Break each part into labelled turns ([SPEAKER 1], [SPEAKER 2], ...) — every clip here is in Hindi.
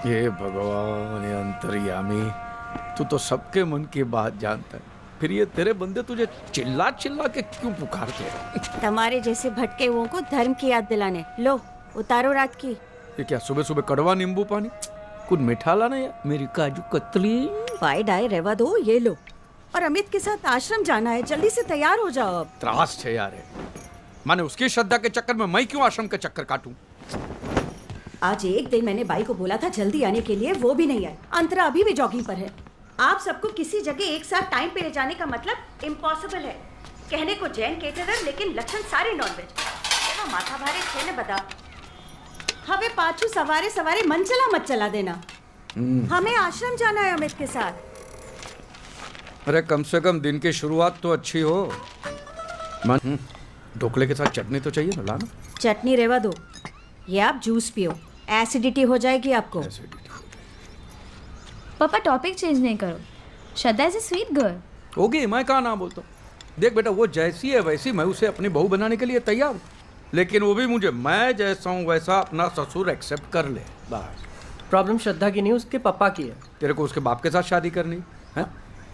[SPEAKER 1] हे भगवान, ये अंतर्यामी, तू तो सबके मन की बात जानता है, फिर ये तेरे बंदे तुझे चिल्ला चिल्ला के क्यों पुकारते हैं?
[SPEAKER 2] तुम्हारे जैसे भटके हुओं को धर्म की याद दिलाने। लो उतारो रात की।
[SPEAKER 1] ये क्या सुबह सुबह कड़वा नींबू पानी? कुछ मीठा लाना या मेरी काजू कतली?
[SPEAKER 2] पाई डाय रेवा दो, ये लो। और अमित के साथ आश्रम जाना है, जल्दी से तैयार हो जाओ अब।
[SPEAKER 1] त्रास है यार, माने उसकी श्रद्धा के चक्कर में मैं क्यों आश्रम के चक्कर काटूं?
[SPEAKER 2] आज एक दिन मैंने बाई को बोला था जल्दी आने के लिए, वो भी नहीं आए। अंतरा अभी भी जॉगिंग पर है। आप सबको किसी जगह एक साथ टाइम पे ले जाने का मतलब इम्पॉसिबल है। कहने को जैन केटरर, लेकिन लक्षण सारे नॉनवेज। माथा भारे छे ने बता। हमें पाछू सवारे सवारे मन चला मत चला देना। हमें आश्रम जाना है अमित के साथ।
[SPEAKER 1] अरे कम से कम दिन की शुरुआत तो अच्छी हो। ढोकले के साथ चटनी तो चाहिए ना, लाना।
[SPEAKER 2] चटनी रेवा दो, ये आप जूस पियो, एसिडिटी हो जाएगी आपको।
[SPEAKER 3] पापा टॉपिक चेंज नहीं करो। श्रद्धा इज ए स्वीट गर्ल।
[SPEAKER 1] होगी, मैं कहाँ ना बोलता हूँ। देख बेटा, वो जैसी है वैसी मैं उसे अपनी बहू बनाने के लिए तैयार हूँ, लेकिन वो भी मुझे मैं जैसा हूँ वैसा अपना ससुर एक्सेप्ट कर ले, बस।
[SPEAKER 4] प्रॉब्लम श्रद्धा की नहीं, उसके पापा की है।
[SPEAKER 1] तेरे को उसके बाप के साथ शादी करनी है?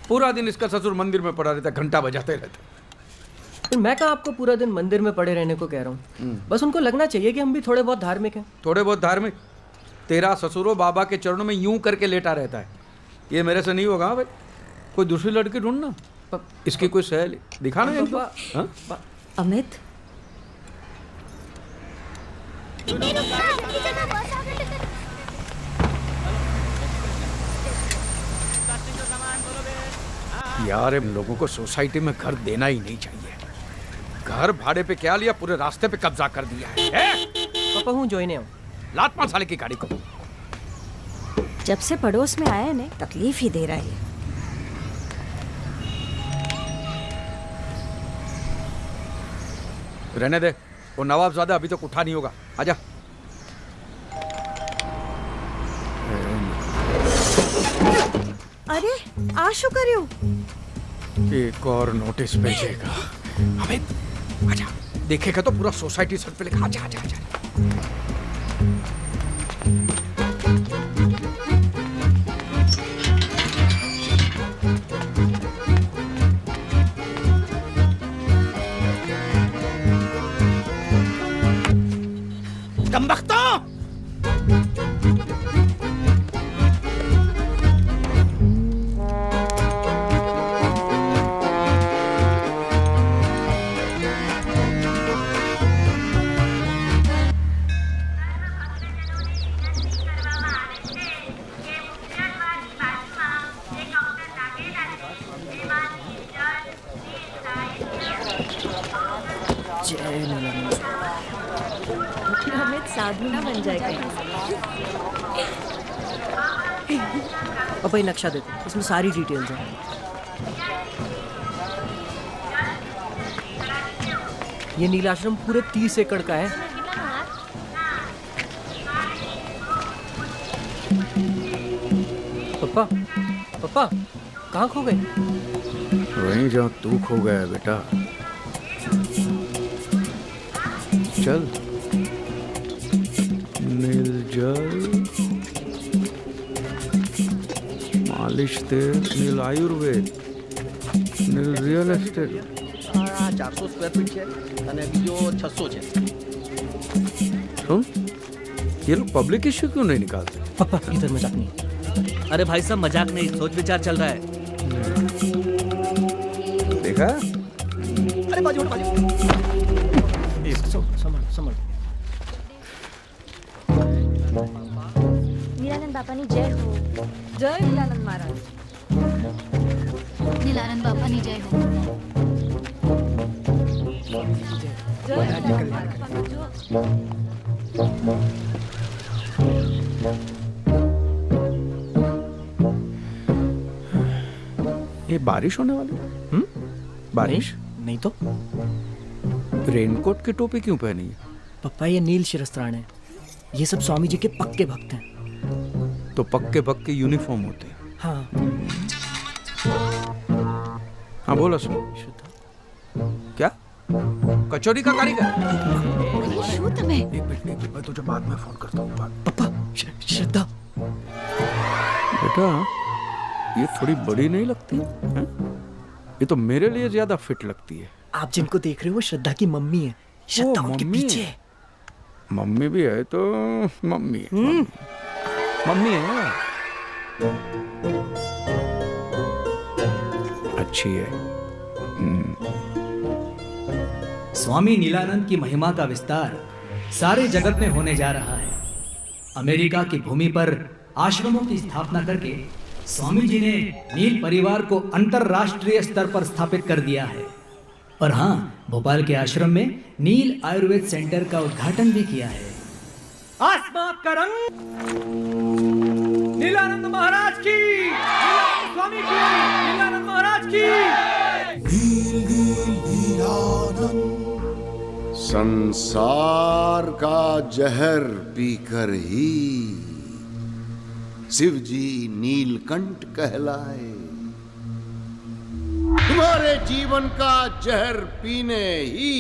[SPEAKER 1] पूरा दिन इसका ससुर मंदिर में पड़ा रहता, घंटा बजाते रहता।
[SPEAKER 4] तो मैं कहाँ आपको पूरा दिन मंदिर में पड़े रहने को कह रहा हूँ। बस उनको लगना चाहिए कि हम भी थोड़े बहुत धार्मिक हैं।
[SPEAKER 1] थोड़े बहुत धार्मिक? तेरा ससुरो बाबा के चरणों में यूं करके लेटा रहता है। ये मेरे से नहीं होगा भाई। कोई दूसरी लड़की ढूंढना, इसकी कोई सहेली दिखाना है।
[SPEAKER 2] अमित,
[SPEAKER 1] यार इन लोगों को सोसाइटी में घर देना ही नहीं चाहिए। घर भाड़े पे क्या लिया, पूरे रास्ते पे कब्जा कर दिया है।
[SPEAKER 4] पापा हूँ जोइने हूँ।
[SPEAKER 1] लात मार साले की गाड़ी को।
[SPEAKER 2] जब से पड़ोस में आया ने तकलीफ ही दे रहा है।
[SPEAKER 1] रहने दे, वो नवाबजादा अभी तक उठा नहीं होगा। आजा।
[SPEAKER 2] अरे आशु करियो,
[SPEAKER 1] एक और नोटिस भेजेगा। अमित आजा, देखेगा तो पूरा सोसाइटी सर पे लिखा। आजा आजा आजा। कमबख्तो!
[SPEAKER 2] अमित साधु ना बन जाएगा।
[SPEAKER 4] पापा ये नक्शा देखो, इसमें सारी डिटेल्स हैं। ये नीलाश्रम पूरे 30 एकड़ का है। पापा पापा कहाँ खो गए?
[SPEAKER 1] वहीं जहाँ तू खो गया बेटा। चल। नील जल, मालिश तेल, नील आयुर्वेद, नील रियल एस्टेट।
[SPEAKER 5] 400 સ્ક્વેર ફીટ છે અને બીજો 600 છે।
[SPEAKER 1] सुन, ये लोग पब्लिक इश्यू क्यों नहीं निकालते?
[SPEAKER 4] पापा इधर मजाक नहीं।
[SPEAKER 5] अरे भाई साहब मजाक नहीं, सोच विचार चल रहा है।
[SPEAKER 1] देखा?
[SPEAKER 5] अरे बाजू हटो, बाजू।
[SPEAKER 4] संभाल संभाल।
[SPEAKER 3] नीलानंद बापानी जय हो।
[SPEAKER 2] जय नीलानंद महाराज।
[SPEAKER 3] नीलानंद बापानी जय हो।
[SPEAKER 1] ये बारिश होने वाली? बारिश?
[SPEAKER 4] नहीं तो।
[SPEAKER 1] रेनकोट की टोपी क्यों पहनी है?
[SPEAKER 4] पापा ये नील शिरस्त्राण है। ये सब स्वामी जी के पक्के भक्त हैं।
[SPEAKER 1] तो पक्के पक्के यूनिफॉर्म होते हैं।
[SPEAKER 4] हाँ
[SPEAKER 1] हाँ बोलो सुनो। क्या? कचौरी का कारीगर?
[SPEAKER 2] शूट में।
[SPEAKER 1] एक मिनट मैं तुझे बाद में फोन करता हूँ।
[SPEAKER 4] पापा श्रद्धा
[SPEAKER 1] बेटा ये थोड़ी बड़ी नहीं लगती हैं? ये तो मेरे लिए ज्यादा फिट लगती है।
[SPEAKER 4] आप जिनको देख रहे हो वो श्रद्धा की मम्मी है। श्रद्धा उनके
[SPEAKER 1] मम्मी
[SPEAKER 4] पीछे
[SPEAKER 1] है।
[SPEAKER 4] है।
[SPEAKER 1] मम्मी भी है तो मम्मी है। मम्मी है, अच्छी है।
[SPEAKER 6] स्वामी नीलानंद की महिमा का विस्तार सारे जगत में होने जा रहा है। अमेरिका की भूमि पर आश्रमों की स्थापना करके स्वामी जी ने नील परिवार को अंतरराष्ट्रीय स्तर पर स्थापित कर दिया है। और हाँ, भोपाल के आश्रम में नील आयुर्वेद सेंटर का उद्घाटन भी किया है। आसमां का रंग नीलानंद महाराज की, नीलानंद स्वामी की, नीलानंद महाराज की।
[SPEAKER 7] संसार का जहर पीकर ही शिव जी नीलकंठ कहलाए। तुम्हारे जीवन का जहर पीने ही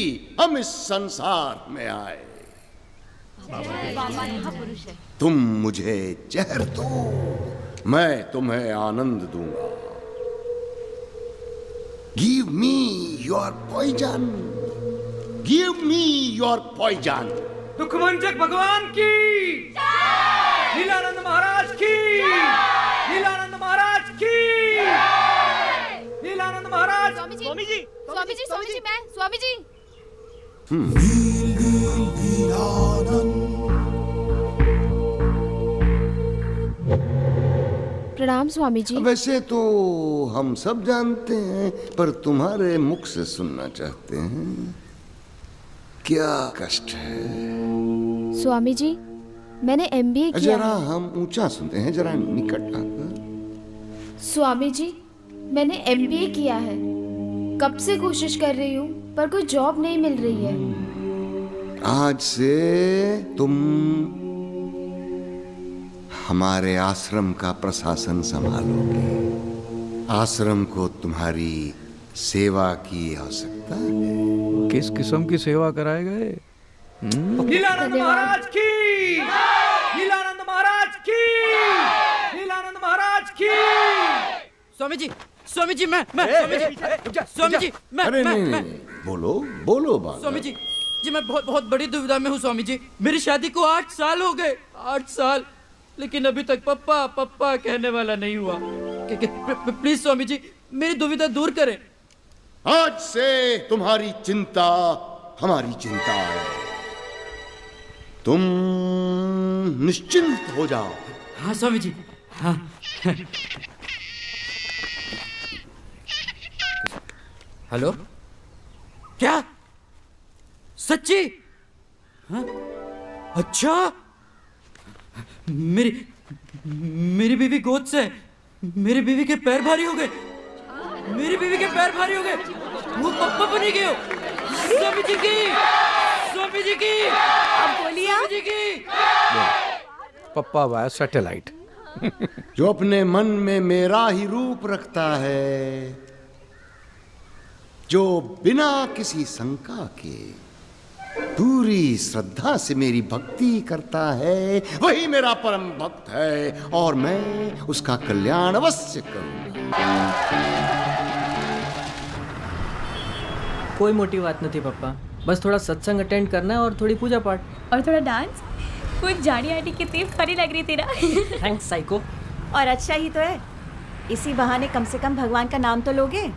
[SPEAKER 7] हम इस संसार में आए। तुम मुझे जहर दो, मैं तुम्हें आनंद दूंगा। Give me your poison, give me your poison.
[SPEAKER 6] दुखभंजक भगवान की, नीलानंद महाराज की, नीलानंद महाराज की, नीलानंद महाराज।
[SPEAKER 3] स्वामी जी मैं स्वामी जी। प्रणाम स्वामी जी।
[SPEAKER 7] वैसे तो हम सब जानते हैं, पर तुम्हारे मुख से सुनना चाहते हैं। क्या कष्ट है?
[SPEAKER 3] स्वामी जी मैंने MBA किया
[SPEAKER 7] जरा
[SPEAKER 3] है।
[SPEAKER 7] हम ऊंचा सुनते हैं, जरा निकट आकर।
[SPEAKER 3] स्वामी जी मैंने MBA किया है। कब से कोशिश कर रही हूँ पर कोई जॉब नहीं मिल रही है।
[SPEAKER 7] आज से तुम हमारे आश्रम का प्रशासन संभालोगे। आश्रम को तुम्हारी सेवा की आवश्यकता है।
[SPEAKER 1] किस किस्म की सेवा कराए गए?
[SPEAKER 6] नीलानंद महाराज की, नीलानंद महाराज की, नीलानंद महाराज की।
[SPEAKER 8] स्वामी जी मैं स्वामी जी मैं
[SPEAKER 7] अरे नहीं, बोलो बोलो बाबा।
[SPEAKER 8] स्वामी जी मैं बहुत बड़ी दुविधा में हूँ स्वामी जी। मेरी शादी को 8 साल हो गए, 8 साल, लेकिन अभी तक पप्पा पप्पा कहने वाला नहीं हुआ। प्लीज स्वामी जी मेरी दुविधा दूर करें।
[SPEAKER 7] आज से तुम्हारी चिंता हमारी चिंता है। तुम निश्चिंत हो जाओ।
[SPEAKER 8] हाँ स्वामी जी, हाँ। हेलो, क्या सच्ची? हाँ? अच्छा, मेरी बीवी गोद से, मेरी बीवी के पैर भारी हो गए, मेरी बीवी के पैर भारी हो गए, वो पप्पा बनी गए हो। स्वामी जी की, स्वामी जी की,
[SPEAKER 2] अब बोलिए आप।
[SPEAKER 8] स्वामी जी की।
[SPEAKER 1] पप्पा वाया सैटेलाइट।
[SPEAKER 7] जो अपने मन में मेरा ही रूप रखता है, जो बिना किसी शंका के पूरी श्रद्धा से मेरी भक्ति करता है, वही मेरा परम भक्त है और मैं उसका कल्याण अवश्य करूंगा।
[SPEAKER 4] कोई मोटी बात नहीं थी पापा, बस थोड़ा सत्संग अटेंड करना है और थोड़ी पूजा पाठ
[SPEAKER 3] और थोड़ा डांस। कुछ जाड़ी आटी कितनी फनी लग रही तेरा।
[SPEAKER 4] Thanks psycho.
[SPEAKER 2] और अच्छा ही तो है, इसी बहाने कम से कम भगवान का नाम तो लोगे।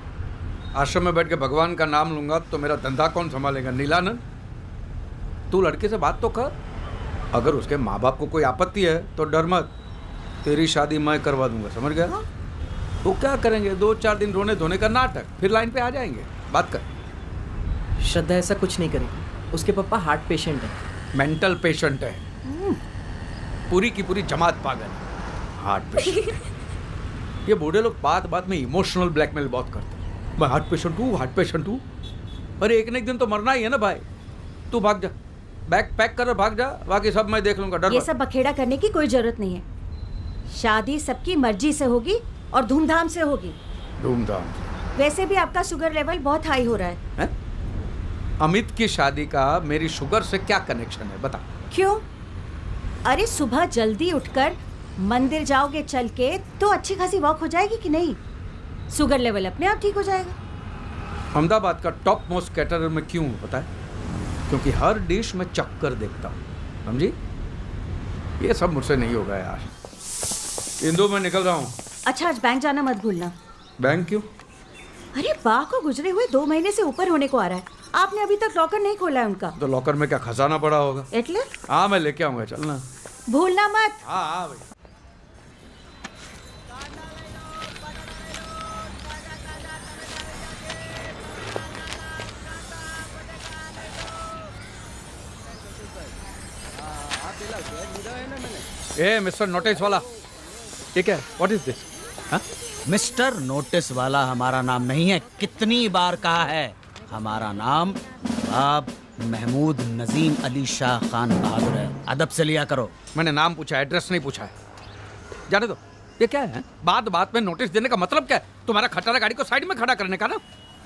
[SPEAKER 1] आश्रम में बैठ के भगवान का नाम लूंगा तो मेरा धंधा कौन संभालेगा? नीलानंद, तू लड़के से बात तो कर। अगर उसके माँ बाप को कोई आपत्ति है तो डर मत, तेरी शादी मैं करवा दूंगा, समझ गया? तो क्या करेंगे, 2-4 दिन रोने धोने का नाटक, फिर लाइन पे आ जाएंगे। बात कर।
[SPEAKER 4] श्रद्धा ऐसा कुछ नहीं करेगी, उसके पापा हार्ट पेशेंट है।
[SPEAKER 1] मेंटल पेशेंट है, पूरी की पूरी जमात पागल है। Heart patient. ये बूढ़े लोग बात बात में इमोशनल ब्लैकमेल बहुत करते हैं। मैं हार्ट पेशेंट हूँ, हार्ट पेशेंट हूँ। अरे एक न एक दिन तो मरना ही है ना भाई। तू भाग जा, बैग पैक कर भाग जा, बाकी सब मैं देख लूंगा। डर
[SPEAKER 2] ये
[SPEAKER 1] मत।
[SPEAKER 2] सब बखेड़ा करने की कोई जरूरत नहीं है। शादी सबकी मर्जी से होगी और धूमधाम से होगी।
[SPEAKER 1] धूमधाम।
[SPEAKER 2] वैसे भी आपका शुगर लेवल बहुत हाई हो रहा है।
[SPEAKER 1] अमित की शादी का मेरी शुगर से क्या कनेक्शन है, बता।
[SPEAKER 2] क्यों? अरे सुबह जल्दी उठकर मंदिर जाओगे चल के तो अच्छी खासी वॉक हो जाएगी कि नहीं? शुगर लेवल अपने आप ठीक हो जाएगा।
[SPEAKER 1] अहमदाबाद का टॉप मोस्ट कैटरर में क्यों हूं पता है? क्योंकि हर डिश में चक्कर देखता हूँ, समझी? ये सब मुझसे नहीं होगा यार। इंदु मैं निकल रहा हूँ।
[SPEAKER 2] अच्छा आज बैंक जाना मत भूलना।
[SPEAKER 1] बैंक क्यों?
[SPEAKER 2] अरे बा को गुजरे हुए 2 महीने से ऊपर होने को आ रहा है, आपने अभी तक लॉकर नहीं खोला है उनका।
[SPEAKER 1] तो लॉकर में क्या खजाना पड़ा होगा?
[SPEAKER 2] एटले?
[SPEAKER 1] हाँ मैं लेके आऊंगा, चलना।
[SPEAKER 2] भूलना मत।
[SPEAKER 1] हाँ हाँ भाई। ए मिस्टर नोटिस वाला, ये क्या है? What is this? हाँ?
[SPEAKER 5] मिस्टर नोटिस वाला हमारा नाम नहीं है। कितनी बार कहा है, हमारा नाम नवाब महमूद नजीम अली शाह खान बहादुर है। अदब से लिया करो।
[SPEAKER 1] मैंने नाम पूछा है, एड्रेस नहीं पूछा है। जाने दो। ये क्या है? बात बात में नोटिस देने का मतलब क्या है? तुम्हारा खटारा गाड़ी को साइड में खड़ा करने का ना?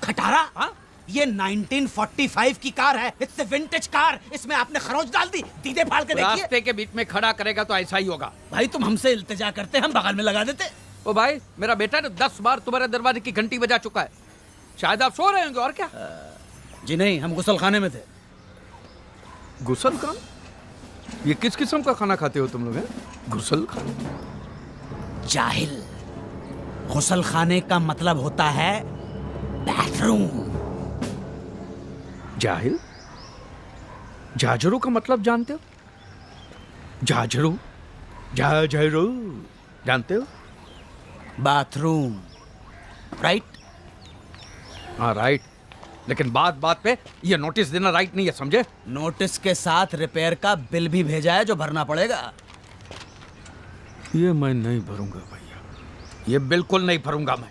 [SPEAKER 5] खटारा?
[SPEAKER 1] हाँ?
[SPEAKER 5] ये 1945 की कार है। It's vintage car. इसमें आपने खरोच डाल दी। दीदे फाड़ के देखिए।
[SPEAKER 1] रास्ते के बीच में खड़ा करेगा तो ऐसा ही होगा।
[SPEAKER 5] भाई तुम हमसे इल्तिजा करते, हम बगल में लगा देते।
[SPEAKER 1] ओ भाई, मेरा बेटा ने 10 बार तुम्हारे दरवाजे की घंटी बजा चुका है। शायद आप सो रहे होंगे, और क्या?
[SPEAKER 5] जी नहीं, हम गुसल खाने में थे।
[SPEAKER 1] गुसल खान? ये किस किस्म का खाना खाते हो तुम लोग? गुसल खान?
[SPEAKER 5] जाहिल, गुसल खाने का मतलब होता है बाथरूम।
[SPEAKER 1] जाहिल? जाजरू का मतलब जानते हो? जाजरू? जाजरू जानते हो?
[SPEAKER 5] Bathroom, right?
[SPEAKER 1] हाँ राइट, लेकिन बात बात पे ये नोटिस देना राइट नहीं है, समझे?
[SPEAKER 5] नोटिस के साथ रिपेयर का बिल भी भेजा है जो भरना पड़ेगा।
[SPEAKER 1] ये मैं नहीं भरूंगा भैया, ये बिल्कुल नहीं भरूंगा मैं।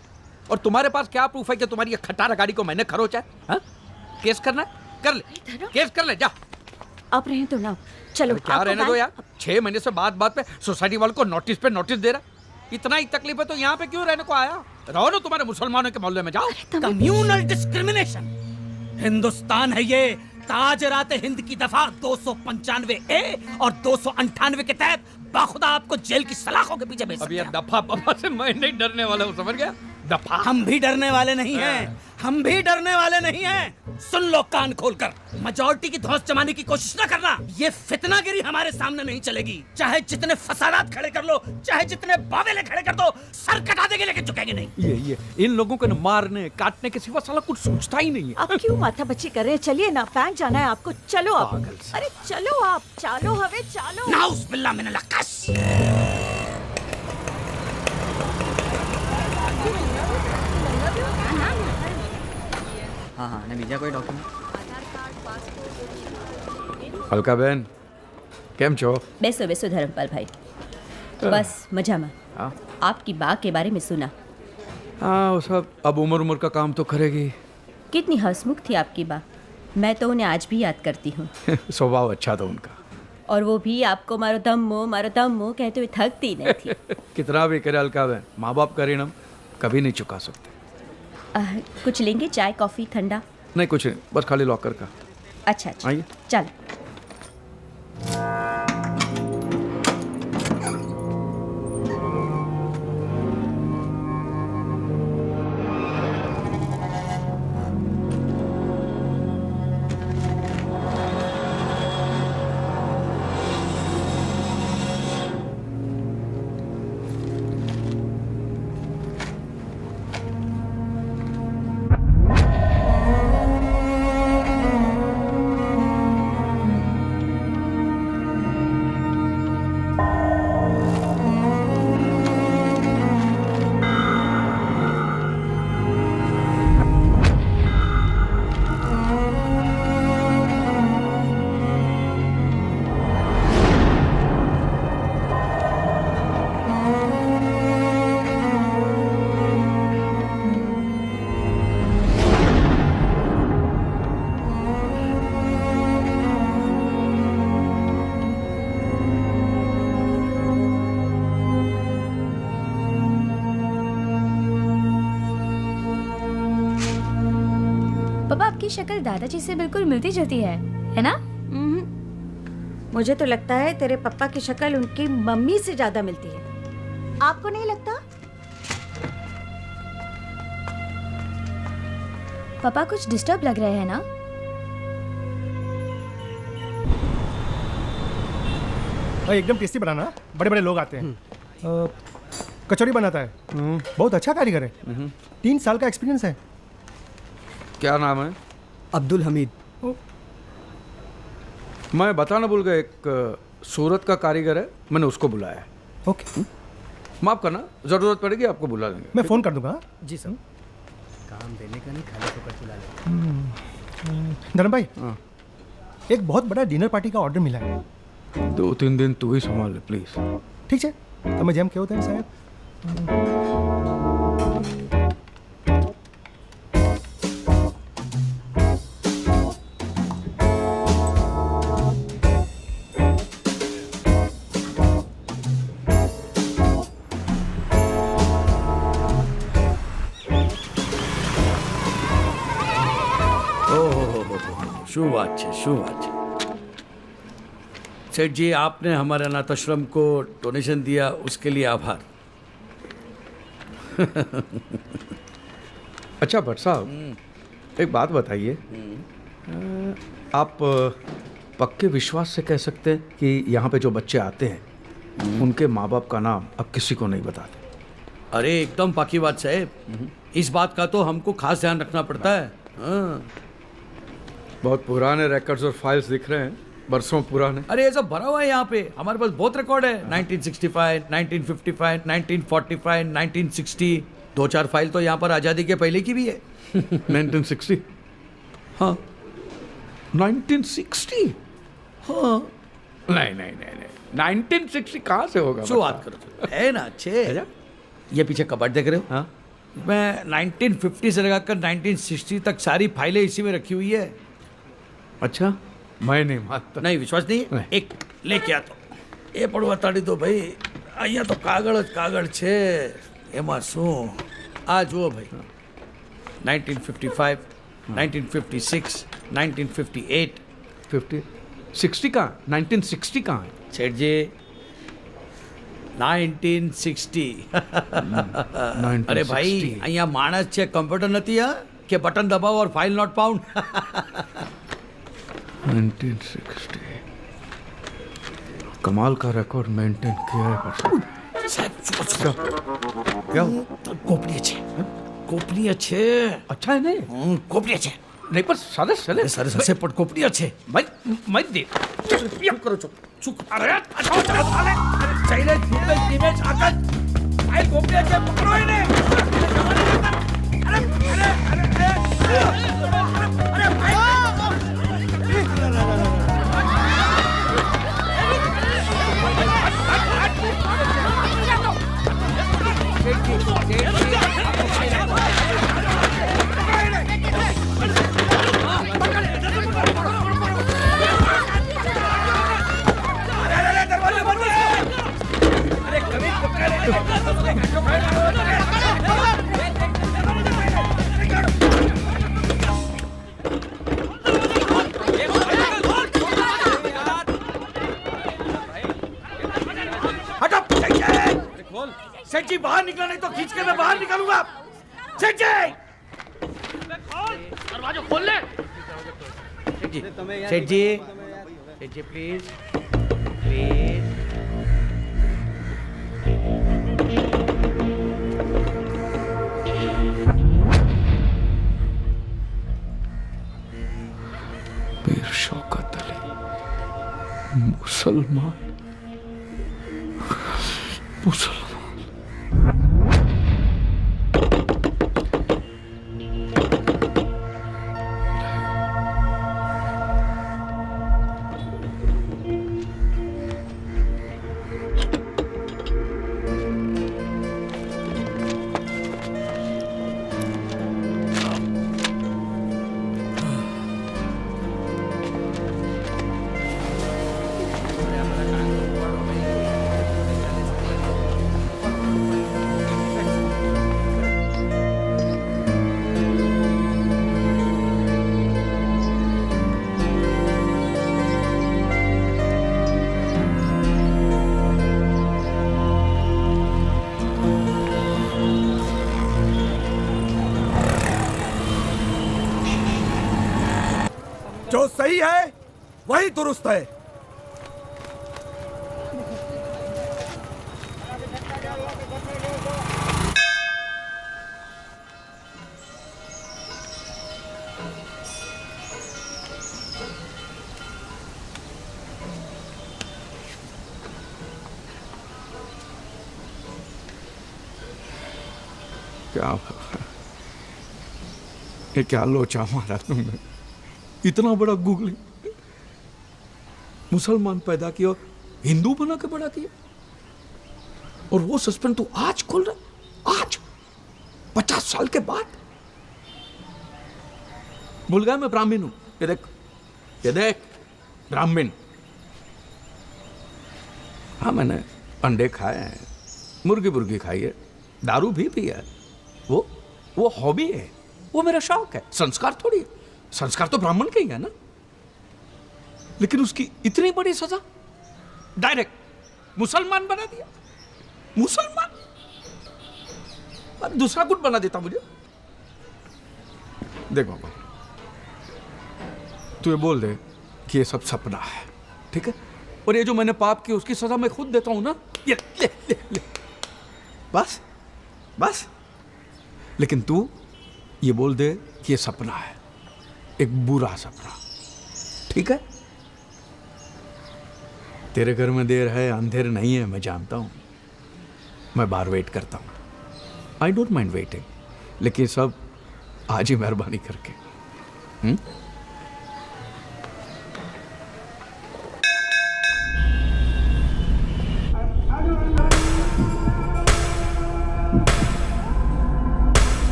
[SPEAKER 1] और तुम्हारे पास क्या प्रूफ है कि तुम्हारी ये खटारा गाड़ी को मैंने खरोचा है? हाँ? केस करना है? कर ले, केस कर ले, जा।
[SPEAKER 2] आप रहे तो ना, चलो।
[SPEAKER 1] क्या रहने दो यार, 6 महीने से बात बात पे सोसाइटी वालों को नोटिस पे नोटिस दे रहा। इतना ही तकलीफ है तो यहाँ पे क्यों रहने को आया? रहो ना तुम्हारे मुसलमानों के मोहल्ले में, जाओ।
[SPEAKER 5] Communal discrimination. हिंदुस्तान है ये। ताजरात हिंद की दफा 295A और 298 के तहत बाखुदा आपको जेल की सलाखों के पीछे भेज सकते हैं।
[SPEAKER 1] अब ये दफा पापा से मैं नहीं डरने वाला हूँ, समझ गया? दफा।
[SPEAKER 5] हम भी डरने वाले नहीं हैं। हम भी डरने वाले नहीं हैं। सुन लो कान खोलकर, मेजॉरिटी की धौंस जमाने की कोशिश न करना। ये फितनागिरी हमारे सामने नहीं चलेगी। चाहे जितने फसादात खड़े कर लो, चाहे जितने बावेले खड़े कर दो, सर कटा देंगे लेकिन झुकेंगे नहीं।
[SPEAKER 1] ये इन लोगों को न मारने काटने के सिवा साला कुछ सोचता ही नहीं है।
[SPEAKER 2] आप क्यों माथा बच्ची कर रहे हैं? चलिए ना, बैंक जाना है आपको। चलो आप। अरे चलो आप, चालो हवे चालो।
[SPEAKER 5] नाउस बिल्ला मिनल अक्कस।
[SPEAKER 8] हाँ ने बीजा कोई डॉक्यूमेंट?
[SPEAKER 1] अलका बहन केम छो?
[SPEAKER 9] बेसो बेसो धर्मपाल भाई, बस मजामा।
[SPEAKER 1] हाँ?
[SPEAKER 9] आपकी बात के बारे में सुना।
[SPEAKER 1] हाँ वो सब अब उम्र का काम तो करेगी।
[SPEAKER 9] कितनी हंसमुख थी आपकी बा, मैं तो उन्हें आज भी याद करती हूँ।
[SPEAKER 1] स्वभाव अच्छा था उनका।
[SPEAKER 9] और वो भी आपको मारो दम्मो कहते हुए थकती नहीं थी।
[SPEAKER 1] कितना भी करे अलका बहन, माँ बाप का ऋण कभी नहीं चुका सकते।
[SPEAKER 9] कुछ लेंगे? चाय कॉफी ठंडा?
[SPEAKER 1] नहीं कुछ नहीं, बस खाली लॉकर का।
[SPEAKER 9] अच्छा अच्छा
[SPEAKER 1] आइए।
[SPEAKER 9] चलो।
[SPEAKER 3] पापा आपकी शक्ल दादाजी से बिल्कुल मिलती जुलती है ना?
[SPEAKER 2] मुझे तो लगता है तेरे पापा की शक्ल उनकी मम्मी से ज्यादा मिलती है। आपको नहीं लगता?
[SPEAKER 3] पापा कुछ डिस्टर्ब लग रहे हैं ना?
[SPEAKER 10] भाई एकदम टेस्टी बनाना, बड़े बड़े लोग आते हैं। कचौरी बनाता है, बहुत अच्छा कारीगर है। 3 साल का एक्सपीरियंस है।
[SPEAKER 1] क्या नाम है?
[SPEAKER 4] अब्दुल हमीद।
[SPEAKER 1] मैं बताना भूल गया, एक सूरत का कारीगर है, मैंने उसको बुलाया है।
[SPEAKER 10] ओके।
[SPEAKER 1] माफ करना, जरूरत पड़ेगी आपको बुला लेंगे।
[SPEAKER 10] मैं फ़ोन कर दूंगा।
[SPEAKER 4] जी सर।
[SPEAKER 10] काम देने का नहीं, खाने को बुला ले। धर्म भाई, एक बहुत बड़ा डिनर पार्टी का ऑर्डर मिला है।
[SPEAKER 1] 2-3 दिन तू ही संभाल ले प्लीज।
[SPEAKER 10] ठीक है, તમે જેમ કહો તેમ સાહેબ।
[SPEAKER 5] શું વાત છે, શું વાત છે। सेठ जी, आपने हमारे अनाथ आश्रम को डोनेशन दिया, उसके लिए आभार।
[SPEAKER 1] अच्छा भट्ट साहब, एक बात बताइए, आप पक्के विश्वास से कह सकते हैं कि यहाँ पे जो बच्चे आते हैं उनके माँ बाप का नाम अब किसी को नहीं बताते?
[SPEAKER 5] अरे एकदम पक्की बात साहब, इस बात का तो हमको खास ध्यान रखना पड़ता है।
[SPEAKER 1] बहुत पुराने रिकॉर्ड्स और फाइल्स दिख रहे हैं, बरसों पुराने।
[SPEAKER 5] अरे ये सब भरा हुआ है यहाँ पे, हमारे पास बहुत रिकॉर्ड है। 1965, 1955, 1945, 1960, 2-4 फाइल तो यहाँ पर आज़ादी के पहले की भी है।
[SPEAKER 1] 1960? हाँ 1960?
[SPEAKER 5] हाँ
[SPEAKER 1] नहीं 1960 कहाँ से होगा?
[SPEAKER 5] શું વાત કરો છો? है ना अच्छे। ये पीछे कबर्ड देख रहे हो?
[SPEAKER 1] हाँ,
[SPEAKER 5] मैं 1950 से लगाकर 1960 तक सारी फाइलें इसी में रखी हुई है।
[SPEAKER 1] अच्छा, मैं नहीं मानता।
[SPEAKER 5] नहीं विश्वास नहीं है? एक लेके आता हूँ। એ પણ બતાડી દો ભાઈ, અહીંયા તો કાગળ જ કાગળ છે, એમાં શું? આ જુઓ ભાઈ, 1955, 1956, 1958,
[SPEAKER 1] 60 कहाँ? 1960 कहाँ है?
[SPEAKER 5] सेठ जी 1960। अरे भाई, અહીંયા માણસ છે, કમ્પ્યુટર નથી હા કે બટન દબાવો और फाइल नॉट फाउंड।
[SPEAKER 1] 1960 कमाल का रिकॉर्ड मेंटेन किया है भट्ट साहब। क्या
[SPEAKER 5] गोपनीय छे, गोपनीय छे।
[SPEAKER 1] अच्छा है नहीं?
[SPEAKER 5] गोपनीय छे
[SPEAKER 1] नहीं पर सारे चले
[SPEAKER 5] सर सबसे पट गोपनीय छे।
[SPEAKER 1] भाई मैं दे
[SPEAKER 5] चुप करो, चुप। अरे अच्छा चलो साले, अरे चाहिए फुटबॉल इमेज आकर फाइल गोपनीय छे, पकड़ो इन्हें। अरे अरे अरे अरे भाई सेठ जी बाहर निकला, नहीं तो खींच के मैं बाहर निकालूंगा। सेठ जी दरवाजा खोल ले। सेठ जी, सेठ जी, सेठ जी प्लीज प्लीज।
[SPEAKER 1] मीर शौकत अली मुसलमान।
[SPEAKER 11] जो सही है वही दुरुस्त है।
[SPEAKER 1] ये क्या लोचा मारा तुमने, इतना बड़ा गूगली मुसलमान पैदा किया, हिंदू बना के बड़ा किया, और वो सस्पेंस तू आज खोल रहा, आज 50 साल के बाद। भूल गया मैं ब्राह्मण हूं, ये देख ब्राह्मण। हाँ मैंने अंडे खाए हैं, मुर्गी खाई है, दारू भी पी है, वो हॉबी है, वो मेरा शौक है, संस्कार थोड़ी है। संस्कार तो ब्राह्मण के ही है ना। लेकिन उसकी इतनी बड़ी सजा, डायरेक्ट मुसलमान बना दिया, मुसलमान। और दूसरा कुछ बना देता मुझे। देख बाबा, तू ये बोल दे कि ये सब सपना है, ठीक है, और ये जो मैंने पाप किया उसकी सजा मैं खुद देता हूं ना, ये ले, ले, ले। बस। लेकिन तू ये बोल दे कि ये सपना है, एक बुरा सपना, ठीक है। तेरे घर में देर है अंधेर नहीं है, मैं जानता हूं, मैं बाहर वेट करता हूं, आई डोंट माइंड वेटिंग, लेकिन सब आज ही मेहरबानी करके।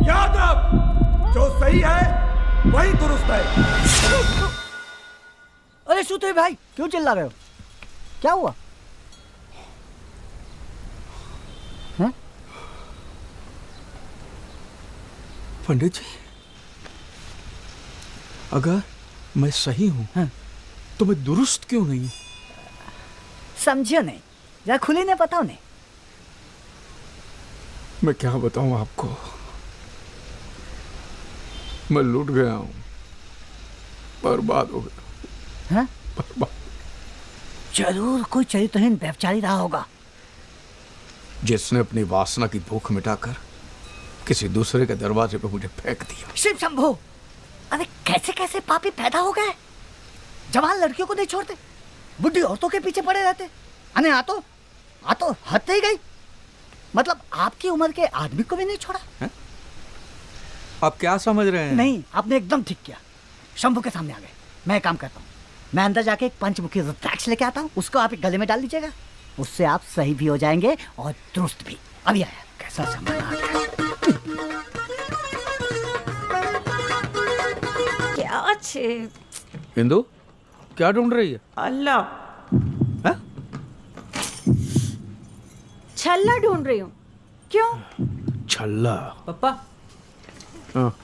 [SPEAKER 11] याद रख, जो सही है वही दुरुस्त है।
[SPEAKER 12] अरे सूते भाई, क्यों चिल्ला रहे हो? क्या हुआ? हैं?
[SPEAKER 1] पंडित जी, अगर मैं सही हूं तो मैं दुरुस्त क्यों नहीं?
[SPEAKER 12] समझियो नहीं, जरा खुली ने बताओ नहीं।
[SPEAKER 1] मैं क्या बताऊं आपको, मैं लूट गया हूं, बर्बाद हो गया।
[SPEAKER 12] हैं?
[SPEAKER 1] बर्बाद।
[SPEAKER 12] जरूर कोई चरित्रहीन व्यभिचारी रहा होगा,
[SPEAKER 1] जिसने अपनी वासना की भूख मिटाकर किसी दूसरे के दरवाजे पे मुझे फेंक दिया।
[SPEAKER 12] शिव शंभो, अरे कैसे कैसे पापी पैदा हो गए। जवान लड़कियों को नहीं छोड़ते, बुढ़ी औरतों के पीछे पड़े रहते। अने आ तो हद ही गई, मतलब आपकी उम्र के आदमी को भी नहीं छोड़ा।
[SPEAKER 1] है? आप क्या समझ रहे हैं?
[SPEAKER 12] नहीं, आपने एकदम ठीक किया। शंभू के सामने आ गए। मैं एक काम करता हूँ, मैं अंदर जाके एक पंचमुखी रुद्राक्ष लेके आता हूँ, उसको आप एक गले में डाल दीजिएगा, उससे आप सही भी हो जाएंगे और दुरुस्त भी। अभी आया, कैसा सामान आ गया।
[SPEAKER 2] क्या छे
[SPEAKER 1] इंदु, क्या ढूंढ रही है?
[SPEAKER 2] अल्लाह, छल्ला ढूंढ रही हूँ। क्यों?
[SPEAKER 1] छल्ला?
[SPEAKER 4] पप्पा,
[SPEAKER 1] हाँ,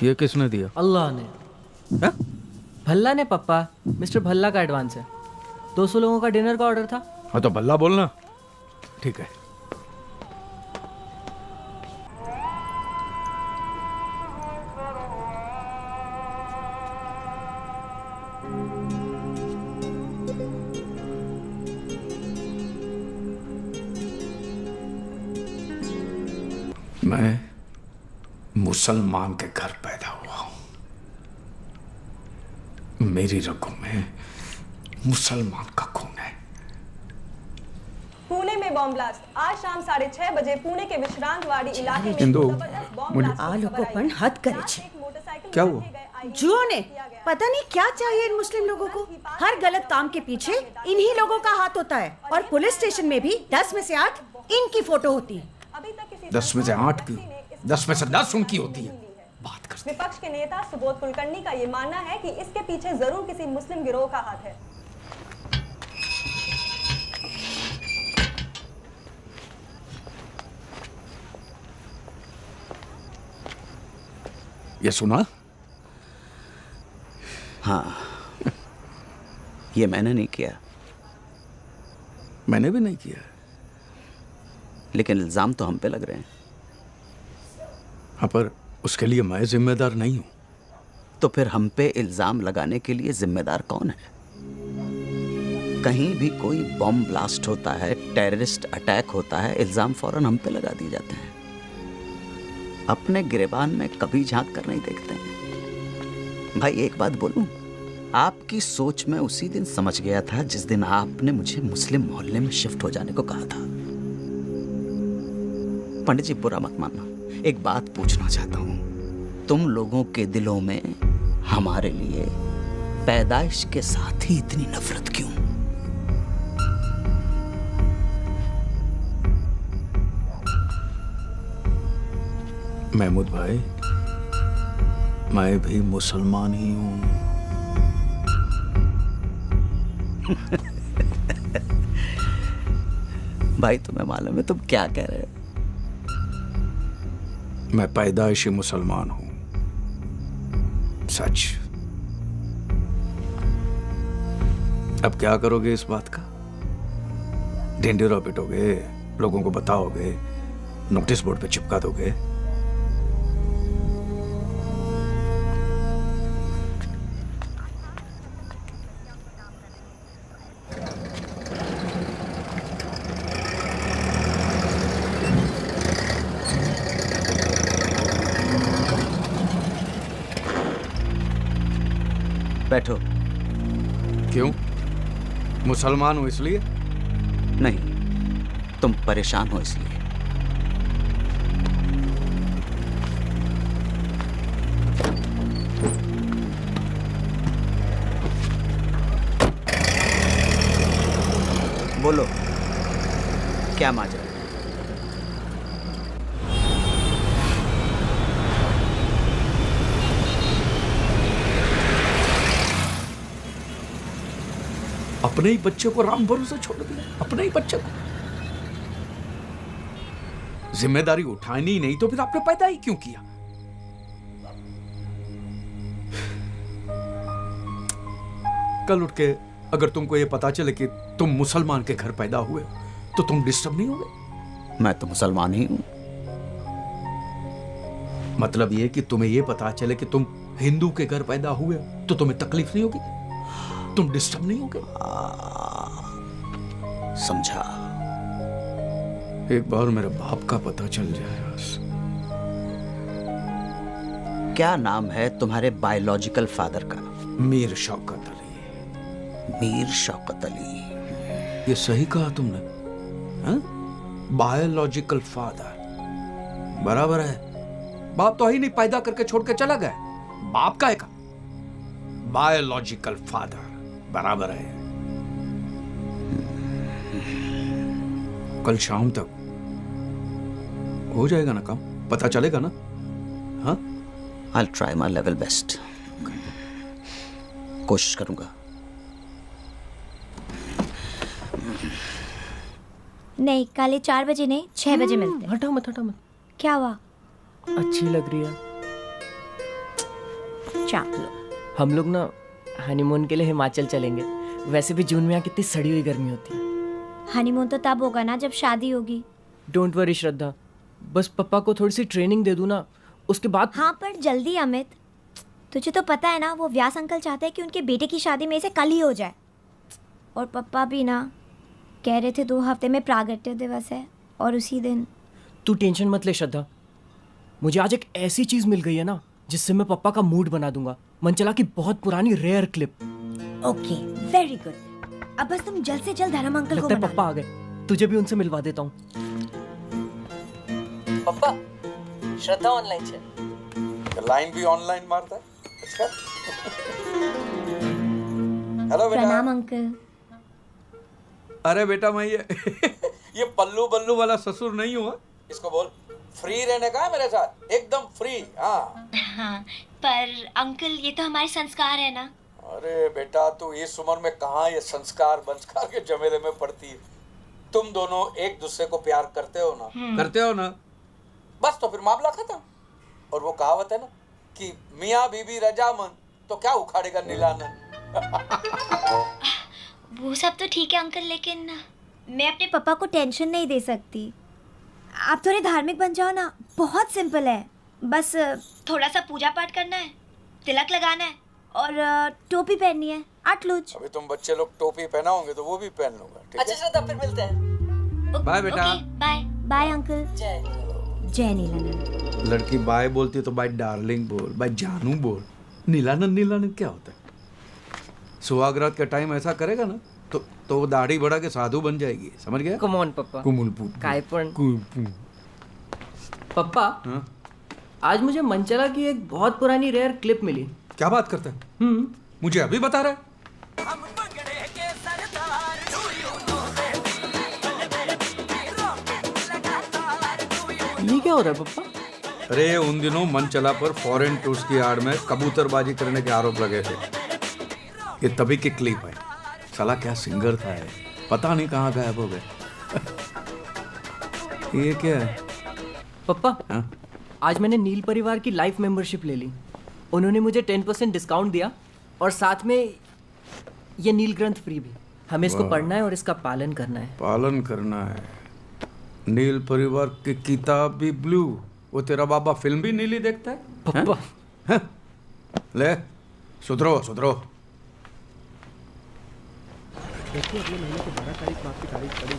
[SPEAKER 1] ये किसने दिया?
[SPEAKER 4] अल्लाह ने।
[SPEAKER 1] हा?
[SPEAKER 4] भल्ला ने पप्पा, मिस्टर भल्ला का एडवांस है। 200 लोगों का डिनर का ऑर्डर था।
[SPEAKER 1] हाँ तो भल्ला बोलना, ठीक है। मैं मुसलमान के घर पैदा हुआ हूं, मेरी रगों में मुसलमान का खून है।
[SPEAKER 13] पुणे में बॉम्ब ब्लास्ट। आज शाम 6:30 बजे पुणे के विश्रांतवाड़ी इलाके में
[SPEAKER 2] जबरदस्त बॉम्ब ब्लास्ट आ लोगों हद करे छे।
[SPEAKER 1] क्या हुआ?
[SPEAKER 2] जुओं ने पता नहीं क्या चाहिए इन मुस्लिम लोगों को। हर गलत काम के पीछे इन्हीं लोगों का हाथ होता है। और पुलिस स्टेशन में भी 10 में से 8 इनकी फोटो होती है।
[SPEAKER 1] 10 में से 8 की, 10 में से 10 उनकी होती है। बात कर।
[SPEAKER 13] विपक्ष के नेता सुबोध कुलकर्णी का ये मानना है कि इसके पीछे जरूर किसी मुस्लिम गिरोह का हाथ है।
[SPEAKER 1] ये सुना?
[SPEAKER 5] हाँ, ये मैंने नहीं किया।
[SPEAKER 1] मैंने भी नहीं किया।
[SPEAKER 5] लेकिन इल्जाम तो हम पे लग रहे हैं।
[SPEAKER 1] हाँ, पर उसके लिए मैं जिम्मेदार नहीं हूं।
[SPEAKER 5] तो फिर हम पे इल्जाम लगाने के लिए जिम्मेदार कौन है? कहीं भी कोई बॉम्ब ब्लास्ट होता है, टेररिस्ट अटैक होता है, इल्जाम फौरन हम पे लगा दिए जाते हैं। अपने गिरेबान में कभी झांक कर नहीं देखते हैं। भाई एक बात बोलूं, आपकी सोच में उसी दिन समझ गया था जिस दिन आपने मुझे मुस्लिम मोहल्ले में शिफ्ट हो जाने को कहा था। पंडित जी बुरा मत मानना, एक बात पूछना चाहता हूं, तुम लोगों के दिलों में हमारे लिए पैदाइश के साथ ही इतनी नफरत क्यों?
[SPEAKER 1] महमूद भाई, मैं भी मुसलमान ही हूं।
[SPEAKER 5] भाई तुम्हें मालूम है तुम क्या कह रहे हो?
[SPEAKER 1] मैं पैदाइशी मुसलमान हूं, सच। अब क्या करोगे इस बात का? ढिंढेरा पिटोगे, लोगों को बताओगे, नोटिस बोर्ड पे चिपका दोगे?
[SPEAKER 5] बैठो।
[SPEAKER 1] क्यों? मुसलमान हो इसलिए?
[SPEAKER 5] नहीं, तुम परेशान हो इसलिए। बोलो, क्या माजरा?
[SPEAKER 1] अपने ही बच्चे को राम भरोसे छोड़ दिया, अपने ही बच्चे को। जिम्मेदारी उठानी नहीं तो फिर आपने पैदा ही क्यों किया? कल उठ के अगर तुमको ये पता चले कि तुम मुसलमान के घर पैदा हुए तो तुम डिस्टर्ब नहीं होगे?
[SPEAKER 5] मैं तो मुसलमान ही हूं।
[SPEAKER 1] मतलब ये कि तुम्हें ये पता चले कि तुम हिंदू के घर पैदा हुए तो तुम्हें तकलीफ नहीं होगी? तुम डिस्टर्ब नहीं होगे?
[SPEAKER 5] समझा।
[SPEAKER 1] एक बार मेरे बाप का पता चल जाए बस।
[SPEAKER 5] क्या नाम है तुम्हारे बायोलॉजिकल फादर का?
[SPEAKER 1] मीर शौकत अली।
[SPEAKER 5] मीर शौकत अली।
[SPEAKER 1] ये सही कहा तुमने, बायोलॉजिकल फादर बराबर है। बाप तो ही नहीं, पैदा करके छोड़ के चला गया। बाप का एक बायोलॉजिकल फादर बराबर है। कल शाम तक हो जाएगा ना काम? पता चलेगा ना? हाँ,
[SPEAKER 5] I'll try my level best. कोशिश करूंगा।
[SPEAKER 3] नहीं, काले 4 बजे नहीं, 6 बजे मिलते हैं।
[SPEAKER 4] हटाओ मत, हटाओ मत।
[SPEAKER 3] क्या हुआ?
[SPEAKER 4] अच्छी लग रही है।
[SPEAKER 3] चाप लो।
[SPEAKER 4] हम लोग ना हनीमून के लिए हिमाचल चलेंगे। वैसे भी जून में यहाँ कितनी सड़ी हुई गर्मी होती है।
[SPEAKER 3] हनीमून तो तब होगा ना जब शादी होगी।
[SPEAKER 4] डोंट वरी श्रद्धा, बस पापा को थोड़ी सी ट्रेनिंग दे दूँ ना, उसके बाद।
[SPEAKER 3] हाँ पर जल्दी अमित, तुझे तो पता है ना वो व्यास अंकल चाहते हैं कि उनके बेटे की शादी में से कल ही हो जाए। और पापा भी ना कह रहे थे 2 हफ्ते में प्रागट्य दिवस है और उसी दिन।
[SPEAKER 4] तू टेंशन मत ले श्रद्धा, मुझे आज एक ऐसी चीज मिल गई है ना जिससे मैं पापा का मूड बना दूंगा। मनचला की बहुत पुरानी rare clip.
[SPEAKER 3] Okay, very good. अब बस तुम जल्द से जल्द धर्म अंकल को
[SPEAKER 4] लगता है पापा आ गए, तुझे भी उनसे मिलवा देता हूँ। पापा, श्रद्धा ऑनलाइन है।
[SPEAKER 1] लाइन भी ऑनलाइन मारता है। अच्छा। हेलो बेटा।
[SPEAKER 3] प्रणाम अंकल।
[SPEAKER 1] अरे बेटा, मैं ये पल्लू बल्लू वाला ससुर नहीं हुआ। इसको बोल फ्री रहने का है मेरे साथ, एकदम फ्री।
[SPEAKER 3] हाँ, पर अंकल ये तो हमारे संस्कार है ना।
[SPEAKER 1] अरे बेटा, तू इस उम्र में कहाँ ये संस्कार बंस्कार के झमेले में पड़ती है? तुम दोनों एक दूसरे को प्यार करते हो ना? करते हो ना? बस तो फिर मामला खत्म। और वो कहावत है ना कि मियाँ बीबी रजामंद तो क्या उखाड़ेगा नीलानंद।
[SPEAKER 3] वो सब तो ठीक है अंकल, लेकिन मैं अपने पापा को टेंशन नहीं दे सकती। आप थोड़े धार्मिक बन जाओ ना, बहुत सिंपल है। बस थोड़ा सा पूजा पाठ करना है, तिलक लगाना है और टोपी पहननी है, आटलूज।
[SPEAKER 1] अभी तुम बच्चे लोग टोपी पहनाओगे तो वो भी पहन लूंगा, ठीक है?
[SPEAKER 12] अच्छा श्रद्धा, फिर मिलते हैं।
[SPEAKER 1] बाय बेटा।
[SPEAKER 3] Bye bye uncle. जय नीलानंद।
[SPEAKER 1] लड़की बाय बोलती है तो बाय डार्लिंग बोल, बाय जानू बोल। नीलानंद नीलानंद क्या होता है? सुहागरात का टाइम ऐसा करेगा ना तो वो दाढ़ी बढ़ा के साधु बन जाएगी, समझ गया?
[SPEAKER 4] कम ऑन पप्पा।
[SPEAKER 1] काय
[SPEAKER 4] पण पप्पा,
[SPEAKER 1] हाँ?
[SPEAKER 4] आज मुझे मंचला की एक बहुत पुरानी रेयर क्लिप मिली।
[SPEAKER 1] क्या बात करता है? मुझे अभी बता रहा है?
[SPEAKER 4] ये क्या हो रहा है पप्पा?
[SPEAKER 1] अरे उन दिनों मंचला पर फॉरेन टूर्स की आड़ में कबूतरबाजी करने के आरोप लगे थे। ये तभी की क्लिप है। साला क्या सिंगर था है, पता नहीं कहाँ गायब हो गए। ये क्या है
[SPEAKER 4] पप्पा?
[SPEAKER 1] हाँ?
[SPEAKER 4] आज मैंने नील परिवार की लाइफ मेंबरशिप ले ली। उन्होंने मुझे 10% डिस्काउंट दिया और साथ में ये नील ग्रंथ फ्री भी। हमें इसको पढ़ना है और इसका पालन करना है।
[SPEAKER 1] पालन करना है। नील परिवार की किताब भी ब्लू, वो तेरा बाबा फिल्म भी नीली देखता है
[SPEAKER 4] पप्पा।
[SPEAKER 1] है? ले सुधरो सुधरो।
[SPEAKER 10] देखिए अगले महीने की 12 तारीख को आपकी तारीख पड़ी।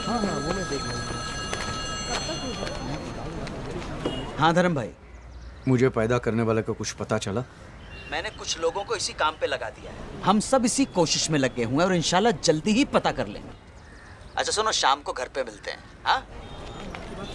[SPEAKER 10] हाँ वो मैं देख लूँगा।
[SPEAKER 5] हाँ धर्म भाई,
[SPEAKER 1] मुझे पैदा करने वाले को कुछ पता चला?
[SPEAKER 5] मैंने कुछ लोगों को इसी काम पे लगा दिया है। हम सब इसी कोशिश में लगे हुए हैं और इंशाल्लाह जल्दी ही पता कर लेंगे। अच्छा सुनो, शाम को घर पे मिलते हैं। हाँ बस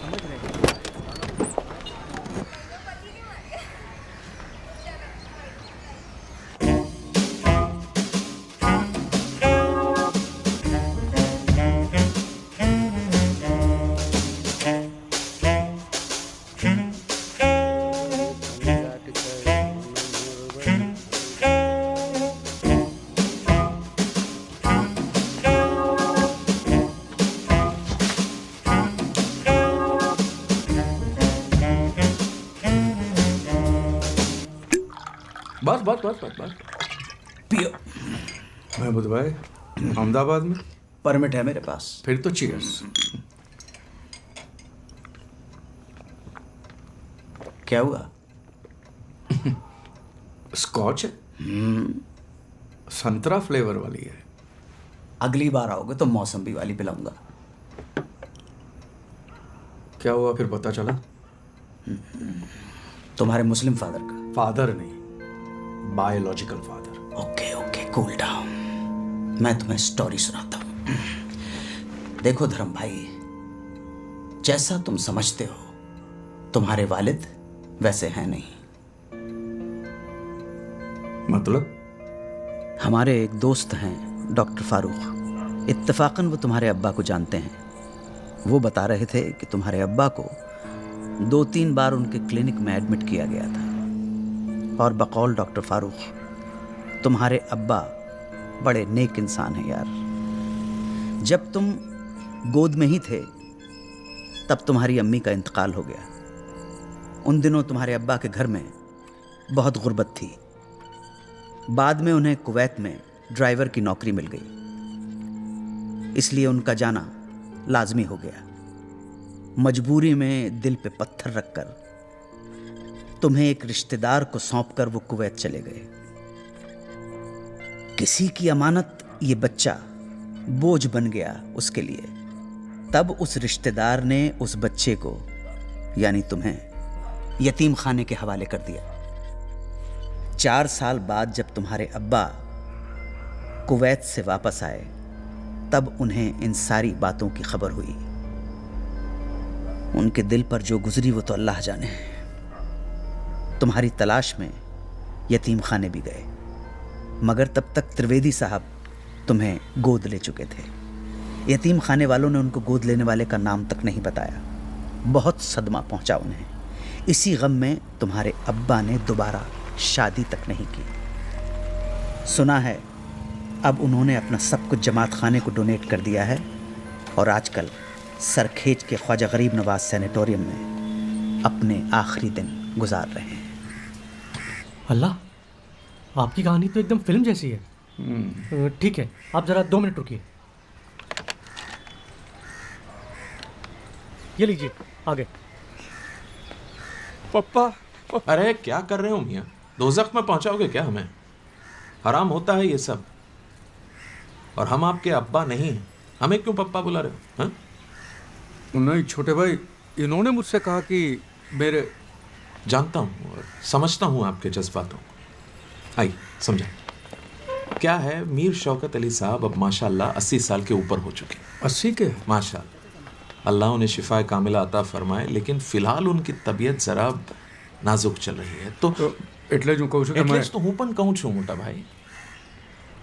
[SPEAKER 5] पियो।
[SPEAKER 1] महमूद भाई, अहमदाबाद में
[SPEAKER 5] परमिट है मेरे पास।
[SPEAKER 1] फिर तो चीयर्स।
[SPEAKER 5] क्या हुआ?
[SPEAKER 1] स्कॉच है, संतरा फ्लेवर वाली है।
[SPEAKER 5] अगली बार आओगे तो मौसम्बी वाली पिलाऊंगा।
[SPEAKER 1] क्या हुआ फिर पता चला?
[SPEAKER 5] तुम्हारे मुस्लिम फादर का।
[SPEAKER 1] फादर नहीं, biological father.
[SPEAKER 5] Okay okay, cool down. मैं तुम्हें स्टोरी सुनाता हूं। देखो धर्म भाई, जैसा तुम समझते हो तुम्हारे वालिद वैसे हैं नहीं।
[SPEAKER 1] मतलब?
[SPEAKER 5] हमारे एक दोस्त हैं डॉक्टर फारूक, इत्तेफाकन वो तुम्हारे अब्बा को जानते हैं। वो बता रहे थे कि तुम्हारे अब्बा को 2-3 बार उनके क्लिनिक में एडमिट किया गया था। और बकौल डॉक्टर फारूक, तुम्हारे अब्बा बड़े नेक इंसान हैं यार। जब तुम गोद में ही थे तब तुम्हारी अम्मी का इंतकाल हो गया। उन दिनों तुम्हारे अब्बा के घर में बहुत गुर्बत थी। बाद में उन्हें कुवैत में ड्राइवर की नौकरी मिल गई, इसलिए उनका जाना लाजमी हो गया। मजबूरी में दिल पे पत्थर रखकर तुम्हें एक रिश्तेदार को सौंपकर वो कुवैत चले गए। किसी की अमानत ये बच्चा बोझ बन गया उसके लिए। तब उस रिश्तेदार ने उस बच्चे को, यानी तुम्हें, यतीम खाने के हवाले कर दिया। 4 साल बाद जब तुम्हारे अब्बा कुवैत से वापस आए तब उन्हें इन सारी बातों की खबर हुई। उनके दिल पर जो गुजरी वो तो अल्लाह जाने। तुम्हारी तलाश में यतीम खाने भी गए, मगर तब तक त्रिवेदी साहब तुम्हें गोद ले चुके थे। यतीम खाने वालों ने उनको गोद लेने वाले का नाम तक नहीं बताया। बहुत सदमा पहुंचा उन्हें। इसी गम में तुम्हारे अब्बा ने दोबारा शादी तक नहीं की। सुना है अब उन्होंने अपना सब कुछ जमात खाने को डोनेट कर दिया है और आजकल सरखेज के ख्वाजा गरीब नवाज सैनिटोरियम में अपने आखिरी दिन गुजार रहे हैं।
[SPEAKER 10] अल्लाह, आपकी कहानी तो एकदम फिल्म जैसी है। ठीक है, आप जरा 2 मिनट रुकिए। ये लीजिए आगे।
[SPEAKER 1] पप्पा
[SPEAKER 14] अरे क्या कर रहे हो मियाँ? दोज़ख में पहुंचाओगे क्या हमें? हराम होता है ये सब। और हम आपके अब्बा नहीं हैं, हमें क्यों पप्पा बुला रहे हो? हाँ?
[SPEAKER 1] नहीं छोटे भाई, इन्होंने मुझसे कहा कि मेरे...
[SPEAKER 14] जानता हूँ और समझता हूँ आपके जज्बातों को। आइए समझा। क्या है, मीर शौकत अली साहब अब माशाल्लाह 80 साल के ऊपर हो चुके।
[SPEAKER 1] 80 के?
[SPEAKER 14] माशाल्लाह, अल्लाह उन्हें शिफा कामिला अता फरमाए, लेकिन फिलहाल उनकी तबीयत जरा नाजुक चल रही है। तो
[SPEAKER 1] એટલે જ હું કહું છું કે
[SPEAKER 14] तो हूँ पण कहूँ छू मोटा भाई।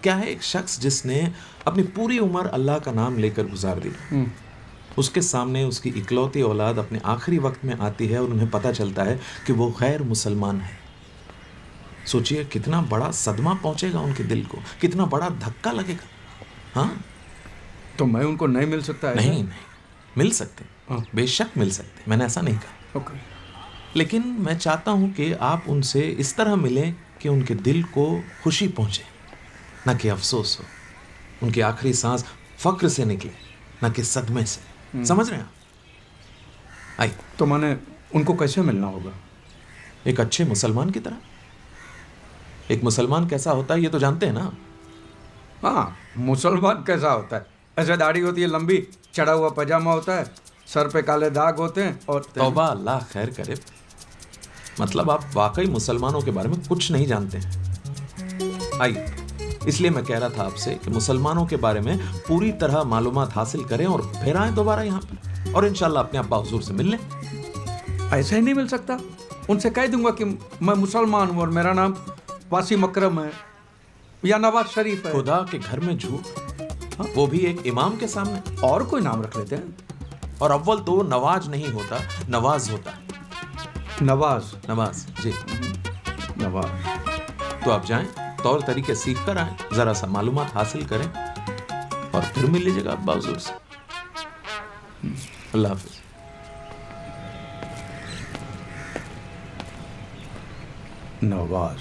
[SPEAKER 14] क्या है, एक शख्स जिसने अपनी पूरी उम्र अल्लाह का नाम लेकर गुजार दी, उसके सामने उसकी इकलौती औलाद अपने आखिरी वक्त में आती है और उन्हें पता चलता है कि वो गैर मुसलमान है। सोचिए कितना बड़ा सदमा पहुंचेगा उनके दिल को, कितना बड़ा धक्का लगेगा। हाँ,
[SPEAKER 1] तो मैं उनको नहीं मिल सकता है?
[SPEAKER 14] नहीं, मिल सकते, बेशक मिल सकते, मैंने ऐसा नहीं कहा।
[SPEAKER 1] ओके।
[SPEAKER 14] लेकिन मैं चाहता हूं कि आप उनसे इस तरह मिलें कि उनके दिल को खुशी पहुंचे, न कि अफसोस हो। उनकी आखिरी सांस फक्र से निकले, न कि सदमे से। समझ रहे हैं आप? आइए।
[SPEAKER 1] तो मैंने उनको कैसे मिलना होगा?
[SPEAKER 14] एक अच्छे मुसलमान की तरह। एक मुसलमान कैसा होता है ये तो जानते हैं ना?
[SPEAKER 1] हाँ, मुसलमान कैसा होता है? ऐसे दाढ़ी होती है लंबी, चढ़ा हुआ पजामा होता है, सर पे काले दाग होते हैं और...
[SPEAKER 14] तौबा, अल्लाह खैर करे। मतलब आप वाकई मुसलमानों के बारे में कुछ नहीं जानते हैं। आइए, इसलिए मैं कह रहा था आपसे कि मुसलमानों के बारे में पूरी तरह मालूमात हासिल करें और फिर आए दोबारा यहाँ पे और इंशाल्लाह अपने अब्बा हुजूर से मिल लें।
[SPEAKER 1] ऐसे ही नहीं मिल सकता? उनसे कह दूंगा कि मैं मुसलमान हूँ और मेरा नाम वासिम अकरम है या नवाज शरीफ है।
[SPEAKER 14] खुदा के घर में झूठ, वो भी एक इमाम के सामने।
[SPEAKER 1] और कोई नाम रख लेते हैं।
[SPEAKER 14] और अव्वल तो नवाज नहीं होता, नवाज होता। नवाज जी, नवाज। तो आप जाएं, तौर तरीके सीख कर आए, जरा सा मालूमात हासिल करें और फिर मिल लीजिएगा अब्बा हुजूर से। अल्लाह हाफिज।
[SPEAKER 1] नवाज।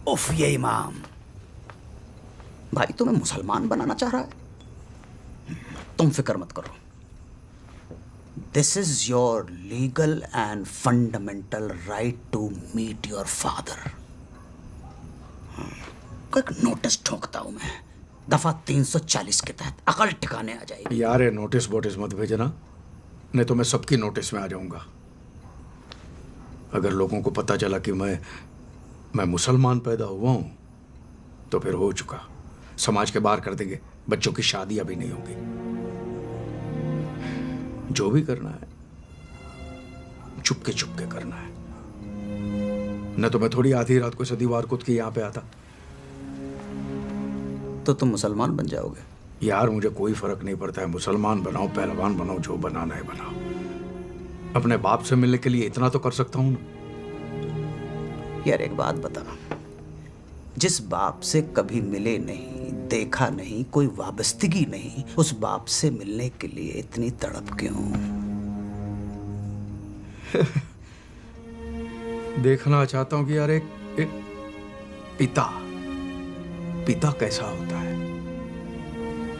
[SPEAKER 12] उफ, ये इमाम भाई तुम्हें मुसलमान बनाना चाह रहा है। तुम फिक्र मत करो, this is your legal and fundamental right to meet your father. एक नोटिस ठोकता हूं मैं, दफा 340 के तहत अकल ठिकाने आ जाएगी।
[SPEAKER 1] यार ये नोटिस वोटिस मत भेजना, नहीं तो मैं सबकी नोटिस में आ जाऊंगा। अगर लोगों को पता चला कि मैं मुसलमान पैदा हुआ हूं तो फिर हो चुका, समाज के बाहर कर देंगे, बच्चों की शादी अभी नहीं होगी। जो भी करना है चुपके चुपके करना है, न तो मैं थोड़ी आधी रात को सदीवार कूद के यहाँ पे आता।
[SPEAKER 12] तो तुम मुसलमान बन जाओगे?
[SPEAKER 1] यार मुझे कोई फर्क नहीं पड़ता है, मुसलमान बनाओ, पहलवान बनाओ, जो बनाना है बनाओ। अपने बाप से मिलने के लिए इतना तो कर सकता हूं ना।
[SPEAKER 12] यार एक बात बता, जिस बाप से कभी मिले नहीं, देखा नहीं, कोई वाबस्तगी नहीं, उस बाप से मिलने के लिए इतनी तड़प क्यों?
[SPEAKER 1] देखना चाहता हूं कि यार एक पिता कैसा होता है।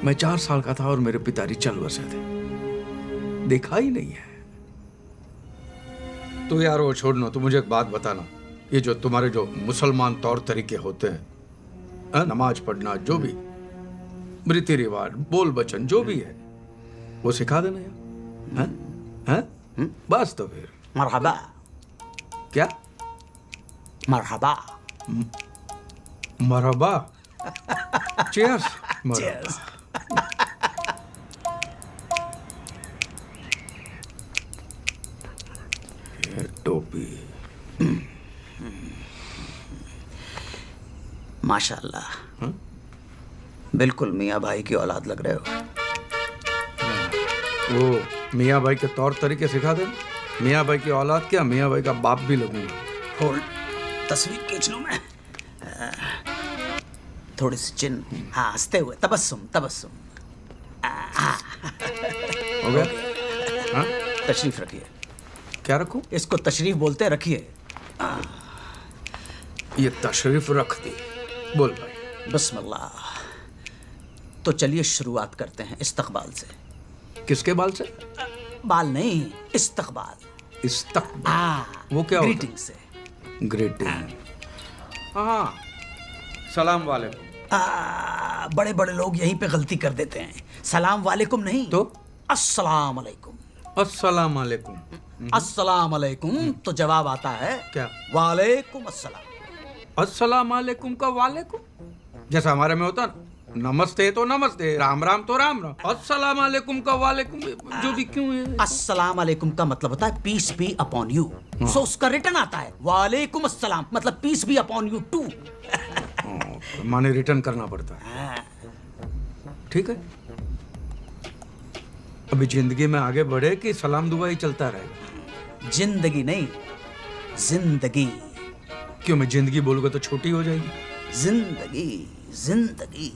[SPEAKER 1] मैं 4 साल का था और मेरे पिताजी चल बसे थे, देखा ही नहीं है। तो यार वो छोड़ना, तो मुझे एक बात बताना, ये जो तुम्हारे जो मुसलमान तौर तरीके होते हैं, नमाज पढ़ना, जो भी रीति रिवाज, बोल बचन, जो भी है वो सिखा देना यार। हैं? बस तो फिर
[SPEAKER 12] मरहबा।
[SPEAKER 1] क्या
[SPEAKER 12] मरहबा?
[SPEAKER 1] मरहबा। चीयर्स।
[SPEAKER 12] चीयर्स।
[SPEAKER 1] टोपी।
[SPEAKER 12] माशाल्लाह, बिल्कुल मियाँ भाई की औलाद लग रहे हो।
[SPEAKER 1] वो मियाँ भाई के तौर तरीके सिखा दे। मियाँ भाई की औलाद क्या, मियाँ भाई का बाप भी लगूंगा।
[SPEAKER 12] होल्ड, तस्वीर खींच लूं मैं। थोड़ी सी चिन, हाँ, हंसते हुए, तबस्सुम तबस्सुम।
[SPEAKER 1] हो गया? हाँ?
[SPEAKER 12] तशरीफ रखिए।
[SPEAKER 1] क्या रखूं?
[SPEAKER 12] इसको तशरीफ बोलते, रखिए।
[SPEAKER 1] ये तशरीफ रख दी। बोल भाई।
[SPEAKER 12] बिस्मिल्लाह। तो चलिए शुरुआत करते हैं इस्तकबाल से।
[SPEAKER 1] किसके बाल से?
[SPEAKER 5] बाल नहीं, इस्तकबाल।
[SPEAKER 1] इस्तकबाल वो क्या होता है?
[SPEAKER 5] ग्रीटिंग से।
[SPEAKER 1] ग्रीटिंग। हाँ, सलाम वालेकुम।
[SPEAKER 5] बड़े बड़े लोग यहीं पे गलती कर देते हैं। सलाम वालेकुम नहीं
[SPEAKER 1] तो
[SPEAKER 5] अस्सलाम वालेकुम।
[SPEAKER 1] अस्सलाम वालेकुम।
[SPEAKER 5] अस्सलाम वालेकुम तो जवाब आता है
[SPEAKER 1] क्या?
[SPEAKER 5] वालेकुम अस्सलाम।
[SPEAKER 1] अस्सलाम वालेकुम का वालेकुम, जैसा हमारे में होता ना, नमस्ते तो नमस्ते, राम राम तो राम राम, अस्सलाम वालेकुम का वालेकुम जो भी क्यों है?
[SPEAKER 5] अस्सलाम वालेकुम का मतलब होता है peace be upon you. So उसका रिटर्न आता है वालेकुम अस्सलाम, मतलब peace be upon you too.
[SPEAKER 1] माने रिटर्न करना पड़ता है। ठीक है, अभी जिंदगी में आगे बढ़े कि सलाम दुआ ही चलता रहेगा?
[SPEAKER 5] जिंदगी नहीं, जिंदगी।
[SPEAKER 1] क्यों, मैं जिंदगी बोलूंगा तो छोटी हो जाएगी?
[SPEAKER 5] जिंदगी, जिंदगी।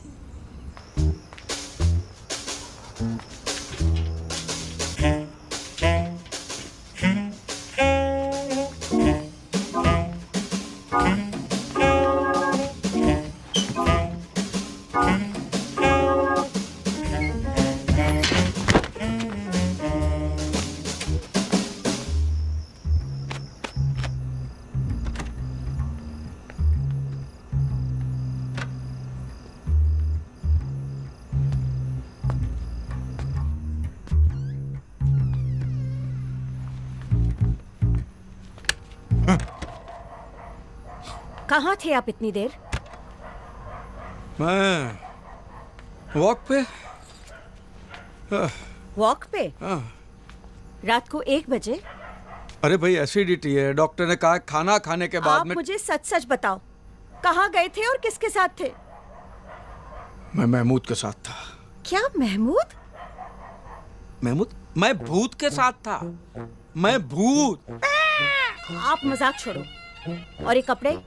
[SPEAKER 2] कहाँ थे आप इतनी देर?
[SPEAKER 1] मैं वॉक पे।
[SPEAKER 2] वॉक पे? रात को 1 बजे?
[SPEAKER 1] अरे भाई, एसिडिटी है, डॉक्टर ने कहा खाना खाने के बाद
[SPEAKER 2] आप
[SPEAKER 1] में।
[SPEAKER 2] मुझे सच सच बताओ, कहाँ गए थे और किसके साथ थे?
[SPEAKER 1] मैं महमूद के साथ था।
[SPEAKER 2] क्या महमूद?
[SPEAKER 1] महमूद? मैं भूत के साथ था। मैं भूत।
[SPEAKER 2] आप मजाक छोड़ो। और ये कपड़े?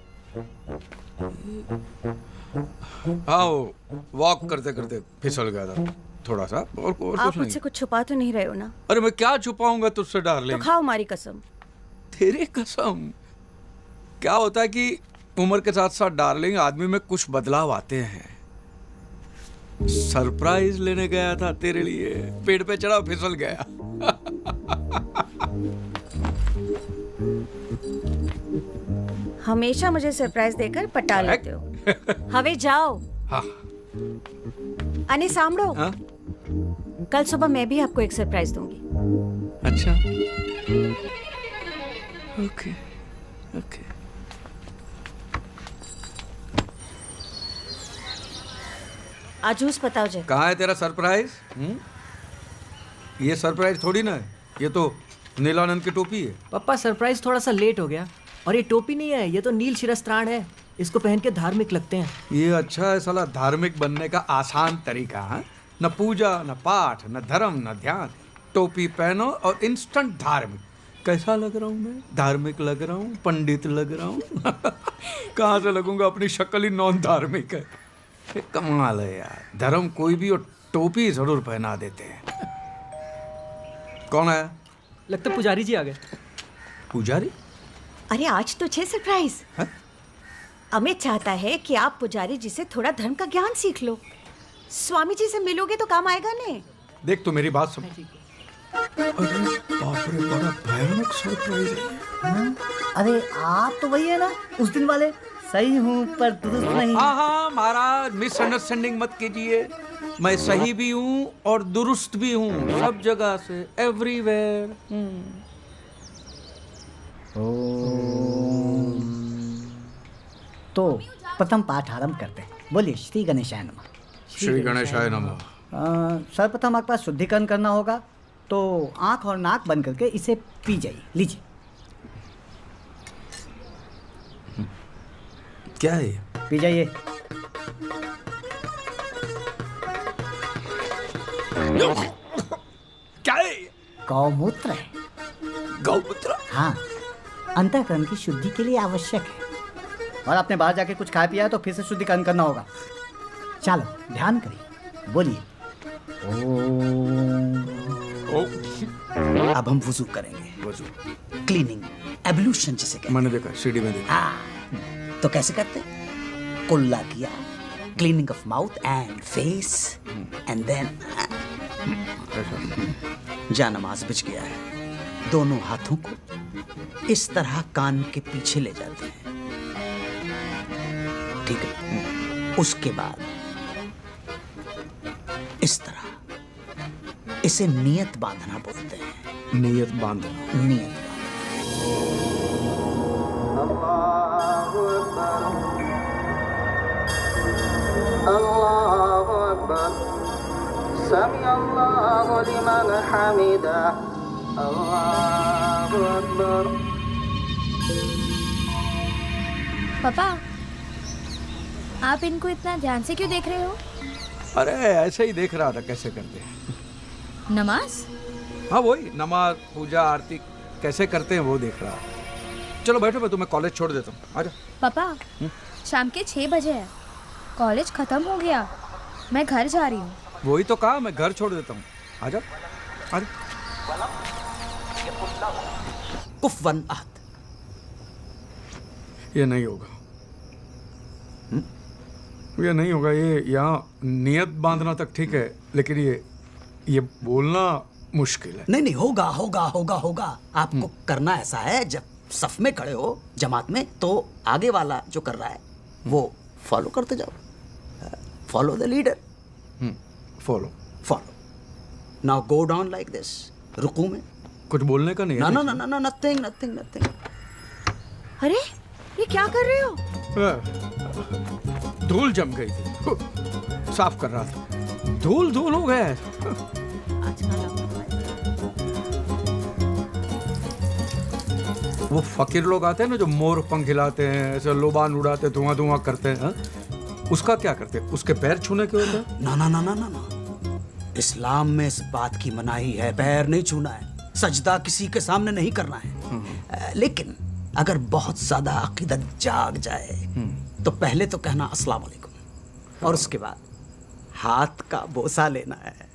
[SPEAKER 1] आओ, वॉक करते करते फिसल गया था थोड़ा सा, और
[SPEAKER 2] आप
[SPEAKER 1] कुछ नहीं।
[SPEAKER 2] मुझसे कुछ छुपा तो नहीं रहे हो ना?
[SPEAKER 1] अरे मैं क्या छुपाऊंगा तुझसे डार्लिंग?
[SPEAKER 2] तो खाओ हमारी कसम।
[SPEAKER 1] तेरी कसम? क्या होता है कि उम्र के साथ साथ डार्लिंग आदमी में कुछ बदलाव आते हैं। सरप्राइज लेने गया था तेरे लिए, पेड़ पे चढ़ा फिसल गया।
[SPEAKER 2] हमेशा मुझे सरप्राइज देकर पटा लेते हो। हवे जाओ।
[SPEAKER 1] हाँ।
[SPEAKER 2] अने सामड़ो।
[SPEAKER 1] हाँ?
[SPEAKER 2] कल सुबह मैं भी आपको एक सरप्राइज दूंगी।
[SPEAKER 1] अच्छा, ओके ओके।
[SPEAKER 2] आजूस बताओ जे।
[SPEAKER 1] कहाँ है तेरा सरप्राइज? ये सरप्राइज थोड़ी ना है, ये तो नीलानंद की टोपी है।
[SPEAKER 4] पापा, सरप्राइज थोड़ा सा लेट हो गया। और ये टोपी नहीं है, ये तो नील शिरस्त्राण है। इसको पहन के धार्मिक लगते हैं।
[SPEAKER 1] ये अच्छा है साला, धार्मिक बनने का आसान तरीका है। न पूजा, न पाठ, न धर्म, न ध्यान, टोपी पहनो और इंस्टेंट धार्मिक। कैसा लग रहा हूँ मैं? धार्मिक लग रहा हूँ, पंडित लग रहा हूँ। कहाँ से लगूंगा, अपनी शक्ल ही नॉन धार्मिक है। कमाल है यार, धर्म कोई भी और टोपी जरूर पहना देते हैं। कौन है?
[SPEAKER 4] लगता पुजारी जी आ गए।
[SPEAKER 1] पुजारी?
[SPEAKER 2] अरे आज तो छे सरप्राइज। अमित चाहता है कि आप पुजारी जी से थोड़ा धर्म का ज्ञान सीख लो। स्वामी जी से मिलोगे तो काम आएगा ने।
[SPEAKER 1] देख तो मेरी बात सुन। अरे बाप रे, बड़ा भयानक सरप्राइज है।
[SPEAKER 12] अरे आप तो वही है ना उस दिन वाले? सही हूँ पर दुरुस्त नहीं।
[SPEAKER 1] हाँ हाँ महाराज, मिसअंडरस्टैंडिंग मत कीजिए। मैं सही भी हूँ और दुरुस्त भी हूँ, सब जगह से, एवरीवेयर।
[SPEAKER 12] तो प्रथम पाठ आरंभ करते हैं। बोलिए श्री गणेशाय नमः।
[SPEAKER 1] श्री गणेशाय नमः।
[SPEAKER 12] सर्वप्रथम आपके पास शुद्धिकरण करना होगा, तो आंख और नाक बंद करके इसे पी जाइए। लीजिए।
[SPEAKER 1] क्या है?
[SPEAKER 12] पी जाइए।
[SPEAKER 1] क्या है?
[SPEAKER 12] गौमूत्र है।
[SPEAKER 1] गौमूत्र?
[SPEAKER 12] हाँ, अंतःकरण की शुद्धि के लिए आवश्यक है। और आपने बाहर जाके कुछ खाया पिया है तो फिर से शुद्धिकरण करना होगा। चलो ध्यान करिए, बोलिए
[SPEAKER 5] ओम। अब हम वुजू करेंगे।
[SPEAKER 1] वुजू,
[SPEAKER 5] क्लीनिंग, एब्लूशन जिसे कहते हैं।
[SPEAKER 1] मैंने देखा, सीढ़ी में देखा।
[SPEAKER 5] तो कैसे करते? कुल्ला किया, cleaning of mouth and face, and then
[SPEAKER 12] जा नमाज बिछ गया है। दोनों हाथों को इस तरह कान के पीछे ले जाते हैं, ठीक है? उसके बाद इस तरह, इसे नियत बांधना बोलते हैं।
[SPEAKER 1] नियत बांधना।
[SPEAKER 12] नियत
[SPEAKER 15] अल्लाहु अकबर, समी अल्लाहु लिमन हमिदा, अल्लाहु अकबर।
[SPEAKER 3] पापा, आप इनको इतना ध्यान से क्यों देख रहे हो?
[SPEAKER 1] अरे ऐसे ही देख रहा था कैसे करते हैं।
[SPEAKER 3] नमाज?
[SPEAKER 1] हाँ वही नमाज, पूजा, आरती कैसे करते हैं वो देख रहा। चलो बैठो, मैं तुम्हें कॉलेज छोड़ देता हूँ। आजा।
[SPEAKER 3] पापा, शाम के 6 बजे है, कॉलेज खत्म हो गया, मैं घर जा रही हूँ।
[SPEAKER 1] वही तो कहा, मैं घर छोड़ देता हूँ। आजा आजा।
[SPEAKER 12] कुफवन अहद।
[SPEAKER 1] ये नहीं होगा, ये नहीं होगा। ये यहाँ नियत बांधना तक ठीक है, लेकिन ये बोलना मुश्किल है।
[SPEAKER 12] नहीं नहीं, होगा होगा होगा होगा। आपको करना ऐसा है, जब सफ में खड़े हो जमात में, तो आगे वाला जो कर रहा है वो फॉलो करते जाओ। Follow the leader.
[SPEAKER 1] Follow
[SPEAKER 12] follow. Now go down like this. रुकू में
[SPEAKER 1] कुछ बोलने का नहीं है।
[SPEAKER 12] ना ना ना ना, नथिंग नथिंग नथिंग।
[SPEAKER 2] अरे ये क्या कर रहे हो?
[SPEAKER 1] धूल जम गई थी, साफ कर रहा था, धूल धूल हो गया। वो फकीर लोग आते हैं ना जो मोर पंख हिलाते हैं, ऐसे लोबान उड़ाते, धुआं धुआं करते हैं, उसका क्या करते हैं? उसके पैर छूने के होते हैं?
[SPEAKER 12] ना ना ना ना ना ना, इस्लाम में इस बात की मनाही है, पैर नहीं छूना है, सजदा किसी के सामने नहीं करना है। लेकिन अगर बहुत ज्यादा अकीदत जाग जाए तो पहले तो कहना अस्सलाम वालेकुम, और उसके बाद हाथ का बोसा लेना है।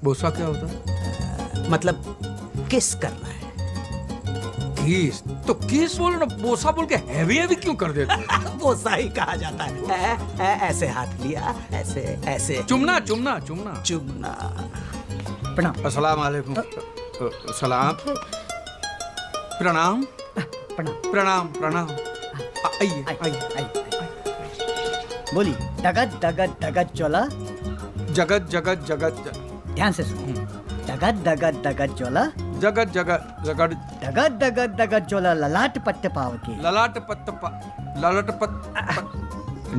[SPEAKER 1] बोसा क्या होता है?
[SPEAKER 12] मतलब किस करना है।
[SPEAKER 1] किस? तो किस बोलो ना, बोसा बोल के हैवी हैवी क्यों कर देते हो?
[SPEAKER 12] बोसा ही कहा जाता है। ऐसे हाथ लिया, ऐसे ऐसे।
[SPEAKER 1] चुमना चुमना चुमना
[SPEAKER 12] चुमना।
[SPEAKER 1] प्रणाम। अस्सलाम वालेकुम। सलाम। प्रणाम प्रणाम प्रणाम। आइए आइए।
[SPEAKER 12] बोली। जगत जगत जगत चोला।
[SPEAKER 1] जगत जगत जगत।
[SPEAKER 12] ध्यान से सुनो। जगत जगत जगत चोला।
[SPEAKER 1] जगत जगत जगत
[SPEAKER 12] जगत जगत जगत चोला ललाट पट्टे पाव के।
[SPEAKER 1] ललाट पत्त ललाट पत्त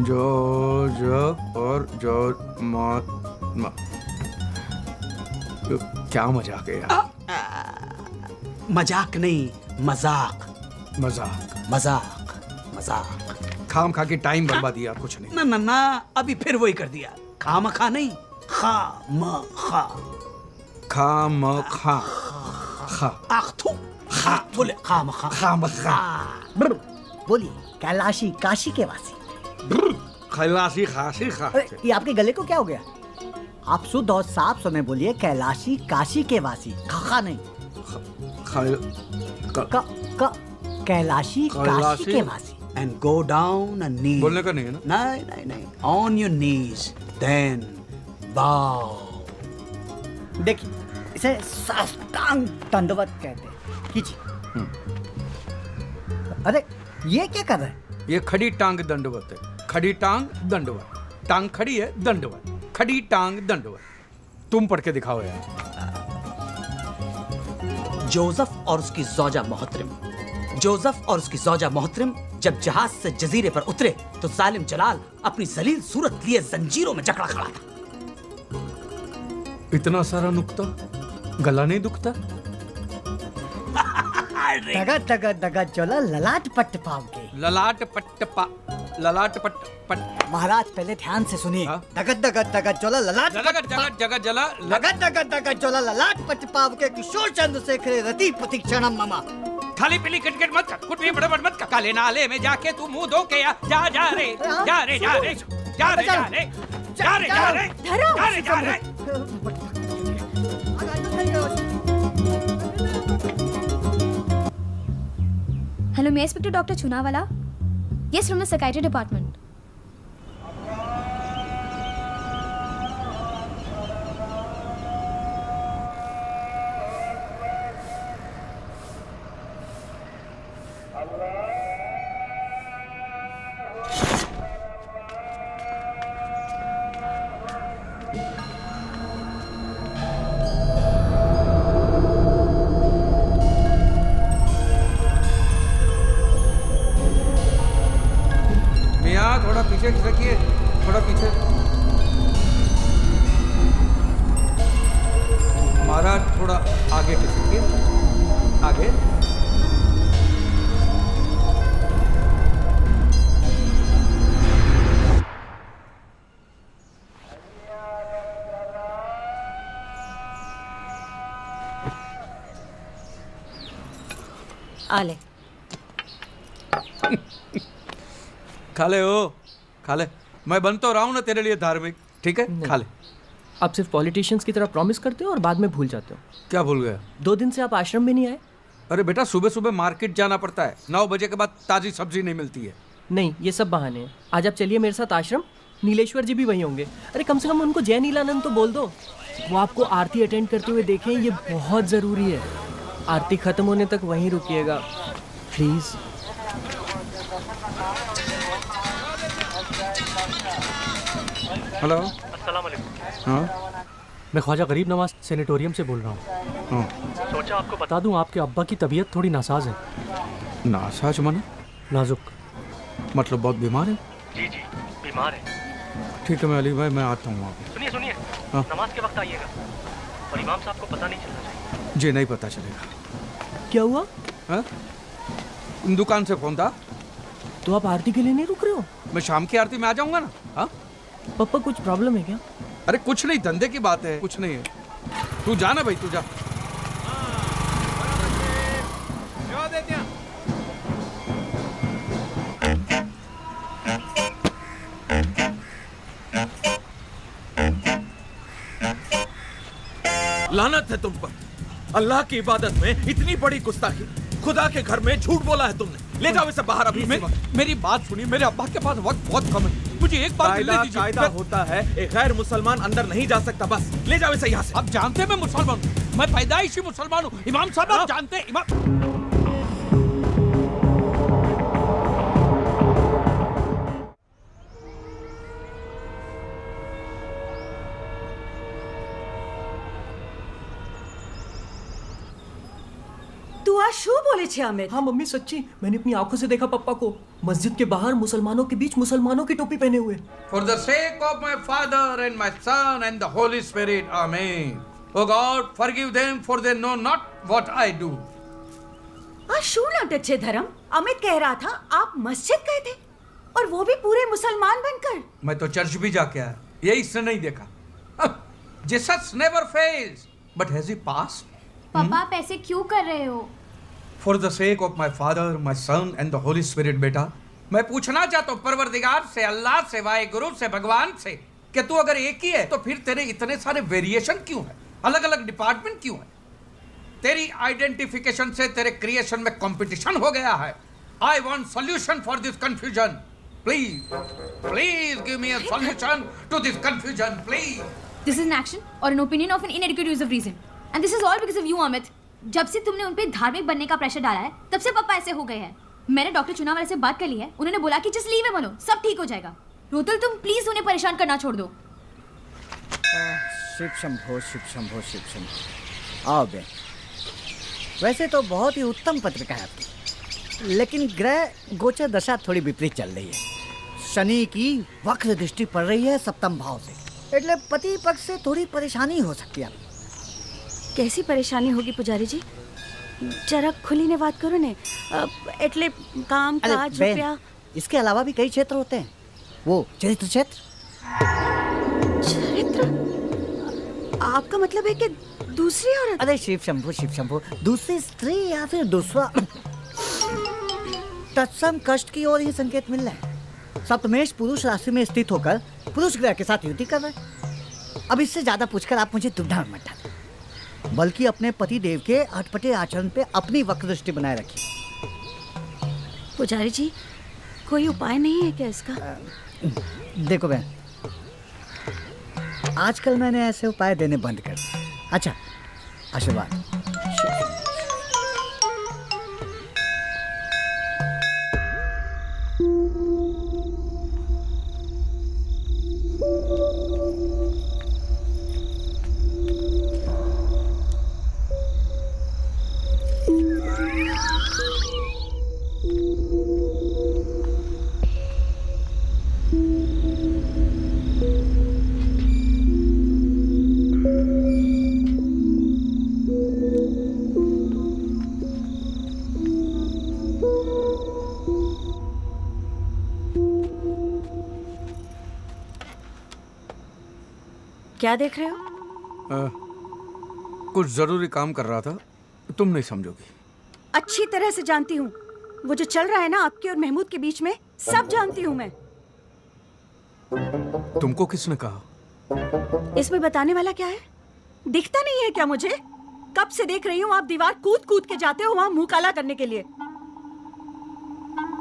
[SPEAKER 1] जो और जो क्या मजाक है यार?
[SPEAKER 12] मजाक नहीं, मजाक
[SPEAKER 1] मजाक
[SPEAKER 12] मजाक मजाक।
[SPEAKER 1] खाम खा के टाइम बर्बाद किया, कुछ नहीं।
[SPEAKER 12] ना ना ना, अभी फिर वही कर दिया। खाम खा नहीं, खा म खा।
[SPEAKER 1] खाम खा खा
[SPEAKER 12] आखथू खा बोले। खाम खा
[SPEAKER 1] खाम खा।
[SPEAKER 12] बोलिए। कैलाशी काशी के वासी।
[SPEAKER 1] कैलाशी खासी खा।
[SPEAKER 12] ये आपके गले को क्या हो गया? आप शुद्ध और साफ समय बोलिए। कैलाशी काशी के वासी। खा नहीं। कैलाशी काशी के वासी। And go down and kneel.
[SPEAKER 1] बोलने का नहीं है ना?
[SPEAKER 12] नहीं नहीं नहीं, on your knees, then bow. देखिए, इसे साष्टांग दंडवत कहते हैं। कीजिए। अरे ये क्या कर रहे हैं?
[SPEAKER 1] ये खड़ी टांग दंडवत है। खड़ी टांग दंडवत। टांग खड़ी है, दंडवत। खड़ी टांग दंडवत। तुम पढ़ के दिखाओ यार।
[SPEAKER 12] जोसेफ और उसकी ज़ौजा मोहतरम। जोसेफ और उसकी ज़ौजा मोहतरम जब जहाज से जजीरे पर उतरे तो जालिम जलाल अपनी जलील सूरत लिए जंजीरों में जकड़ा खड़ा था।
[SPEAKER 1] इतना सारा नुक्ता, गला नहीं दुखता?
[SPEAKER 12] दगा दगा दगा चोला ललाट पट्ट पाव के।
[SPEAKER 1] ललाट पट्ट पा ललाट पट्ट पट्ट।
[SPEAKER 12] महाराज पहले ध्यान से सुनिए। दगत दगत दगत चोला ललाट
[SPEAKER 1] जगत जगत जगत जला
[SPEAKER 12] दगत दगत दगत चोला ललाट पट्ट पाव के किशोर चंद्र शेखर रति प्रतीक्षणम ममा।
[SPEAKER 1] खाली पीली किटकिट मत कर, कुछ भी बड़बड़ मत कर। काले नाले में जाके तू मुंह धो के जा जा जा रे जा रे जा रे जा रे जा रे जा रे जा रे जा रे जा रे।
[SPEAKER 3] हेलो, मैं inspector doctor Chunawala. Yes, from the psychiatry department.
[SPEAKER 1] मियाँ थोड़ा पीछे खिसकिए, थोड़ा पीछे। हमारा थोड़ा आगे खिसकिए, आगे।
[SPEAKER 2] आ ले।
[SPEAKER 1] खा ले ओ, खा ले। मैं बन तो रहा हूँ ना तेरे लिए धार्मिक, ठीक है? खा ले।
[SPEAKER 4] आप सिर्फ पॉलिटिशियंस की तरह प्रॉमिस करते हो और बाद में भूल जाते हो।
[SPEAKER 1] क्या भूल गया?
[SPEAKER 4] 2 दिन से आप आश्रम में नहीं आए।
[SPEAKER 1] अरे बेटा, सुबह सुबह मार्केट जाना पड़ता है, 9 बजे के बाद ताजी सब्जी नहीं मिलती है।
[SPEAKER 4] नहीं, ये सब बहाने हैं। आज आप चलिए मेरे साथ आश्रम, नीलेश्वर जी भी वहीं होंगे। अरे कम से कम उनको जय नीलानंद तो बोल दो। वो आपको आरती अटेंड करते हुए देखें, ये बहुत ज़रूरी है। आरती खत्म होने तक वहीं रुकिएगा प्लीज़।
[SPEAKER 1] हेलो,
[SPEAKER 16] अस्सलाम वालेकुम।
[SPEAKER 1] हाँ
[SPEAKER 16] मैं ख्वाजा गरीब नवाज सेनेटोरियम से बोल रहा हूँ।
[SPEAKER 1] हाँ।
[SPEAKER 16] सोचा आपको बता दूँ, आपके अब्बा की तबीयत थोड़ी नासाज है।
[SPEAKER 1] नासाज माने?
[SPEAKER 16] नाजुक।
[SPEAKER 1] मतलब बहुत बीमार है?
[SPEAKER 16] जी जी, बीमार है।
[SPEAKER 1] ठीक है, मैं अली भाई मैं आता हूँ वहाँ पे।
[SPEAKER 16] सुनिए सुनिए,
[SPEAKER 1] हाँ।
[SPEAKER 16] नमाज के वक्त आइएगा और इमाम साहब को पता नहीं चलना चाहिए।
[SPEAKER 1] जी नहीं पता चलेगा।
[SPEAKER 4] क्या हुआ?
[SPEAKER 1] हाँ? दुकान से फोन था।
[SPEAKER 4] तो आप आरती के लिए नहीं रुक रहे हो?
[SPEAKER 1] मैं शाम की आरती में आ जाऊंगा ना। हाँ?
[SPEAKER 4] पापा कुछ प्रॉब्लम है क्या?
[SPEAKER 1] अरे कुछ नहीं, धंधे की बात है, कुछ नहीं है। तू जा ना भाई, तू जा।
[SPEAKER 14] लानत है तुम पर। अल्लाह की इबादत में इतनी बड़ी गुस्ताखी। खुदा के घर में झूठ बोला है तुमने। ले जाओ इसे बाहर अभी।
[SPEAKER 1] मेरी बात सुनिए, मेरे अब्बा के पास वक्त बहुत कम है, मुझे एक बार मिलने दीजिए।
[SPEAKER 14] कायदा होता है, एक गैर मुसलमान अंदर नहीं जा सकता। बस ले जाओ इसे यहाँ से।
[SPEAKER 1] आप जानते हैं मैं मुसलमान हूँ, मैं पैदाइशी मुसलमान हूँ। इमाम साहब आप जानते हैं इमाम।
[SPEAKER 2] तू आज शू बोले छे अमित?
[SPEAKER 4] हाँ मम्मी सच्ची, मैंने अपनी आंखों से देखा पप्पा को मस्जिद के बाहर मुसलमानों के बीच मुसलमानों की टोपी पहने हुए।
[SPEAKER 1] For the sake of my Father and my Son and the Holy Spirit, Amen. Oh God, forgive them for they know not what I do.
[SPEAKER 2] आज शू नाटक छे धर्म? अमित कह रहा था आप मस्जिद गए थे और वो भी पूरे मुसलमान बनकर।
[SPEAKER 1] मैं तो चर्च भी जाके आया, ये इसने नहीं देखा। Jesus never fails, but has he passed?
[SPEAKER 3] पापा आप ऐसे क्यों कर रहे हो?
[SPEAKER 1] For the sake of my Father, my Son and the Holy Spirit, बेटा, मैं पूछना चाहता हूँ परवरदिगार से, अल्लाह से, वाहिगुरु से, भगवान से, कि तू अगर एक ही है तो फिर तेरे इतने सारे वेरिएशन क्यों है, अलग अलग डिपार्टमेंट क्यों है? तेरी आइडेंटिफिकेशन से तेरे क्रिएशन में कंपटीशन हो गया है। I want solution for this confusion. Please, please give me a solution to this confusion, please.
[SPEAKER 3] This is an action or an opinion of an inadequate use of reason. And this is all because of you, Amit. जब से तुमने उन पे धार्मिक बनने का प्रेशर डाला है, तब से पापा ऐसे हो गए हैं। मैंने डॉक्टर चुनावाले से बात कर ली है, उन्होंने बोला कि जस्ट लीव हिम अलोन, सब ठीक हो जाएगा। रोतल तुम प्लीज उन्हें परेशान करना छोड़ दो।
[SPEAKER 12] शिव शंभो शिव शंभो शिव शंभो। आओ बे। वैसे तो बहुत ही उत्तम पत्रिका है आपकी, लेकिन ग्रह गोचर दशा थोड़ी विपरीत चल रही है। शनि की वक्र दृष्टि पड़ रही है सप्तम भाव से, એટલે पति पक्ष से थोड़ी परेशानी हो सकती है।
[SPEAKER 2] कैसी परेशानी होगी पुजारी जी? जरा खुली ने बात करो ने। એટલે काम काज रुपया,
[SPEAKER 12] इसके अलावा भी कई क्षेत्र होते हैं। वो चरित्र क्षेत्र।
[SPEAKER 2] चरित्र? आपका मतलब है कि दूसरी औरत?
[SPEAKER 12] अरे शिव शंभु, दूसरी स्त्री या फिर दूसरा तत्सम कष्ट की ओर ही संकेत मिल रहा है। सप्तमेश पुरुष राशि में स्थित होकर पुरुष ग्रह के साथ युति कर रहे हैं। अब इससे ज्यादा पूछकर आप मुझे दुविधा मत डालें, बल्कि अपने पति देव के अटपटे आचरण पे अपनी वक्र दृष्टि बनाए रखिए।
[SPEAKER 2] पुजारी जी, कोई उपाय नहीं है क्या इसका?
[SPEAKER 12] देखो बहन, आजकल मैंने ऐसे उपाय देने बंद कर दिए। अच्छा, आशीर्वाद।
[SPEAKER 2] क्या देख रहे हो?
[SPEAKER 1] कुछ जरूरी काम कर रहा था, तुम नहीं समझोगी।
[SPEAKER 2] अच्छी तरह से जानती हूँ। वो जो चल रहा है ना आपके और महमूद के बीच में, सब जानती हूँ मैं।
[SPEAKER 1] तुमको किसने कहा?
[SPEAKER 2] इसमें बताने वाला क्या है? दिखता नहीं है क्या मुझे? कब से देख रही हूँ आप दीवार कूद कूद के जाते हो वहां मुंह काला करने के लिए।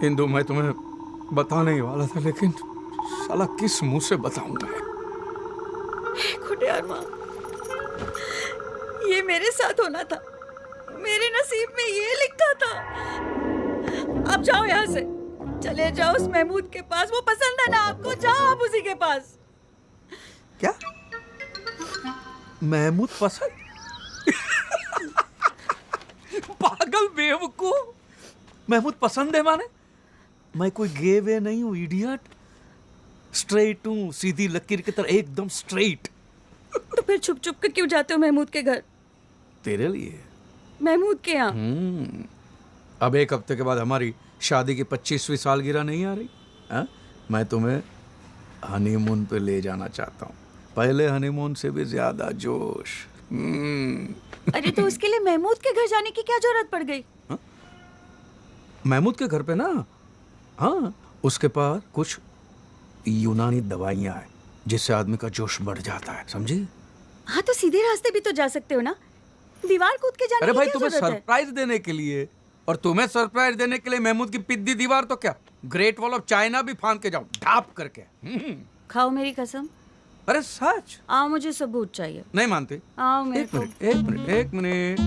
[SPEAKER 1] इंदु, मैं तुम्हें बताने ही वाला था, लेकिन साला किस मुंह से बताऊंगा?
[SPEAKER 2] खुटियार माँ, ये मेरे साथ होना था, मेरे नसीब में ये लिखा था। अब जाओ यहाँ से, चले जाओ उस महमूद के पास। वो पसंद है ना आपको, जाओ आप उसी के पास।
[SPEAKER 1] क्या महमूद पसंद? पागल बेवकूफ, महमूद पसंद है माने? मैं कोई गे वे नहीं हूँ इडियट, स्ट्रेट हूँ, सीधी लकीर की तरह एकदम स्ट्रेट।
[SPEAKER 2] तो फिर छुप छुप के क्यों जाते हो महमूद के घर?
[SPEAKER 1] तेरे लिए।
[SPEAKER 2] महमूद के यहाँ?
[SPEAKER 1] अब एक हफ्ते के बाद हमारी शादी की 25वीं सालगिरह नहीं आ रही? हा? मैं तुम्हें हनीमून पे ले जाना चाहता हूँ, पहले हनीमून से भी ज्यादा जोश।
[SPEAKER 2] अरे तो उसके लिए महमूद के घर जाने की क्या जरूरत पड़ गई?
[SPEAKER 1] महमूद के घर पे ना, हाँ, उसके पास कुछ यूनानी दवाइयाँ हैं जिससे आदमी का जोश बढ़ जाता है, समझी?
[SPEAKER 2] हाँ, तो सीधे रास्ते भी तो जा सकते हो ना, दीवार कूद के जाने
[SPEAKER 1] अरे
[SPEAKER 2] की
[SPEAKER 1] भाई,
[SPEAKER 2] क्या
[SPEAKER 1] तुम्हें
[SPEAKER 2] जरूरत है?
[SPEAKER 1] सरप्राइज देने के लिए, और तुम्हें सरप्राइज देने के लिए महमूद की पिद्दी दीवार तो क्या, ग्रेट वॉल ऑफ चाइना भी फांद के जाओ ढाप करके।
[SPEAKER 2] खाओ मेरी कसम।
[SPEAKER 1] अरे सच?
[SPEAKER 2] आओ, मुझे सबूत चाहिए।
[SPEAKER 1] नहीं मानते?
[SPEAKER 2] आओ मेरे को।
[SPEAKER 1] एक मिनट।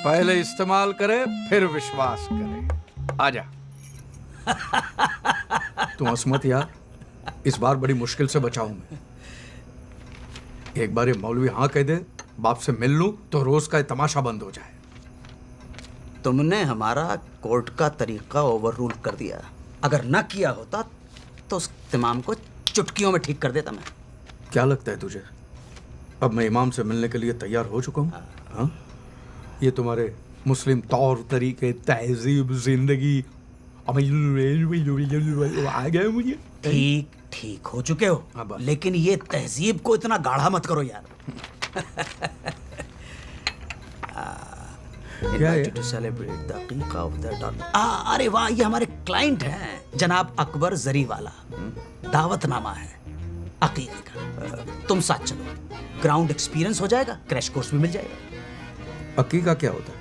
[SPEAKER 1] पहले इस्तेमाल करे फिर विश्वास करे। आजा। तुम हंस मत यार, इस बार बड़ी मुश्किल से बचाऊं मैं। एक बार ये मौलवी हाँ कह दे, बाप से मिल लूं तो रोज का तमाशा बंद हो जाए।
[SPEAKER 5] तुमने हमारा कोर्ट का तरीका ओवररूल कर दिया। अगर न किया होता तो उस इमाम को चुटकियों में ठीक कर देता मैं।
[SPEAKER 1] क्या लगता है तुझे, अब मैं इमाम से मिलने के लिए तैयार हो चुका हूँ? हाँ? ये तुम्हारे मुस्लिम तौर तरीके, तहजीब, जिंदगी आ गए मुझे।
[SPEAKER 5] ठीक हो चुके हो, लेकिन ये तहजीब को इतना गाढ़ा मत करो यार। To celebrate the aqiqah of the daughter. अरे वाह, ये हमारे क्लाइंट हैं जनाब अकबर जरीवाला। दावतनामा है अकीके का। तुम साथ चलो, ग्राउंड एक्सपीरियंस हो जाएगा, क्रैश कोर्स भी मिल जाएगा।
[SPEAKER 1] अकीका क्या होता है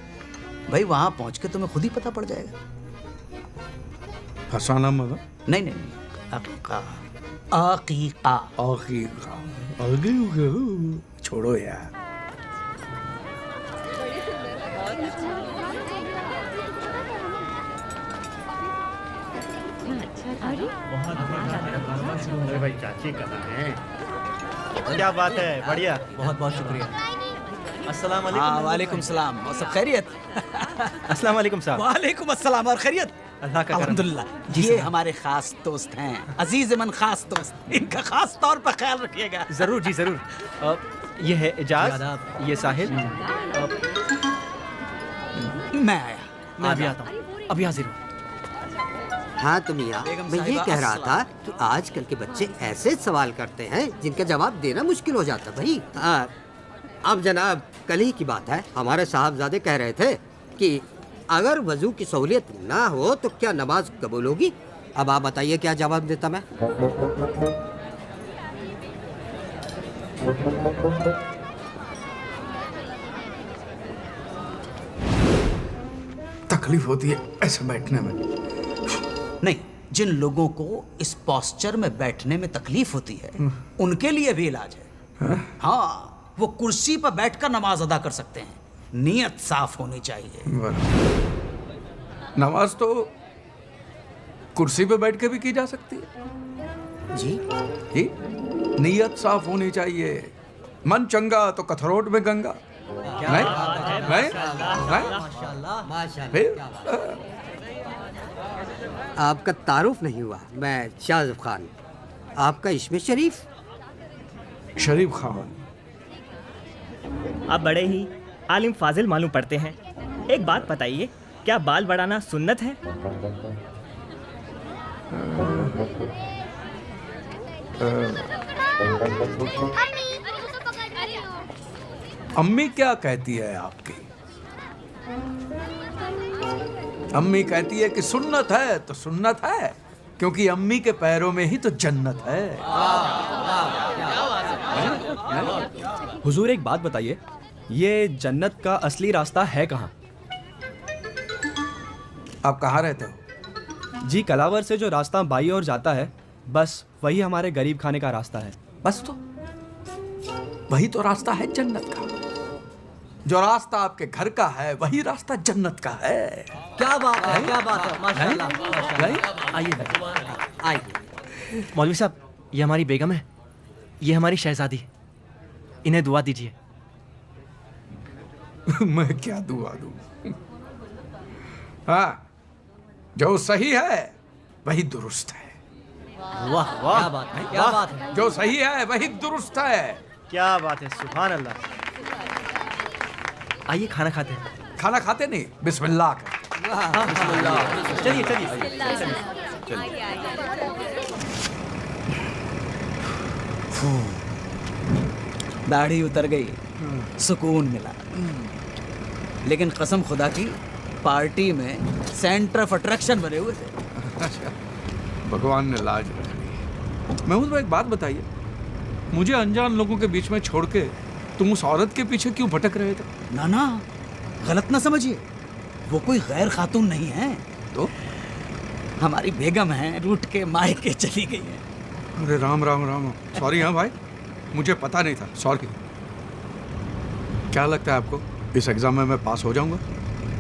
[SPEAKER 5] भाई? वहां पहुंच के तुम्हें खुद ही पता पड़ जाएगा।
[SPEAKER 1] फसाना मगर?
[SPEAKER 5] नहीं, अकीका। अकीका।
[SPEAKER 1] छोड़ो यार।
[SPEAKER 10] अरे भाई, चाची कहाँ हैं? क्या बात है, बढ़िया।
[SPEAKER 5] बहुत बहुत शुक्रिया।
[SPEAKER 12] अस्सलाम वालेकुम।
[SPEAKER 5] हाँ, वालेकुम सलाम। और सब खैरियत?
[SPEAKER 10] अस्सलाम वालेकुम साहब।
[SPEAKER 5] वालेकुम अस्सलाम। और खैरियत?
[SPEAKER 10] अल्लाह का करम।
[SPEAKER 5] अल्हम्दुलिल्लाह। ये हमारे खास दोस्त हैं, अजीज मन खास दोस्त। इनका खास तौर पर ख्याल रखिएगा।
[SPEAKER 10] जरूर जी जरूर। ये है इजाज, ये साहिल।
[SPEAKER 5] मैं आया।
[SPEAKER 10] मैं अभी आता हूँ, अभी हाजिर हूँ।
[SPEAKER 17] हाँ तो मियाँ, मैं ये कह रहा था कि आजकल के बच्चे ऐसे सवाल करते हैं जिनका जवाब देना मुश्किल हो जाता भाई। अब जनाब, कल ही की बात है, हमारे साहबजादे कह रहे थे कि अगर वजू की सहूलियत ना हो तो क्या नमाज कबूल होगी? अब आप बताइए क्या जवाब देता मैं?
[SPEAKER 1] तकलीफ होती है ऐसे बैठने में?
[SPEAKER 5] नहीं, जिन लोगों को इस पोस्चर में बैठने में तकलीफ होती है उनके लिए भी इलाज है। हाँ, वो कुर्सी पर बैठकर नमाज अदा कर सकते हैं, नीयत साफ होनी चाहिए।
[SPEAKER 1] नमाज तो कुर्सी पे बैठ के भी की जा सकती है जी। नीयत साफ होनी चाहिए। मन चंगा तो कथरोट में गंगा।
[SPEAKER 17] आपका तारुफ नहीं हुआ। मैं शाहज़ब खान। आपका इसमें शरीफ?
[SPEAKER 1] शरीफ खान।
[SPEAKER 18] आप बड़े ही आलिम फाजिल मालूम पड़ते हैं। एक बात बताइए, क्या बाल बढ़ाना सुन्नत है?
[SPEAKER 1] अम्मी क्या कहती है आपकी? अम्मी कहती है कि सुन्नत है तो सुन्नत है, क्योंकि अम्मी के पैरों में ही तो जन्नत है।
[SPEAKER 19] हुजूर एक बात बताइए, ये जन्नत का असली रास्ता है कहाँ?
[SPEAKER 1] आप कहाँ रहते हो?
[SPEAKER 19] जी, कलावर से जो रास्ता बाई ओर जाता है, बस वही हमारे गरीब खाने का रास्ता है।
[SPEAKER 1] बस तो वही तो रास्ता है जन्नत का। जो रास्ता आपके घर का है वही रास्ता जन्नत का है।
[SPEAKER 12] क्या बात है, क्या बात है, माशाल्लाह, माशाल्लाह।
[SPEAKER 4] आइए आइए। मौलवी साहब, ये हमारी बेगम है, ये हमारी शहजादी, इन्हें दुआ दीजिए।
[SPEAKER 1] मैं क्या दुआ दूं? हाँ, जो सही है वही दुरुस्त है।
[SPEAKER 12] वाह वाह, क्या बात है, क्या बात है।
[SPEAKER 1] जो सही है वही दुरुस्त है।
[SPEAKER 19] क्या बात है, सुभान अल्लाह।
[SPEAKER 4] आइए खाना खाते हैं।
[SPEAKER 1] खाना खाते नहीं, बिस्मिल्लाह कर।
[SPEAKER 19] बिस्मिल्लाह। चलिए चलिए
[SPEAKER 5] दाढ़ी उतर गई, सुकून मिला। लेकिन कसम खुदा की, पार्टी में सेंटर ऑफ अट्रैक्शन बने हुए थे।
[SPEAKER 1] भगवान ने लाज रख ली। महमूद भाई, एक बात बताइए, मुझे अनजान लोगों के बीच में छोड़ के तुम उस औरत के पीछे क्यों भटक रहे थे?
[SPEAKER 5] ना ना, गलत ना समझिए, वो कोई गैर खातून नहीं है।
[SPEAKER 1] तो
[SPEAKER 5] हमारी बेगम है, रूठ के मायके चली गई है।
[SPEAKER 1] अरे राम राम राम, सॉरी। हाँ भाई, मुझे पता नहीं था, सॉरी। क्या लगता है आपको, इस एग्जाम में मैं पास हो जाऊंगा?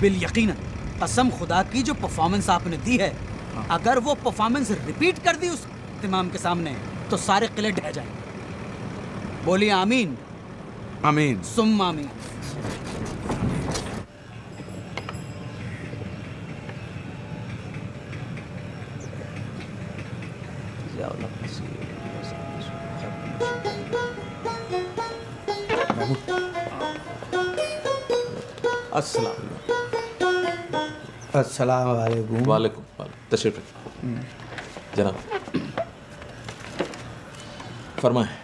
[SPEAKER 5] बिल यकीनन। कसम खुदा की, जो परफॉर्मेंस आपने दी है, अगर वो परफॉर्मेंस रिपीट कर दी उस इमाम के सामने तो सारे किले ढह जाएंगे। बोलिए आमीन।
[SPEAKER 1] आमीन
[SPEAKER 5] सुम आमीन।
[SPEAKER 1] अस्सलाम वालेकुम।
[SPEAKER 14] वालेकुम। तशरीफ जनाब, फरमाएं।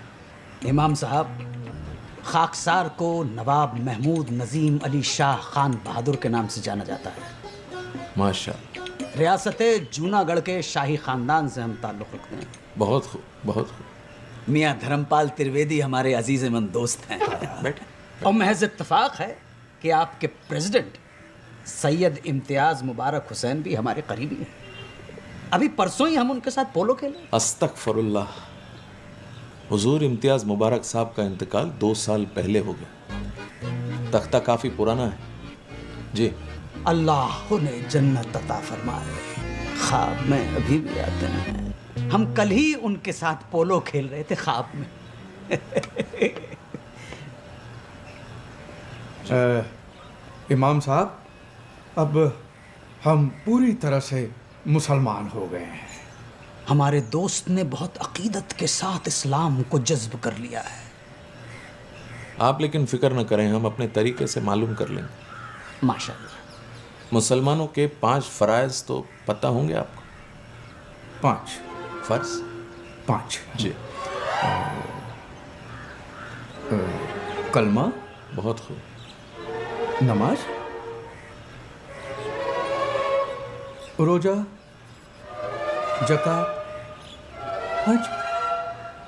[SPEAKER 5] इमाम साहब, खाकसार को नवाब महमूद नजीम अली शाह खान बहादुर के नाम से जाना जाता है।
[SPEAKER 14] माशाअल्लाह।
[SPEAKER 5] रियासत जूनागढ़ के शाही खानदान से हम ताल्लुक़ रखते हैं।
[SPEAKER 14] बहुत खूब, बहुत खूब।
[SPEAKER 5] मियाँ धर्मपाल त्रिवेदी हमारे अजीज़-ए-मंद दोस्त हैं।
[SPEAKER 14] बैठे।
[SPEAKER 5] और महज इत्तफाक है कि आपके प्रेसिडेंट सैयद इम्तियाज़ मुबारक हुसैन भी हमारे करीबी हैं। अभी परसों ही हम उनके साथ पोलो खेले।
[SPEAKER 14] अस्तगफिरुल्लाह। हुजूर इम्तियाज़ मुबारक साहब का इंतकाल 2 साल पहले हो गया। तख्ता काफ़ी पुराना है जी।
[SPEAKER 5] अल्लाह ने जन्नत अता फरमाए, ख्वाब में अभी भी आते हैं। हम कल ही उनके साथ पोलो खेल रहे थे ख्वाब में।
[SPEAKER 1] इमाम साहब, अब हम पूरी तरह से मुसलमान हो गए हैं।
[SPEAKER 5] हमारे दोस्त ने बहुत अकीदत के साथ इस्लाम को जज्ब कर लिया है।
[SPEAKER 14] आप लेकिन फिक्र न करें, हम अपने तरीके से मालूम कर लेंगे।
[SPEAKER 5] माशाअल्लाह।
[SPEAKER 14] मुसलमानों के 5 फ़राइज़ तो पता होंगे आपको?
[SPEAKER 1] 5
[SPEAKER 14] फ़र्ज?
[SPEAKER 1] 5
[SPEAKER 14] जी।
[SPEAKER 1] कलमा।
[SPEAKER 14] बहुत खूब।
[SPEAKER 1] नमाज, रोजा, ज़कात, हज।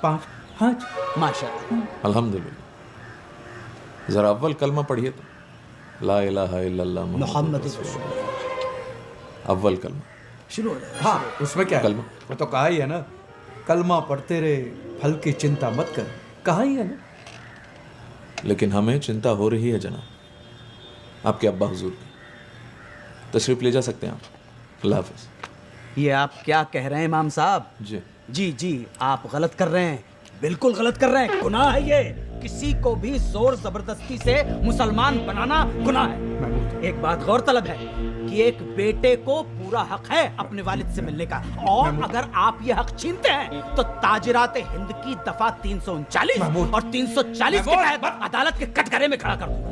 [SPEAKER 1] 5 हज।
[SPEAKER 5] माशाअल्लाह।
[SPEAKER 14] अल्हम्दुलिल्लाह। ज़रा अव्वल कलमा पढ़िए तो। ला इलाहा इल्लल्लाह मुहम्मद रसूलुल्लाह। अव्वल कलमा
[SPEAKER 5] शुरू हो जाए।
[SPEAKER 1] हाँ, उसमें क्या है?
[SPEAKER 14] कलमा।
[SPEAKER 1] वो तो कहा ही है ना, कलमा पढ़ते रहे, फल की चिंता मत कर। कहा ही है ना।
[SPEAKER 14] लेकिन हमें चिंता हो रही है जनाब, आपके अब्बा हुजूर की। तशरीफ ले जा सकते हैं आप। अल्लाह हाफ़िज़।
[SPEAKER 5] ये आप क्या कह रहे हैं इमाम साहब?
[SPEAKER 14] जी
[SPEAKER 5] जी जी, आप गलत कर रहे हैं, बिल्कुल गलत कर रहे हैं। गुनाह है ये। किसी को भी जोर जबरदस्ती से मुसलमान बनाना गुनाह है। एक बात गौरतलब है कि एक बेटे को पूरा हक है अपने वालिद से मिलने का, और अगर आप ये हक छीनते हैं तो ताजिरात हिंद की दफा 339 और 340 के तहत अदालत के कटघरे में खड़ा कर दूंगा।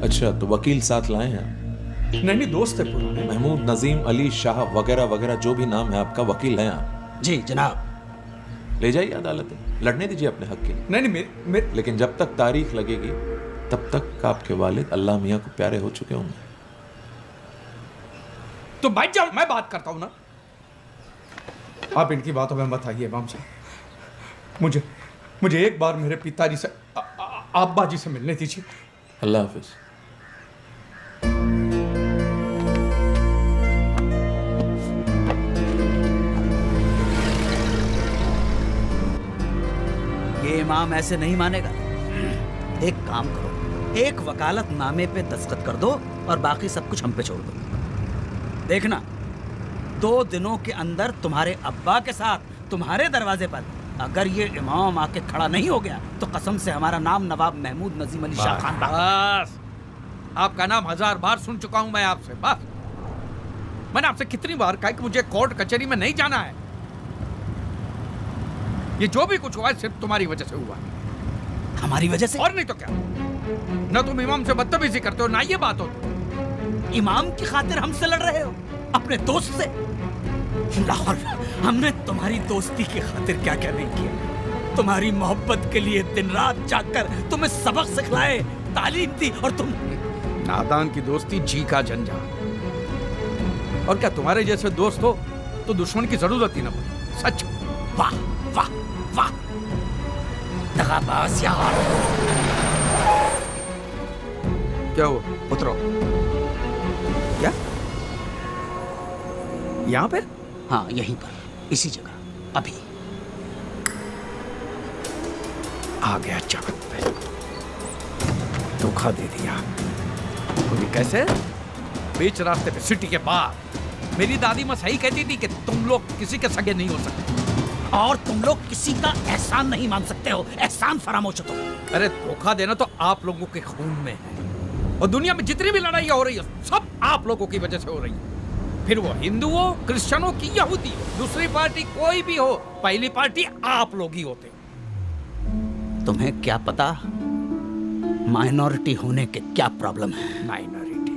[SPEAKER 14] अच्छा, तो वकील साथ लाए हैं?
[SPEAKER 1] नहीं, दोस्त है पुराने।
[SPEAKER 14] महमूद नजीम अली शाह वगैरह वगैरह जो भी नाम है आपका, वकील हैं आप?
[SPEAKER 5] जी जनाब।
[SPEAKER 14] ले जाइए अदालत में, लड़ने दीजिए अपने हक के लिए।
[SPEAKER 1] नहीं,
[SPEAKER 14] लेकिन जब तक तारीख लगेगी तब तक आपके वालिद अल्लाह मियाँ को प्यारे हो चुके होंगे।
[SPEAKER 1] तो बैठ जाओ, मैं बात करता हूं ना। आप इनकी बातों में मत आइए इमाम साहब। मुझे एक बार मेरे पिताजी से अब्बा जी से मिलने दीजिए।
[SPEAKER 14] अल्लाह हाफिज।
[SPEAKER 5] ये इमाम ऐसे नहीं मानेगा। एक काम करो, एक वकालतनामे पे दस्तखत कर दो और बाकी सब कुछ हम पे छोड़ दो। देखना 2 दिनों के अंदर तुम्हारे अब्बा के साथ तुम्हारे दरवाजे पर अगर ये इमाम आके खड़ा नहीं हो गया तो कसम से हमारा नाम नवाब महमूद नजीम अली शाह खान।
[SPEAKER 1] बस, आपका नाम 1000 बार सुन चुका हूं मैं आपसे। बस, मैंने आपसे कितनी बार कहा कि मुझे कोर्ट कचहरी में नहीं जाना है। ये जो भी कुछ हुआ है सिर्फ तुम्हारी वजह से हुआ।
[SPEAKER 5] हमारी वजह से? और
[SPEAKER 1] नहीं तो क्या। ना तुम इमाम से बदतमीजी करते हो ना ये बात होती।
[SPEAKER 5] इमाम की खातिर हमसे लड़ रहे हो, अपने दोस्त से? लाहौर, हमने तुम्हारी दोस्ती की खातिर क्या क्या नहीं किया। तुम्हारी मोहब्बत के लिए दिन रात जागकर तुम्हें सबक सिखलाए, तालीम दी, और तुम
[SPEAKER 1] नादान की दोस्ती जी का झंझार। और क्या तुम्हारे जैसे दोस्त हो तो दुश्मन की जरूरत ही ना पड़े। सच।
[SPEAKER 5] वाह वाह वाह, दगाबाज यार।
[SPEAKER 1] क्या हुआ? उतरो। क्या? यहाँ पे?
[SPEAKER 5] हाँ, यहीं पर, इसी जगह, अभी।
[SPEAKER 1] आ गया जगत पे, धोखा दे दिया। तो ये कैसे? बीच रास्ते पे, सिटी के बाहर। मेरी दादी माँ सही कहती थी कि तुम लोग किसी के सगे नहीं हो सकते
[SPEAKER 5] और तुम लोग किसी का एहसान नहीं मान सकते हो। एहसान फरामोश हो तुम।
[SPEAKER 1] अरे धोखा देना तो आप लोगों के खून में है, और दुनिया में जितनी भी लड़ाइयाँ हो रही है सब आप लोगों की वजह से हो रही है। फिर वो हिंदू हो, क्रिश्चियनों की, यहूदी हो, दूसरी पार्टी कोई भी हो, पहली पार्टी आप लोग ही होते।
[SPEAKER 5] तुम्हें क्या पता माइनॉरिटी होने के क्या प्रॉब्लम है।
[SPEAKER 1] माइनॉरिटी?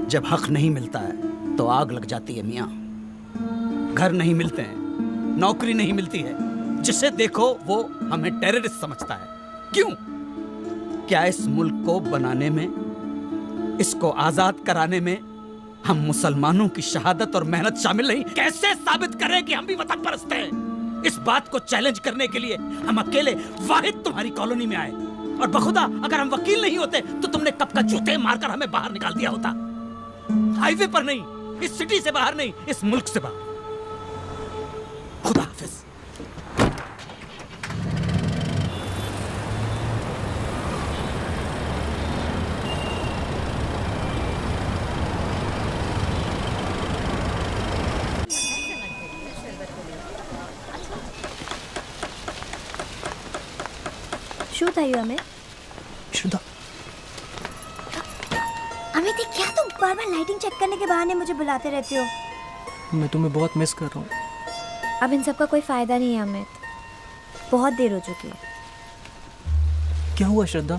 [SPEAKER 5] जब हक नहीं मिलता है तो आग लग जाती है मियाँ। घर नहीं मिलते हैं, नौकरी नहीं मिलती है, जिसे देखो वो हमें टेररिस्ट समझता है। क्यों? क्या इस मुल्क को बनाने में, इसको आजाद कराने में हम मुसलमानों की शहादत और मेहनत शामिल नहीं? कैसे साबित करें कि हम भी वतन परस्त हैं? इस बात को चैलेंज करने के लिए हम अकेले वाहिद तुम्हारी कॉलोनी में आए, और बखुदा अगर हम वकील नहीं होते तो तुमने कब का जूते मारकर हमें बाहर निकाल दिया होता। हाईवे पर नहीं, इस सिटी से बाहर नहीं, इस मुल्क से बाहर। खुदा हाफिज।
[SPEAKER 3] શું થયું અમિત?
[SPEAKER 4] शुदा,
[SPEAKER 3] अमित ये क्या तुम बार बार लाइटिंग चेक करने के बहाने मुझे बुलाते रहते हो?
[SPEAKER 4] मैं तुम्हें बहुत मिस कर रहा हूँ।
[SPEAKER 3] अब इन सब का कोई फायदा नहीं है अमित, बहुत देर हो चुकी है।
[SPEAKER 4] क्या हुआ श्रद्धा?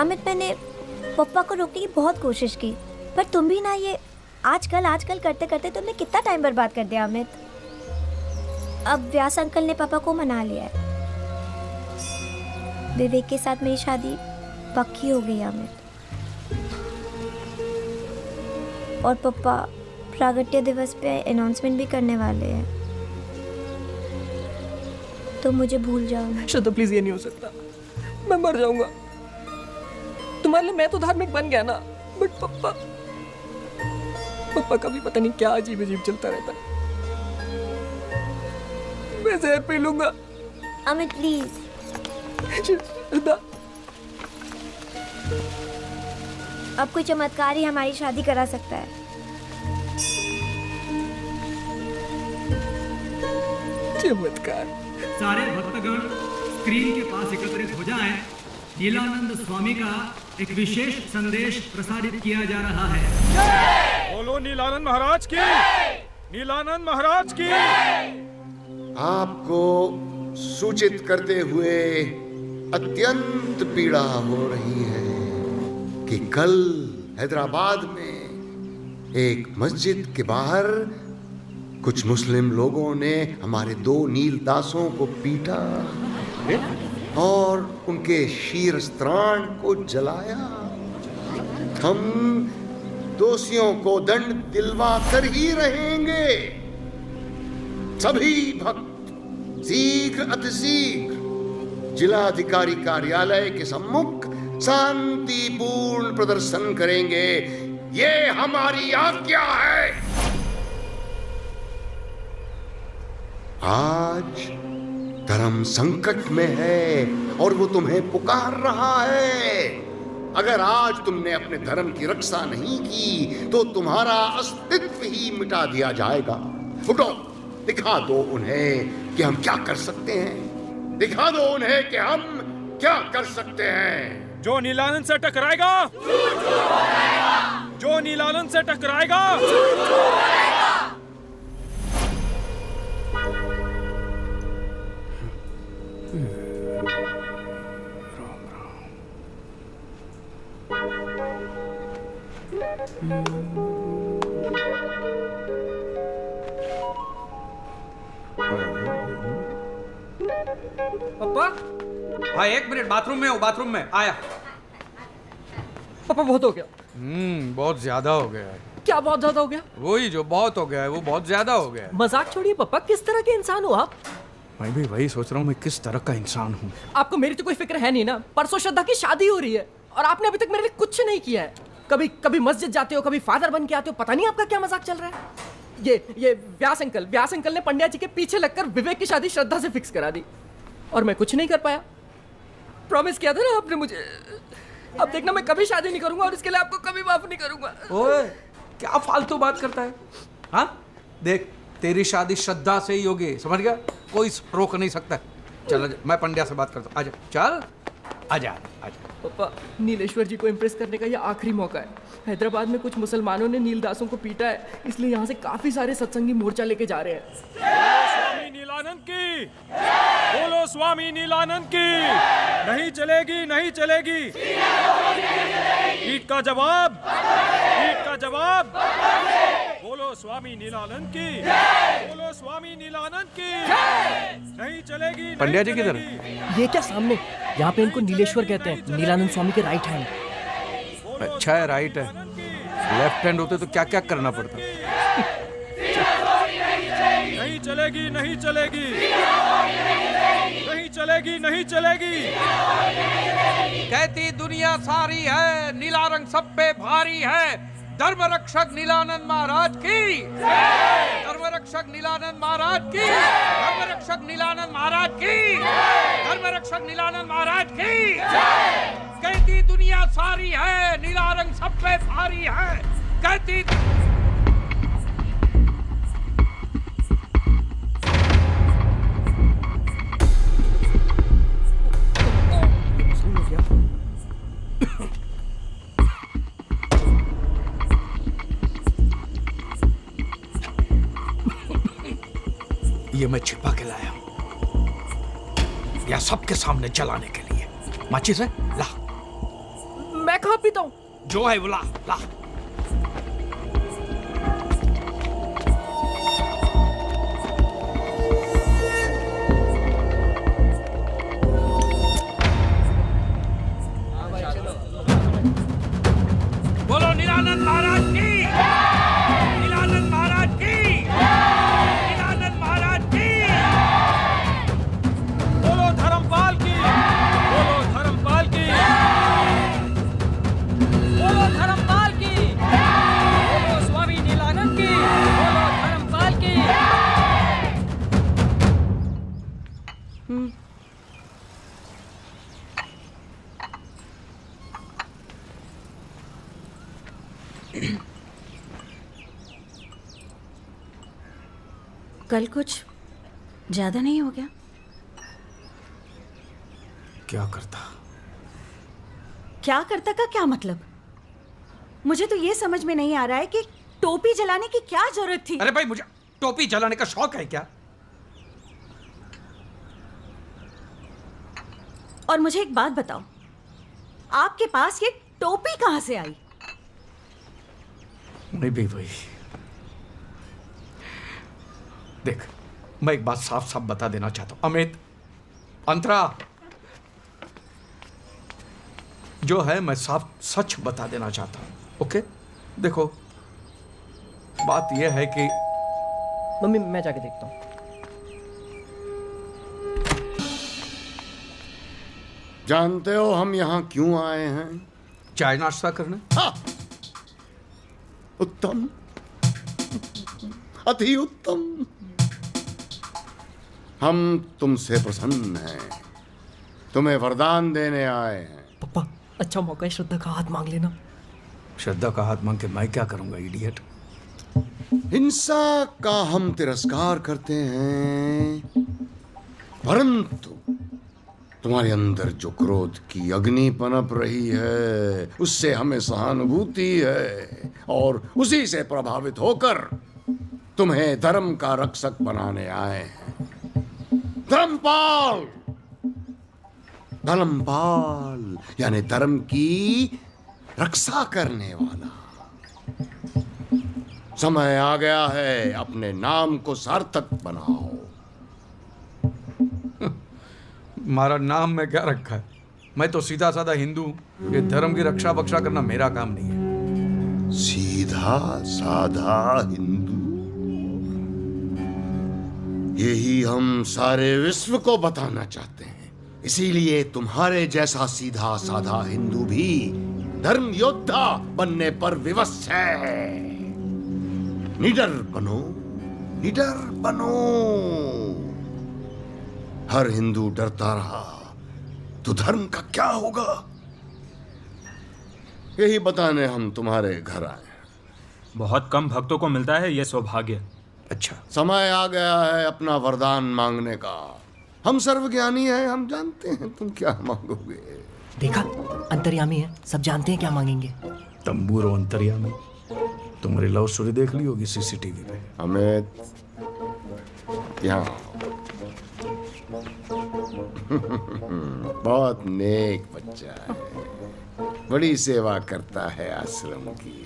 [SPEAKER 3] अमित मैंने पप्पा को रोकने की बहुत कोशिश की, पर तुम भी ना ये आजकल करते करते तुमने कितना टाइम बर्बाद कर दिया अमित। अब व्यास अंकल ने पापा को मना लिया है, विवेक के साथ मेरी शादी पक्की हो गई अमित। और पापा प्रागट्य दिवस पे अनाउंसमेंट भी करने वाले हैं, तो मुझे भूल जाओ।
[SPEAKER 4] श्रद्धा प्लीज, ये नहीं हो सकता, मैं मर जाऊंगा। तुम्हारे लिए मैं तो धार्मिक बन गया ना, बट पप्पा का भी पता नहीं क्या अजीब अजीब चलता रहता है। मैं जहर पी लूंगा।
[SPEAKER 3] अमित प्लीज।
[SPEAKER 4] श्रद्धा,
[SPEAKER 3] अब कोई चमत्कार ही हमारी शादी करा सकता है।
[SPEAKER 4] चमत्कार?
[SPEAKER 6] सारे भक्तगण स्क्रीन के पास एकत्रित हो जाएं। नीलानंद स्वामी का एक विशेष संदेश प्रसारित किया जा रहा है।
[SPEAKER 11] बोलो नीलानंद महाराज की, नीलानंद महाराज की।
[SPEAKER 7] आपको सूचित करते हुए अत्यंत पीड़ा हो रही है कि कल हैदराबाद में एक मस्जिद के बाहर कुछ मुस्लिम लोगों ने हमारे 2 नील दासों को पीटा और उनके शीरस्त्राण को जलाया। हम दोषियों को दंड दिलवा कर ही रहेंगे। सभी भक्त शीघ्र अतिशीघ्र जिलाधिकारी कार्यालय के सम्मुख शांतिपूर्ण प्रदर्शन करेंगे। ये हमारी आज्ञा है। आज धर्म संकट में है और वो तुम्हें पुकार रहा है। अगर आज तुमने अपने धर्म की रक्षा नहीं की तो तुम्हारा अस्तित्व ही मिटा दिया जाएगा। उठो, दिखा दो उन्हें कि हम क्या कर सकते हैं। दिखा दो उन्हें कि हम क्या कर सकते हैं।
[SPEAKER 11] जो नीलानंद से टकराएगा, जो नीलानंद से टकराएगा,
[SPEAKER 1] पापा। हाँ, 1 मिनट, बाथरूम में हूँ, बाथरूम में आया।
[SPEAKER 4] पापा बहुत हो गया।
[SPEAKER 1] बहुत ज्यादा हो गया है।
[SPEAKER 4] क्या बहुत ज्यादा हो गया?
[SPEAKER 1] वही जो बहुत हो गया है वो बहुत ज्यादा हो गया है।
[SPEAKER 4] मजाक छोड़िए पापा, किस तरह के इंसान हो आप?
[SPEAKER 1] मैं भी वही सोच रहा हूँ, मैं किस तरह का इंसान हूँ।
[SPEAKER 4] आपको मेरी तो कोई फिक्र है नहीं ना। परसों श्रद्धा की शादी हो रही है और आपने अभी तक मेरे लिए कुछ नहीं किया है। कभी मस्जिद जाते हो, कभी फादर बन के आते हो, पता नहीं आपका क्या मजाक चल रहा है। ये व्यास अंकल ने पंड्या जी के पीछे लगकर विवेक की शादी श्रद्धा से फिक्स करा दी और मैं कुछ नहीं कर पाया। प्रॉमिस किया था ना आपने मुझे। अब देखना, मैं कभी शादी नहीं करूंगा और इसके लिए आपको कभी माफ नहीं करूंगा।
[SPEAKER 1] ओए, क्या फालतू बात करता है? हाँ, देख, तेरी शादी श्रद्धा से ही होगी, समझ गया? कोई रोक नहीं सकता। चल, मैं पंड्या से बात करता हूँ। आजा, चल, आजा।
[SPEAKER 4] पापा, नीलेश्वर जी को इम्प्रेस करने का ये आखिरी मौका है। हैदराबाद में कुछ मुसलमानों ने नीलदासों को पीटा है, इसलिए यहाँ से काफी सारे सत्संगी मोर्चा लेके जा रहे हैं।
[SPEAKER 11] स्वामी नीलानंद की, बोलो स्वामी नीलानंद की। नहीं चलेगी, नहीं चलेगी। ईट का जवाब, ईट का जवाब। बोलो स्वामी नीलानंद की, बोलो स्वामी नीलानंद की। नहीं चलेगी।
[SPEAKER 1] पंड्या जी किधर?
[SPEAKER 4] ये क्या सामने? यहाँ पे इनको नीलेश्वर कहते हैं, नीलानंद स्वामी के राइट हैंड।
[SPEAKER 1] अच्छा है, राइट है। लेफ्ट हैंड होते तो क्या क्या करना पड़ता।
[SPEAKER 11] नहीं चलेगी, नहीं चलेगी, नहीं चलेगी, नहीं चलेगी।
[SPEAKER 1] कहती दुनिया सारी है, नीला रंग सब पे भारी है। धर्म रक्षक नीलानंद महाराज की, धर्म रक्षक नीलानंद महाराज की, धर्म रक्षक नीलानंद महाराज की, धर्म रक्षक नीलानंद महाराज की। कहती दुनिया सारी है, नीला रंग सब पे भारी है। कहती ये मैं छिपा के लाया हूं, या सबके सामने जलाने के लिए। माचिस है? ला।
[SPEAKER 4] मैं कहाँ पीता हूँ?
[SPEAKER 1] जो है वो ला, ला। बोलो नीलानंद महाराज की, नीलानंद महाराज की, नीलानंद महाराज की।
[SPEAKER 11] बोलो धर्मपाल की, बोलो धर्मपाल की,
[SPEAKER 4] बोलो धर्मपाल की, बोलो स्वामी नीलानंद की, बोलो धर्मपाल की।
[SPEAKER 2] कल कुछ ज्यादा नहीं हो गया?
[SPEAKER 1] क्या करता?
[SPEAKER 2] क्या करता का क्या मतलब? मुझे तो ये समझ में नहीं आ रहा है कि टोपी जलाने की क्या जरूरत थी।
[SPEAKER 1] अरे भाई, मुझे टोपी जलाने का शौक है क्या?
[SPEAKER 2] और मुझे एक बात बताओ, आपके पास ये टोपी कहां से आई?
[SPEAKER 1] नहीं भी भाई, देख, मैं एक बात साफ साफ बता देना चाहता हूं, अमित, अंतरा, जो है मैं साफ सच बता देना चाहता हूं। ओके, देखो बात यह है कि
[SPEAKER 4] मम्मी मैं जाके देखता हूँ।
[SPEAKER 7] जानते हो हम यहाँ क्यों आए हैं?
[SPEAKER 1] चाय नाश्ता करने।
[SPEAKER 7] हाँ, उत्तम, अति उत्तम। हम तुमसे प्रसन्न हैं, तुम्हें वरदान देने आए हैं।
[SPEAKER 4] पापा अच्छा मौका है, श्रद्धा का हाथ मांग लेना।
[SPEAKER 1] श्रद्धा का हाथ मांग के मैं क्या करूंगा, इडियट?
[SPEAKER 7] हिंसा का हम तिरस्कार करते हैं, परंतु तुम्हारे अंदर जो क्रोध की अग्नि पनप रही है उससे हमें सहानुभूति है, और उसी से प्रभावित होकर तुम्हें धर्म का रक्षक बनाने आए हैं। धर्मपाल, धर्मपाल यानी धर्म की रक्षा करने वाला। समय आ गया है, अपने नाम को सार्थक बनाओ।
[SPEAKER 1] हमारा नाम में क्या रखा है? मैं तो सीधा साधा हिंदू हूं। ये धर्म की रक्षा बक्षा करना मेरा काम नहीं है।
[SPEAKER 7] सीधा साधा हिंदू, यही हम सारे विश्व को बताना चाहते हैं। इसीलिए तुम्हारे जैसा सीधा साधा हिंदू भी धर्म योद्धा बनने पर विवश है। निडर बनो, निडर बनो। हर हिंदू डरता रहा तो धर्म का क्या होगा? यही बताने हम तुम्हारे घर आए।
[SPEAKER 11] बहुत कम भक्तों को मिलता है ये सौभाग्य।
[SPEAKER 1] अच्छा,
[SPEAKER 7] समय आ गया है अपना वरदान मांगने का। हम सर्वज्ञानी हैं, हम जानते हैं तुम क्या मांगोगे।
[SPEAKER 4] देखा, अंतर्यामी है, सब जानते हैं क्या मांगेंगे।
[SPEAKER 1] तंबूर और अंतर्यामी, तुम्हारी लव स्टोरी देख ली होगी सीसीटीवी पे।
[SPEAKER 7] अमित, यहाँ बहुत नेक बच्चा है, बड़ी सेवा करता है आश्रम की।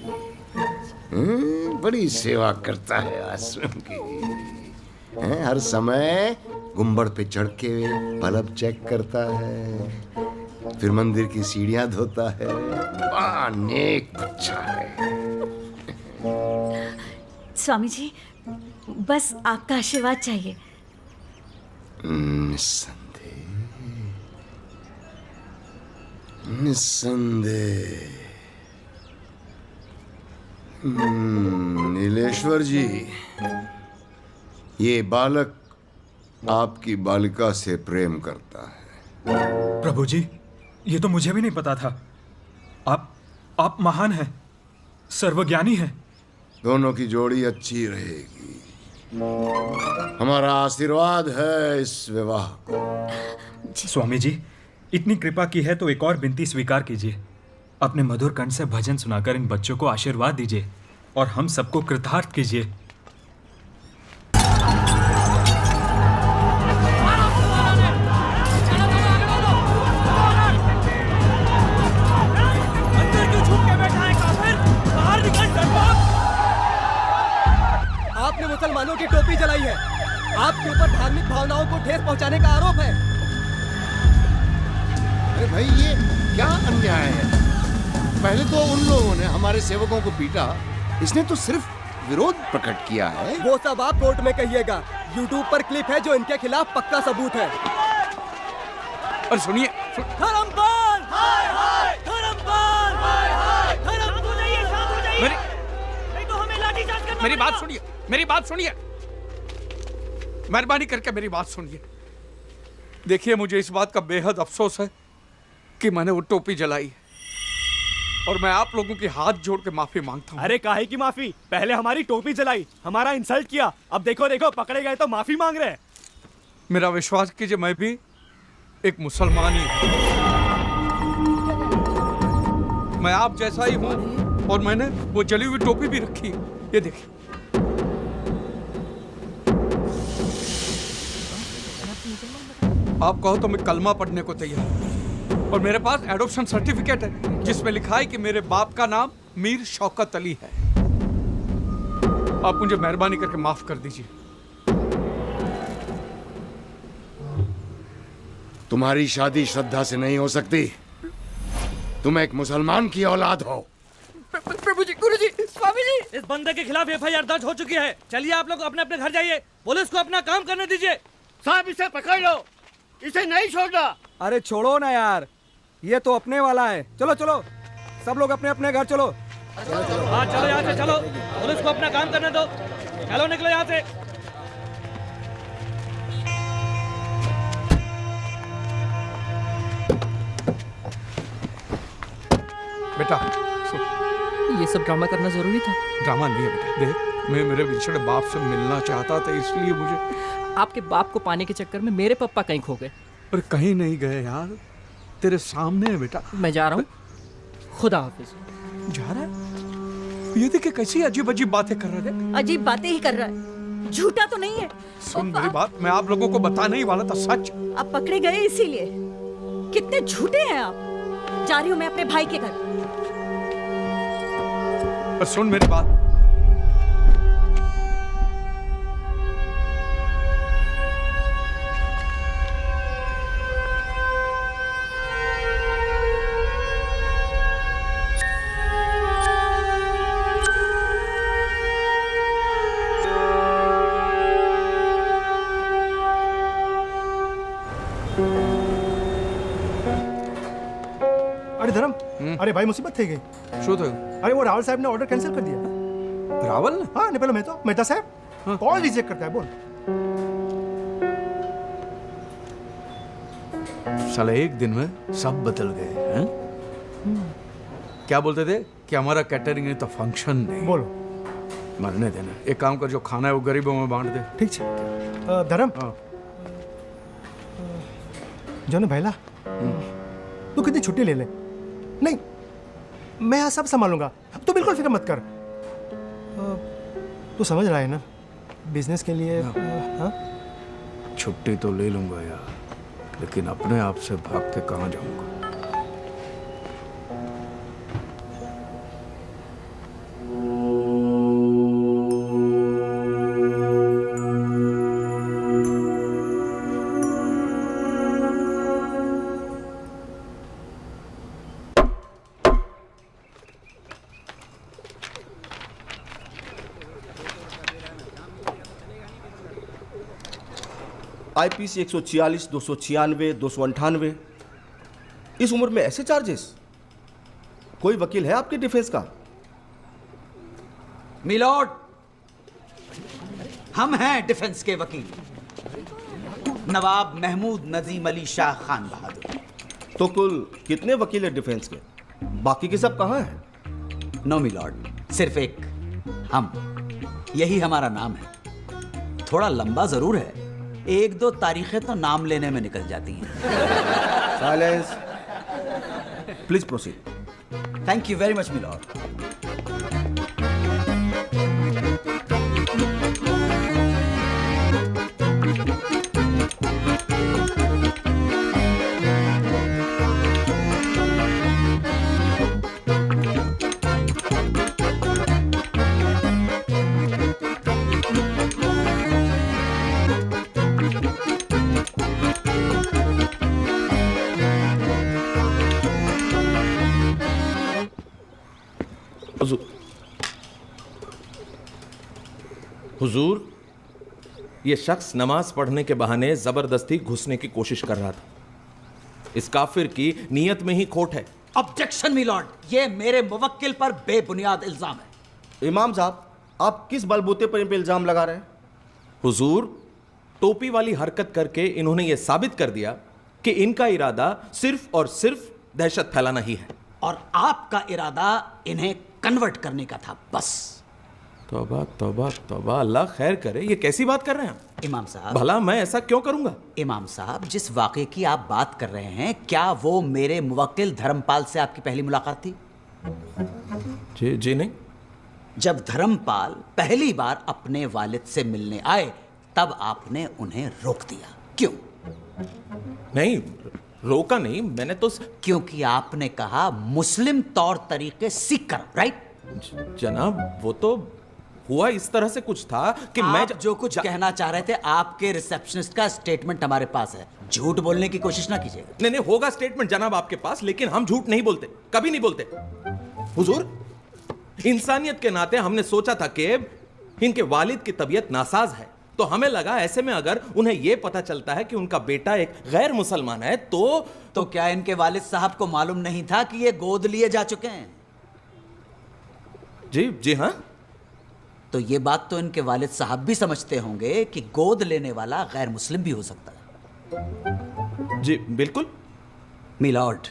[SPEAKER 7] बड़ी सेवा करता है आश्रम की। हर समय गुंबद पे चढ़ के बल्ब चेक करता है, फिर मंदिर की सीढ़ियां धोता है। बड़ा नेक बच्चा है।
[SPEAKER 2] स्वामी जी, बस आपका आशीर्वाद चाहिए।
[SPEAKER 7] निस्संदेह, निस्संदेह। नीलेश्वर जी, ये बालक आपकी बालिका से प्रेम करता है।
[SPEAKER 11] प्रभु जी, ये तो मुझे भी नहीं पता था। आप महान हैं, सर्वज्ञानी हैं।
[SPEAKER 7] दोनों की जोड़ी अच्छी रहेगी। हमारा आशीर्वाद है इस विवाह को।
[SPEAKER 11] स्वामी जी, इतनी कृपा की है तो एक और विनती स्वीकार कीजिए। अपने मधुर कंठ से भजन सुनाकर इन बच्चों को आशीर्वाद दीजिए और हम सबको कृतार्थ कीजिए।
[SPEAKER 4] आपने मुसलमानों की टोपी जलाई है, आपके ऊपर धार्मिक भावनाओं को ठेस पहुंचाने का आरोप है।
[SPEAKER 7] अरे भाई, ये क्या अन्याय है? पहले तो उन लोगों ने हमारे सेवकों को पीटा, इसने तो सिर्फ विरोध प्रकट किया है।
[SPEAKER 4] वो सब आप कोर्ट में कहिएगा। YouTube पर क्लिप है जो इनके खिलाफ पक्का सबूत है।
[SPEAKER 1] और सुनिए,
[SPEAKER 4] धर्मपाल, हाय हाय, धर्मपाल, हाय हाय, धर्म को नहीं, शांत हो जाइए। नहीं तो हमें लाठीचार्ज करना।
[SPEAKER 1] मेरी बात सुनिए, मेरी बात सुनिए, मेहरबानी करके मेरी बात सुनिए। देखिए, मुझे इस बात का बेहद अफसोस है कि मैंने वो टोपी जलाई और मैं आप लोगों के हाथ जोड़ के माफी मांगता हूँ।
[SPEAKER 19] अरे काहे की माफी? पहले हमारी टोपी जलाई, हमारा इंसल्ट किया, अब देखो देखो पकड़े गए तो माफी मांग रहे हैं।
[SPEAKER 1] मेरा विश्वास कीजिए, मैं भी एक मुसलमान ही हूँ। मैं आप जैसा ही हूँ और मैंने वो जली हुई टोपी भी रखी। ये देखिए। आप कहो तो मैं कलमा पढ़ने को तैयार हूं। और मेरे पास एडॉप्शन सर्टिफिकेट है जिसमें लिखा है कि मेरे बाप का नाम मीर शौकत अली है। आप मुझे मेहरबानी करके माफ कर दीजिए।
[SPEAKER 7] तुम्हारी शादी श्रद्धा से नहीं हो सकती। तुम एक मुसलमान की औलाद हो।
[SPEAKER 8] प्रभु जी, गुरु जी, स्वामी जी,
[SPEAKER 5] इस बंदे के खिलाफ एफआईआर दर्ज हो चुकी है। चलिए आप लोग अपने अपने घर जाइए, पुलिस को अपना काम करने दीजिए।
[SPEAKER 12] साहब इसे पकड़ लो, इसे नहीं छोड़ना।
[SPEAKER 19] अरे छोड़ो ना यार, ये तो अपने वाला है। चलो चलो सब लोग अपने अपने घर चलो।
[SPEAKER 5] हाँ चलो यहाँ से चलो, पुलिस को अपना काम करने दो। चलो निकलो यहाँ से।
[SPEAKER 1] बेटा
[SPEAKER 8] ये सब ड्रामा करना जरूरी था?
[SPEAKER 1] ड्रामा नहीं है बेटा, देख मैं मेरे बिछड़े बाप से मिलना चाहता था, इसलिए मुझे।
[SPEAKER 8] आपके बाप को पाने के चक्कर में मेरे पापा कहीं खो गए।
[SPEAKER 1] पर कहीं नहीं गए यार, तेरे सामने है बेटा।
[SPEAKER 8] मैं जा रहा हूँ, खुदा हाफिज।
[SPEAKER 1] जा रहा है? ये देखिए कैसी अजीब अजीब बातें कर रहे थे।
[SPEAKER 2] अजीब बातें ही कर रहा है, झूठा तो नहीं है।
[SPEAKER 1] सुन मेरी बात, मैं आप लोगों को बताने ही वाला था सच।
[SPEAKER 2] आप पकड़े गए इसीलिए। कितने झूठे हैं आप। जा रही हूँ मैं अपने भाई के घर।
[SPEAKER 1] पर सुन मेरी बात,
[SPEAKER 10] अरे धर्म, अरे भाई मुसीबत थी गई।
[SPEAKER 1] शो तो
[SPEAKER 10] अरे वो रावल साहब ने ऑर्डर कैंसिल कर दिया।
[SPEAKER 1] रावल?
[SPEAKER 10] हाँ नहीं, पहले मेहता साहब कॉल रिजेक्ट करता है। बोल
[SPEAKER 1] साला एक दिन में सब बदल गए हैं। क्या बोलते थे कि हमारा कैटरिंग नहीं तो फंक्शन नहीं।
[SPEAKER 10] बोलो।
[SPEAKER 1] मरने देना, एक काम कर, जो खाना है वो गरीबों में बांट दे।
[SPEAKER 10] ठीक है धर्म। जो ना भैला, तू कितनी छुट्टी ले ले। नहीं मैं यहाँ सब संभालूंगा, तू बिल्कुल फिक्र मत कर। तू समझ रहा है ना, बिजनेस के लिए। हाँ
[SPEAKER 1] छुट्टी तो ले लूंगा यार, लेकिन अपने आप से भाग के कहाँ जाऊंगा।
[SPEAKER 20] IPC 146, 296, 298। इस उम्र में ऐसे चार्जेस? कोई वकील है आपके डिफेंस का?
[SPEAKER 5] मिलॉर्ड, हम हैं डिफेंस के वकील, नवाब महमूद नजीम अली शाह खान बहादुर।
[SPEAKER 20] तो कुल कितने वकील हैं डिफेंस के? बाकी के सब कहाँ हैं?
[SPEAKER 5] नो मिलॉर्ड, सिर्फ एक, हम। यही हमारा नाम है। थोड़ा लंबा जरूर है, एक दो तारीखें तो नाम लेने में निकल जाती हैं।
[SPEAKER 20] Silence, please proceed.
[SPEAKER 5] Thank you very much milord.
[SPEAKER 14] हुजूर, ये शख्स नमाज पढ़ने के बहाने जबरदस्ती घुसने की कोशिश कर रहा था। इस काफिर की नीयत में ही खोट है।
[SPEAKER 5] ऑब्जेक्शन मिलॉर्ड, ये मेरे मुवक्किल पर बेबुनियाद इल्जाम है।
[SPEAKER 20] इमाम साहब, आप किस बलबूते पर इन पे इल्जाम लगा रहे हैं?
[SPEAKER 14] हुजूर, टोपी वाली हरकत करके इन्होंने ये साबित कर दिया कि इनका इरादा सिर्फ और सिर्फ दहशत फैलाना ही है।
[SPEAKER 5] और आपका इरादा इन्हें कन्वर्ट करने का था, बस।
[SPEAKER 14] तौबा तौबा तौबा, अल्लाह खैर करे, ये कैसी बात कर रहे हैं
[SPEAKER 5] इमाम साहब?
[SPEAKER 14] भला मैं ऐसा क्यों करूंगा?
[SPEAKER 5] इमाम साहब, जिस वाक़े की आप बात कर रहे हैं, क्या वो मेरे मुवक्किल धर्मपाल से आपकी पहली मुलाकात थी?
[SPEAKER 14] जी नहीं।
[SPEAKER 5] जब धर्मपाल पहली बार अपने वालिद से मिलने आए, तब आपने उन्हें रोक दिया, क्यों?
[SPEAKER 14] नहीं, रोका नहीं, मैंने तो।
[SPEAKER 5] क्योंकि आपने कहा मुस्लिम तौर तरीके सीख कर, राइट?
[SPEAKER 14] जनाब, वो तो हुआ इस तरह से कुछ था कि
[SPEAKER 21] आप
[SPEAKER 14] मैं
[SPEAKER 21] जो कुछ कहना चाह रहे थे, आपके रिसेप्शनिस्ट का स्टेटमेंट हमारे पास है। झूठ बोलने की कोशिश ना कीजिएगा।
[SPEAKER 14] नहीं नहीं, होगा स्टेटमेंट जनाब आपके पास, लेकिन हम झूठ नहीं बोलते, कभी नहीं बोलते। हुजूर, इंसानियत के नाते हमने सोचा था कि इनके वालिद की तबीयत नासाज है, तो हमें लगा ऐसे में अगर उन्हें यह पता चलता है कि उनका बेटा एक गैर मुसलमान है तो
[SPEAKER 21] क्या इनके वालिद साहब को मालूम नहीं था कि ये गोद लिए जा चुके हैं?
[SPEAKER 14] जी हाँ।
[SPEAKER 21] तो ये बात तो इनके वालिद साहब भी समझते होंगे कि गोद लेने वाला गैर मुस्लिम भी हो सकता है।
[SPEAKER 14] जी बिल्कुल।
[SPEAKER 21] मिलॉर्ड,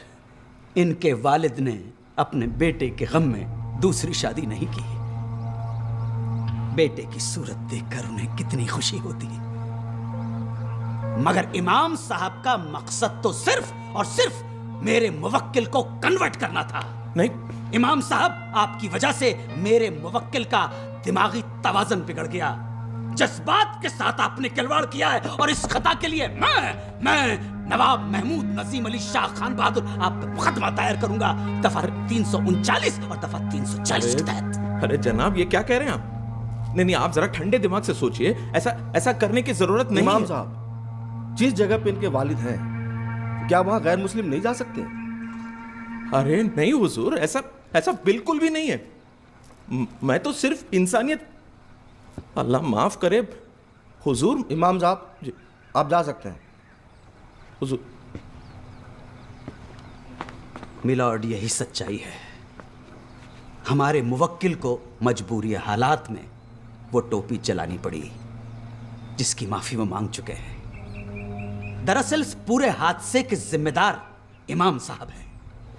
[SPEAKER 21] इनके वालिद ने अपने बेटे के गम में दूसरी शादी नहीं की। बेटे की सूरत देखकर उन्हें कितनी खुशी होती है, मगर इमाम साहब का मकसद तो सिर्फ और सिर्फ मेरे मुवक्किल को कन्वर्ट करना था।
[SPEAKER 14] नहीं
[SPEAKER 21] इमाम साहब, आपकी वजह से मेरे मुवक्किल का दिमागी तवाज़ुन बिगड़ गया। जज्बात के साथ आपने खिलवाड़ किया है और इस खता के लिए मैं नवाब महमूद नजीम अली शाह खान बहादुर आप पे मुकदमा दायर करूंगा, दफा 339 और दफा 340 के तहत।
[SPEAKER 14] अरे जनाब, ये क्या कह रहे हैं आप? नहीं, आप जरा ठंडे दिमाग से सोचिए, ऐसा करने की जरूरत नहीं।
[SPEAKER 20] इमाम साहब, जिस जगह पे इनके वालिद हैं, क्या वहां गैर मुस्लिम नहीं जा सकते?
[SPEAKER 14] अरे नहीं हुजूर, ऐसा बिल्कुल भी नहीं है। मैं तो सिर्फ इंसानियत, अल्लाह माफ करे हुजूर।
[SPEAKER 20] इमाम साहब, आप जा सकते हैं।
[SPEAKER 14] हुजूर।
[SPEAKER 21] मिलॉर्ड, यही सच्चाई है। हमारे मुवक्किल को मजबूरी हालात में वो टोपी चलानी पड़ी, जिसकी माफी वो मांग चुके हैं। दरअसल इस पूरे हादसे के जिम्मेदार इमाम साहब हैं।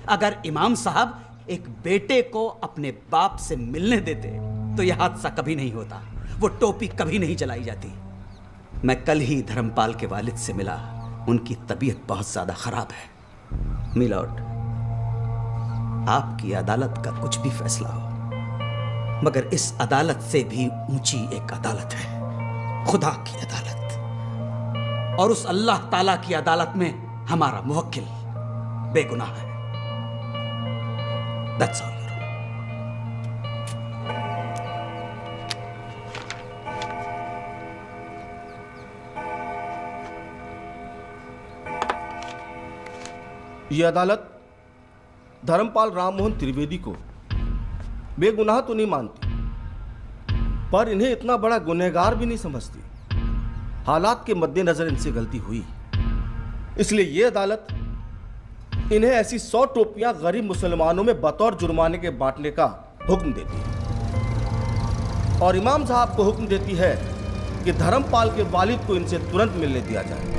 [SPEAKER 21] अगर इमाम साहब एक बेटे को अपने बाप से मिलने देते तो यह हादसा कभी नहीं होता, वो टोपी कभी नहीं जलाई जाती। मैं कल ही धर्मपाल के वालिद से मिला, उनकी तबीयत बहुत ज्यादा खराब है। मिलॉर्ड, आपकी अदालत का कुछ भी फैसला हो, मगर इस अदालत से भी ऊंची एक अदालत है, खुदा की अदालत। और उस अल्लाह ताला की अदालत में हमारा मुवक्किल बेगुनाह है। That's all.
[SPEAKER 20] ये अदालत धर्मपाल राममोहन त्रिवेदी को बेगुनाह तो नहीं मानती, पर इन्हें इतना बड़ा गुनहगार भी नहीं समझती। हालात के मद्देनजर इनसे गलती हुई, इसलिए ये अदालत इन्हें ऐसी 100 टोपियां गरीब मुसलमानों में बतौर जुर्माने के बांटने का हुक्म देती है और इमाम साहब को हुक्म देती है कि धर्मपाल के वालिद को इनसे तुरंत मिलने दिया जाए।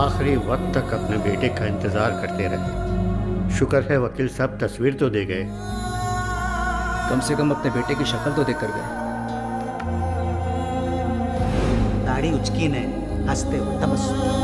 [SPEAKER 22] आखिरी वक्त तक अपने बेटे का इंतज़ार करते रहे। शुक्र है वकील साहब तस्वीर तो दे गए।
[SPEAKER 19] कम से कम अपने बेटे की शक्ल तो देख कर गए।
[SPEAKER 21] दाढ़ी उचकी ने हंसते हुए तबस्सुम।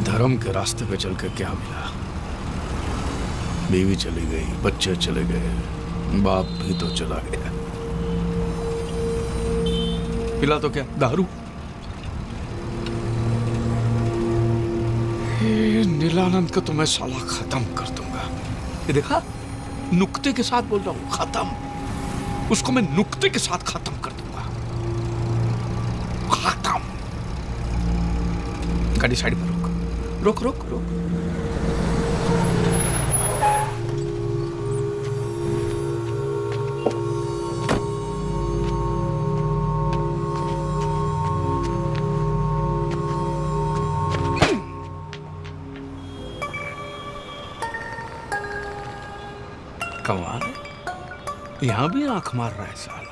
[SPEAKER 1] धर्म के रास्ते पे चल के क्या मिला? बीवी चली गई, बच्चे चले गए, बाप भी तो चला गया। पिला तो क्या, दारू? नीलानंद को तो मैं साला खत्म कर दूंगा। ये देखा, नुक्ते के साथ बोल रहा हूँ, खत्म। उसको मैं नुक्ते के साथ खत्म कर दूंगा, खत्म। गाड़ी साइड पर रोक, रोक रोक रोक। कमाल है, यहां भी आंख मार रहा है साला।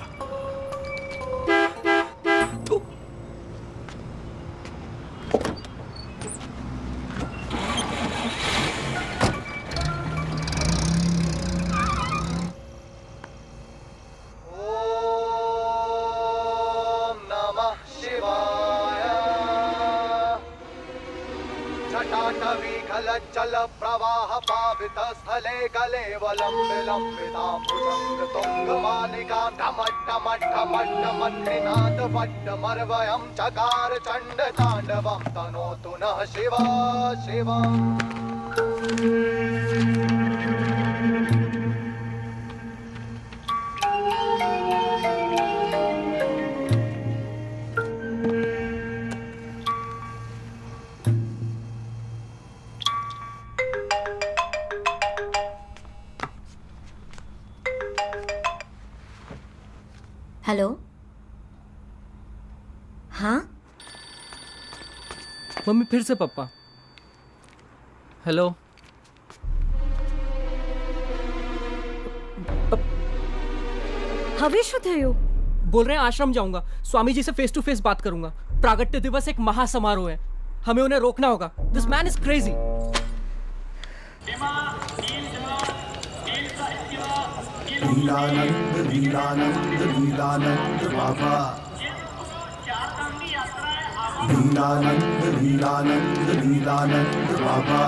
[SPEAKER 9] जल प्रवाह पावित स्थले कलेवलम विलंबिताम्बुजंग तुंग मालिका ढमट ढमट ढमट ढमट्टिनाद वट्ट मर्वयं चकार चंड तांडवं तनोतु नः शिवा शिवम्।
[SPEAKER 3] हेलो, हाँ
[SPEAKER 4] मम्मी फिर से पापा। हेलो,
[SPEAKER 2] हवेश हो?
[SPEAKER 4] बोल रहे हैं आश्रम जाऊंगा, स्वामी जी से फेस टू फेस बात करूंगा। प्रागट्य दिवस एक महासमारोह है, हमें उन्हें रोकना होगा। This man is crazy.
[SPEAKER 13] Neelanand Neelanand Neelanand Baba, Neelanand Neelanand Neelanand Baba,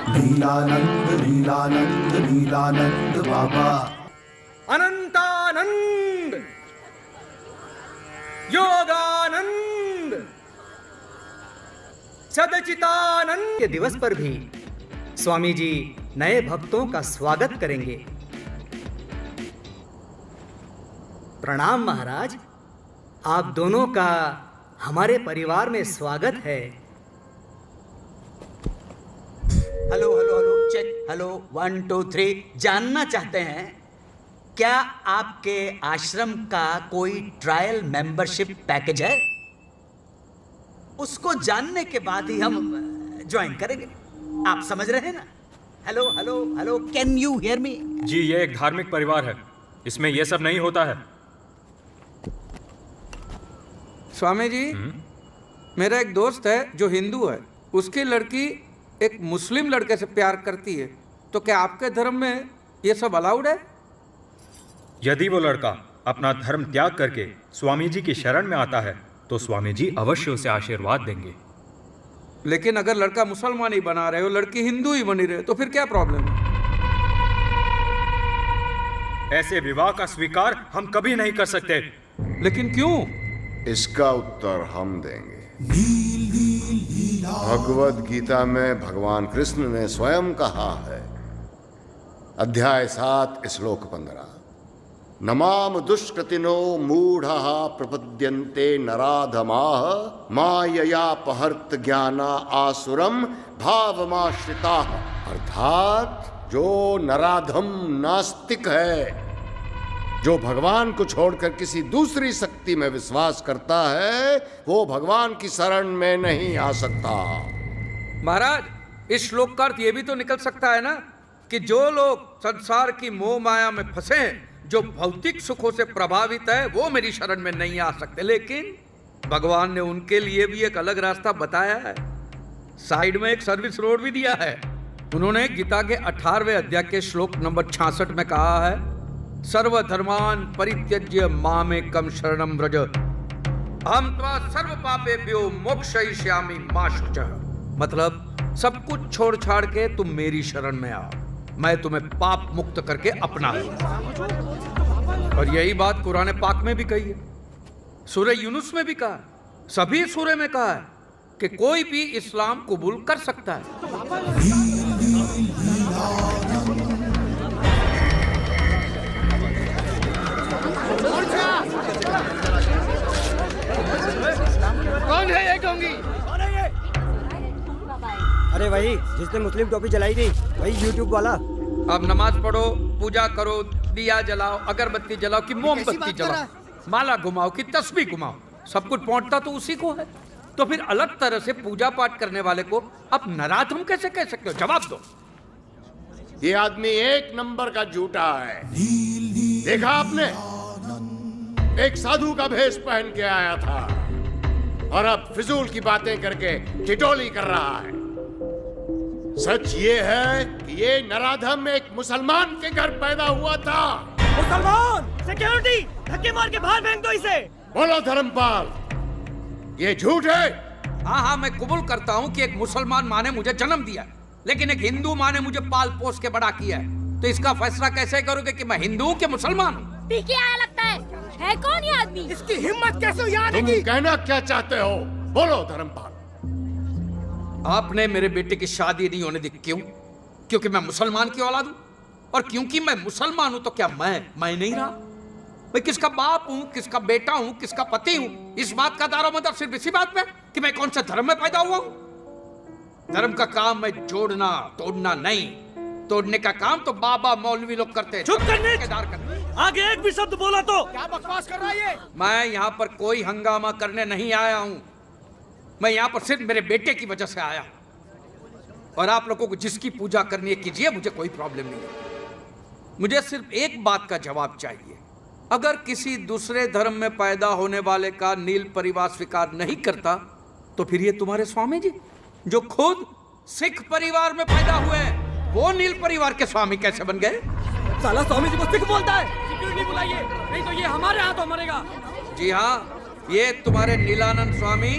[SPEAKER 13] Neelanand Neelanand Neelanand Baba.
[SPEAKER 10] Anantanand, Yoganand, Sadchitanand
[SPEAKER 6] के दिवस पर भी स्वामी जी नए भक्तों का स्वागत करेंगे। प्रणाम महाराज, आप दोनों का हमारे परिवार में स्वागत है।
[SPEAKER 21] Hello hello hello check, hello 1 2 3। जानना चाहते हैं क्या आपके आश्रम का कोई ट्रायल मेंबरशिप पैकेज है? उसको जानने के बाद ही हम ज्वाइन करेंगे। आप समझ रहे हैं ना? Hello hello hello, can you hear me?
[SPEAKER 11] जी, ये एक धार्मिक परिवार है, इसमें ये सब नहीं होता है।
[SPEAKER 1] स्वामी जी, मेरा एक दोस्त है जो हिंदू है, उसकी लड़की एक मुस्लिम लड़के से प्यार करती है, तो क्या आपके धर्म में ये सब अलाउड है?
[SPEAKER 11] यदि वो लड़का अपना धर्म त्याग करके स्वामी जी की शरण में आता है तो स्वामी जी अवश्य उसे आशीर्वाद देंगे।
[SPEAKER 1] लेकिन अगर लड़का मुसलमान ही बना रहे हो, लड़की हिंदू ही बनी रहे, तो फिर क्या प्रॉब्लम है?
[SPEAKER 11] ऐसे विवाह का स्वीकार हम कभी नहीं कर सकते।
[SPEAKER 1] लेकिन क्यों?
[SPEAKER 7] इसका उत्तर हम देंगे। भगवद गीता में भगवान कृष्ण ने स्वयं कहा है, अध्याय 7 श्लोक 15, नमाम दुष्कृतिनो मूढ़ः प्रपद्यन्ते नराधमाः माययापहर्त ज्ञाना आसुरम भावमाश्रिताः। अर्थात जो नराधम नास्तिक है, जो भगवान को छोड़कर किसी दूसरी शक्ति में विश्वास करता है, वो भगवान की शरण में नहीं आ सकता।
[SPEAKER 1] महाराज, इस श्लोक का अर्थ ये भी तो निकल सकता है ना कि जो लोग संसार की मोह माया में फंसे हैं, जो भौतिक सुखों से प्रभावित है, वो मेरी शरण में नहीं आ सकते। लेकिन भगवान ने उनके लिए भी एक अलग रास्ता बताया है, साइड में एक सर्विस रोड भी दिया है। उन्होंने गीता के 18वें अध्याय के श्लोक नंबर 66 में कहा है, सर्वधर्मान परित्यज्य मामेकं शरणं व्रज अहं त्वा सर्व पापेभ्यो मोक्षयिष्यामि मा शुचः। मतलब सब कुछ छोड़ छाड़ के तुम मेरी शरण में आओ, मैं तुम्हें पाप मुक्त करके अपना लूंगा। और यही बात कुरान पाक में भी कही है, सूरह यूनुस में भी कहा, सभी सूरह में कहा है, कि कोई भी इस्लाम कबूल कर सकता है।
[SPEAKER 15] कौन है ये ढोंगी?
[SPEAKER 16] अरे वही जिसने मुस्लिम टोपी जलाई थी, वही यूट्यूब वाला।
[SPEAKER 1] अब नमाज पढ़ो, पूजा करो, दिया जलाओ, अगरबत्ती जलाओ कि मोमबत्ती जलाओ, माला घुमाओ कि तस्बीह घुमाओ, सब कुछ पहुंचता तो उसी को है। तो फिर अलग तरह से पूजा पाठ करने वाले को अब नाराज हम कैसे कह सकते हो? जवाब दो।
[SPEAKER 7] ये आदमी एक नंबर का झूठा है। देखा आपने, एक साधु का भेष पहन के आया था और अब फिजूल की बातें करके ठिठोली कर रहा है। सच ये है कि ये नराधम एक मुसलमान के घर पैदा हुआ था।
[SPEAKER 18] मुसलमान! सिक्योरिटी! धक्के मार के बाहर फेंक दो इसे।
[SPEAKER 7] बोलो धर्मपाल, ये झूठ है?
[SPEAKER 1] हाँ हाँ, मैं कबूल करता हूँ कि एक मुसलमान माँ ने मुझे जन्म दिया, लेकिन एक हिंदू माँ ने मुझे पाल पोस के बड़ा किया है। तो इसका फैसला कैसे करोगे कि मैं हिंदू हूँ कि मुसलमान हूँ?
[SPEAKER 23] पीके आया लगता है कौन ये आदमी?
[SPEAKER 15] इसकी हिम्मत कैसे यहाँ आने
[SPEAKER 7] तुम
[SPEAKER 15] की?
[SPEAKER 7] कहना क्या चाहते हो? बोलो धर्मपाल।
[SPEAKER 1] आपने मेरे बेटे की शादी नहीं होने दी, क्यों? क्योंकि मैं मुसलमान की औलाद हूँ, और क्योंकि मैं मुसलमान हूँ तो क्या मैं नहीं रहा? मैं किसका बाप हूँ, किसका बेटा हूँ, किसका पति हूँ? इस बात का दारोमदार सिर्फ इसी बात पे कि मैं कौन से धर्म में पैदा हुआ हूँ। धर्म का काम मैं जोड़ना तोड़ना नहीं, तोड़ने का काम तो बाबा मौलवी लोग करते हैं।
[SPEAKER 18] चुप करने! आगे एक भी शब्द बोला तो
[SPEAKER 15] क्या बकवास कर रहा है ये?
[SPEAKER 1] मैं यहाँ पर कोई हंगामा करने नहीं आया हूँ, मैं यहाँ पर सिर्फ मेरे बेटे की वजह से आया हूँ। और आप लोगों को जिसकी पूजा करनी है कीजिए, मुझे कोई प्रॉब्लम नहीं है। मुझे सिर्फ एक बात का जवाब चाहिए। अगर किसी दूसरे धर्म में पैदा होने वाले का नील परिवार स्वीकार नहीं करता, तो फिर ये तुम्हारे स्वामी जी जो खुद सिख परिवार में पैदा हुए हैं, वो नील परिवार के स्वामी कैसे बन गए?
[SPEAKER 18] साला स्वामी जी को सिख बोलता है। सिक्योरिटी बुलाइए, नहीं तो ये हमारे हाथों मरेगा।
[SPEAKER 1] जी हाँ, ये तुम्हारे नीलानंद स्वामी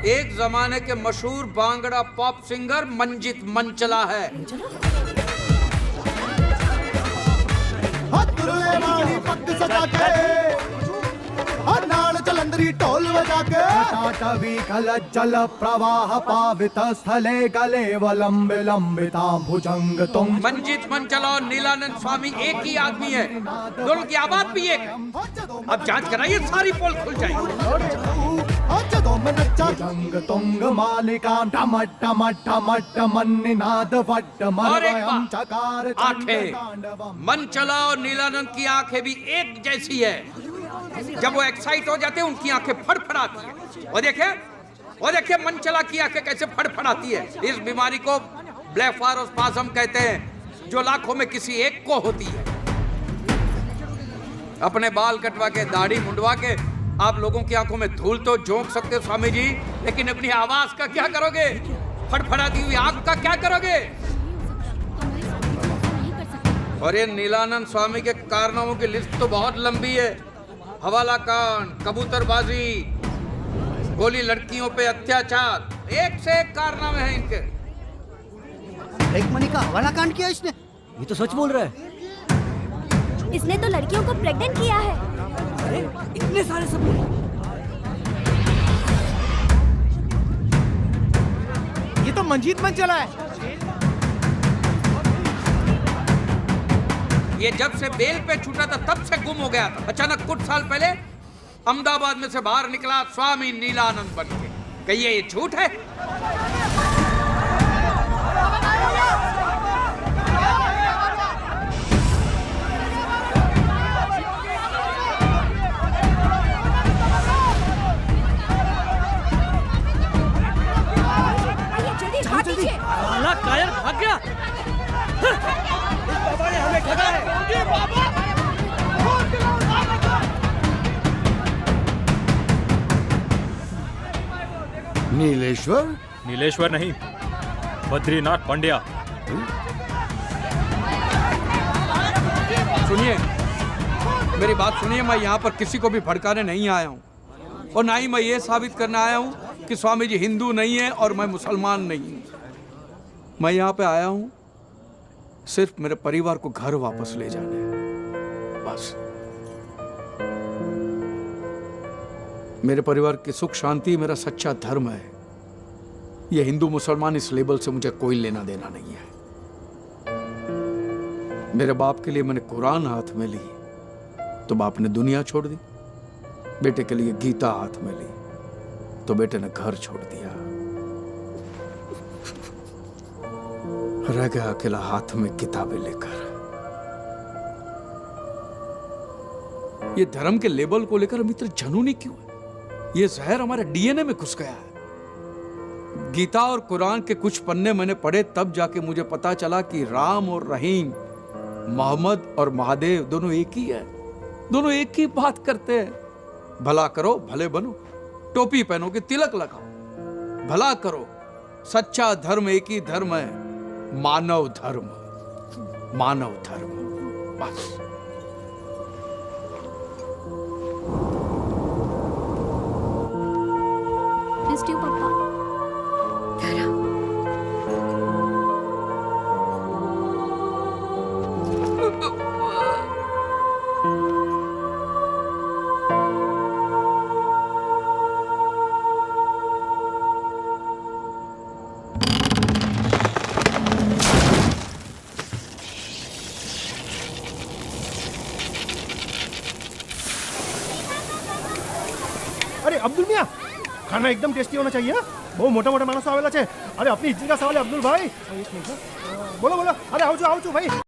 [SPEAKER 1] एक जमाने के मशहूर बांगड़ा पॉप सिंगर मंजित मंचला है।
[SPEAKER 13] नाल जलंधरी ढोल बजा के टाटवी कल जल प्रवाह पावित स्थले कलेवलम विलंबितां भुजंग तुम।
[SPEAKER 1] मंजित मंचला और नीलानंद स्वामी एक ही आदमी है, दोनों की आवाज भी एक। अब जांच कराइए, सारी पोल खुल जाएगी।
[SPEAKER 13] जंग तुंग मालिका टम टम टम टम निनाद वट मरवयं चकार
[SPEAKER 1] आंखें, मंचला और नीलानंद की आंखें भी एक जैसी है। जब वो एक्साइट हो जाते हैं उनकी आंखें फड़फड़ाती है। वो देखिए मंचला की आंखें कैसे फड़फड़ाती है। इस बीमारी को ब्लेफारोस्पाज्म कहते हैं, जो लाखों में किसी एक को होती है। अपने बाल कटवा के, दाढ़ी मुंडवा के आप लोगों की आंखों में धूल तो झोंक सकते हो स्वामी जी, लेकिन अपनी आवाज का क्या करोगे? फड़फड़ाती हुई आंख का क्या करोगे? और ये नीलानंद स्वामी के कारनामों की लिस्ट तो बहुत लंबी है। हवाला कांड, कबूतरबाजी, गोली लड़कियों पे अत्याचार, एक से एक कारनामे हैं इनके।
[SPEAKER 12] एक मनी का हवाला कांड किया इसने?
[SPEAKER 16] ये तो सच बोल रहा है।
[SPEAKER 3] इसने तो लड़कियों को प्रेग्नेंट किया है।
[SPEAKER 18] अरे इतने सारे सबूत!
[SPEAKER 10] ये तो मंजीत मंचला है।
[SPEAKER 1] ये जब से बेल पे छूटा था तब से गुम हो गया था। अचानक कुछ साल पहले अहमदाबाद में से बाहर निकला स्वामी नीलानंद बन के। कहिए ये झूठ है?
[SPEAKER 18] साला कायर भाग गया। बाबा ने हमें ठगा है।
[SPEAKER 7] नीलेश्वर?
[SPEAKER 11] नीलेश्वर नहीं, बद्रीनाथ पांड्या।
[SPEAKER 1] सुनिए, मेरी बात सुनिए। मैं यहाँ पर किसी को भी भड़काने नहीं आया हूँ, और ना ही मैं ये साबित करने आया हूँ कि स्वामी जी हिंदू नहीं है और मैं मुसलमान नहीं हूँ। मैं यहाँ पे आया हूँ सिर्फ मेरे परिवार को घर वापस ले जाने, बस। मेरे परिवार की सुख शांति मेरा सच्चा धर्म है। ये हिंदू मुसलमान इस लेबल से मुझे कोई लेना देना नहीं है। मेरे बाप के लिए मैंने कुरान हाथ में ली तो बाप ने दुनिया छोड़ दी, बेटे के लिए गीता हाथ में ली तो बेटे ने घर छोड़ दिया। रह गया अकेला हाथ में किताबें लेकर। ये धर्म के लेबल को लेकर हम इतने जुनूनी क्यों है? ये जहर हमारे डीएनए में घुस गया है। गीता और कुरान के कुछ पन्ने मैंने पढ़े तब जाके मुझे पता चला कि राम और रहीम, मोहम्मद और महादेव दोनों एक ही है, दोनों एक ही बात करते हैं। भला करो भले बनो, टोपी पहनो कि तिलक लगाओ, भला करो। सच्चा धर्म एक ही धर्म है, मानव धर्म, मानव धर्म। बस
[SPEAKER 23] पापा।
[SPEAKER 10] अरे अब्दुल मियाँ, खाना एकदम टेस्टी होना चाहिए। बहुत मोटा मोटा मानस आवेला छे। अरे अपनी इज्जत का सवाल है अब्दुल भाई। एक मिनट, बोलो बोलो। अरे आओ जो भाई।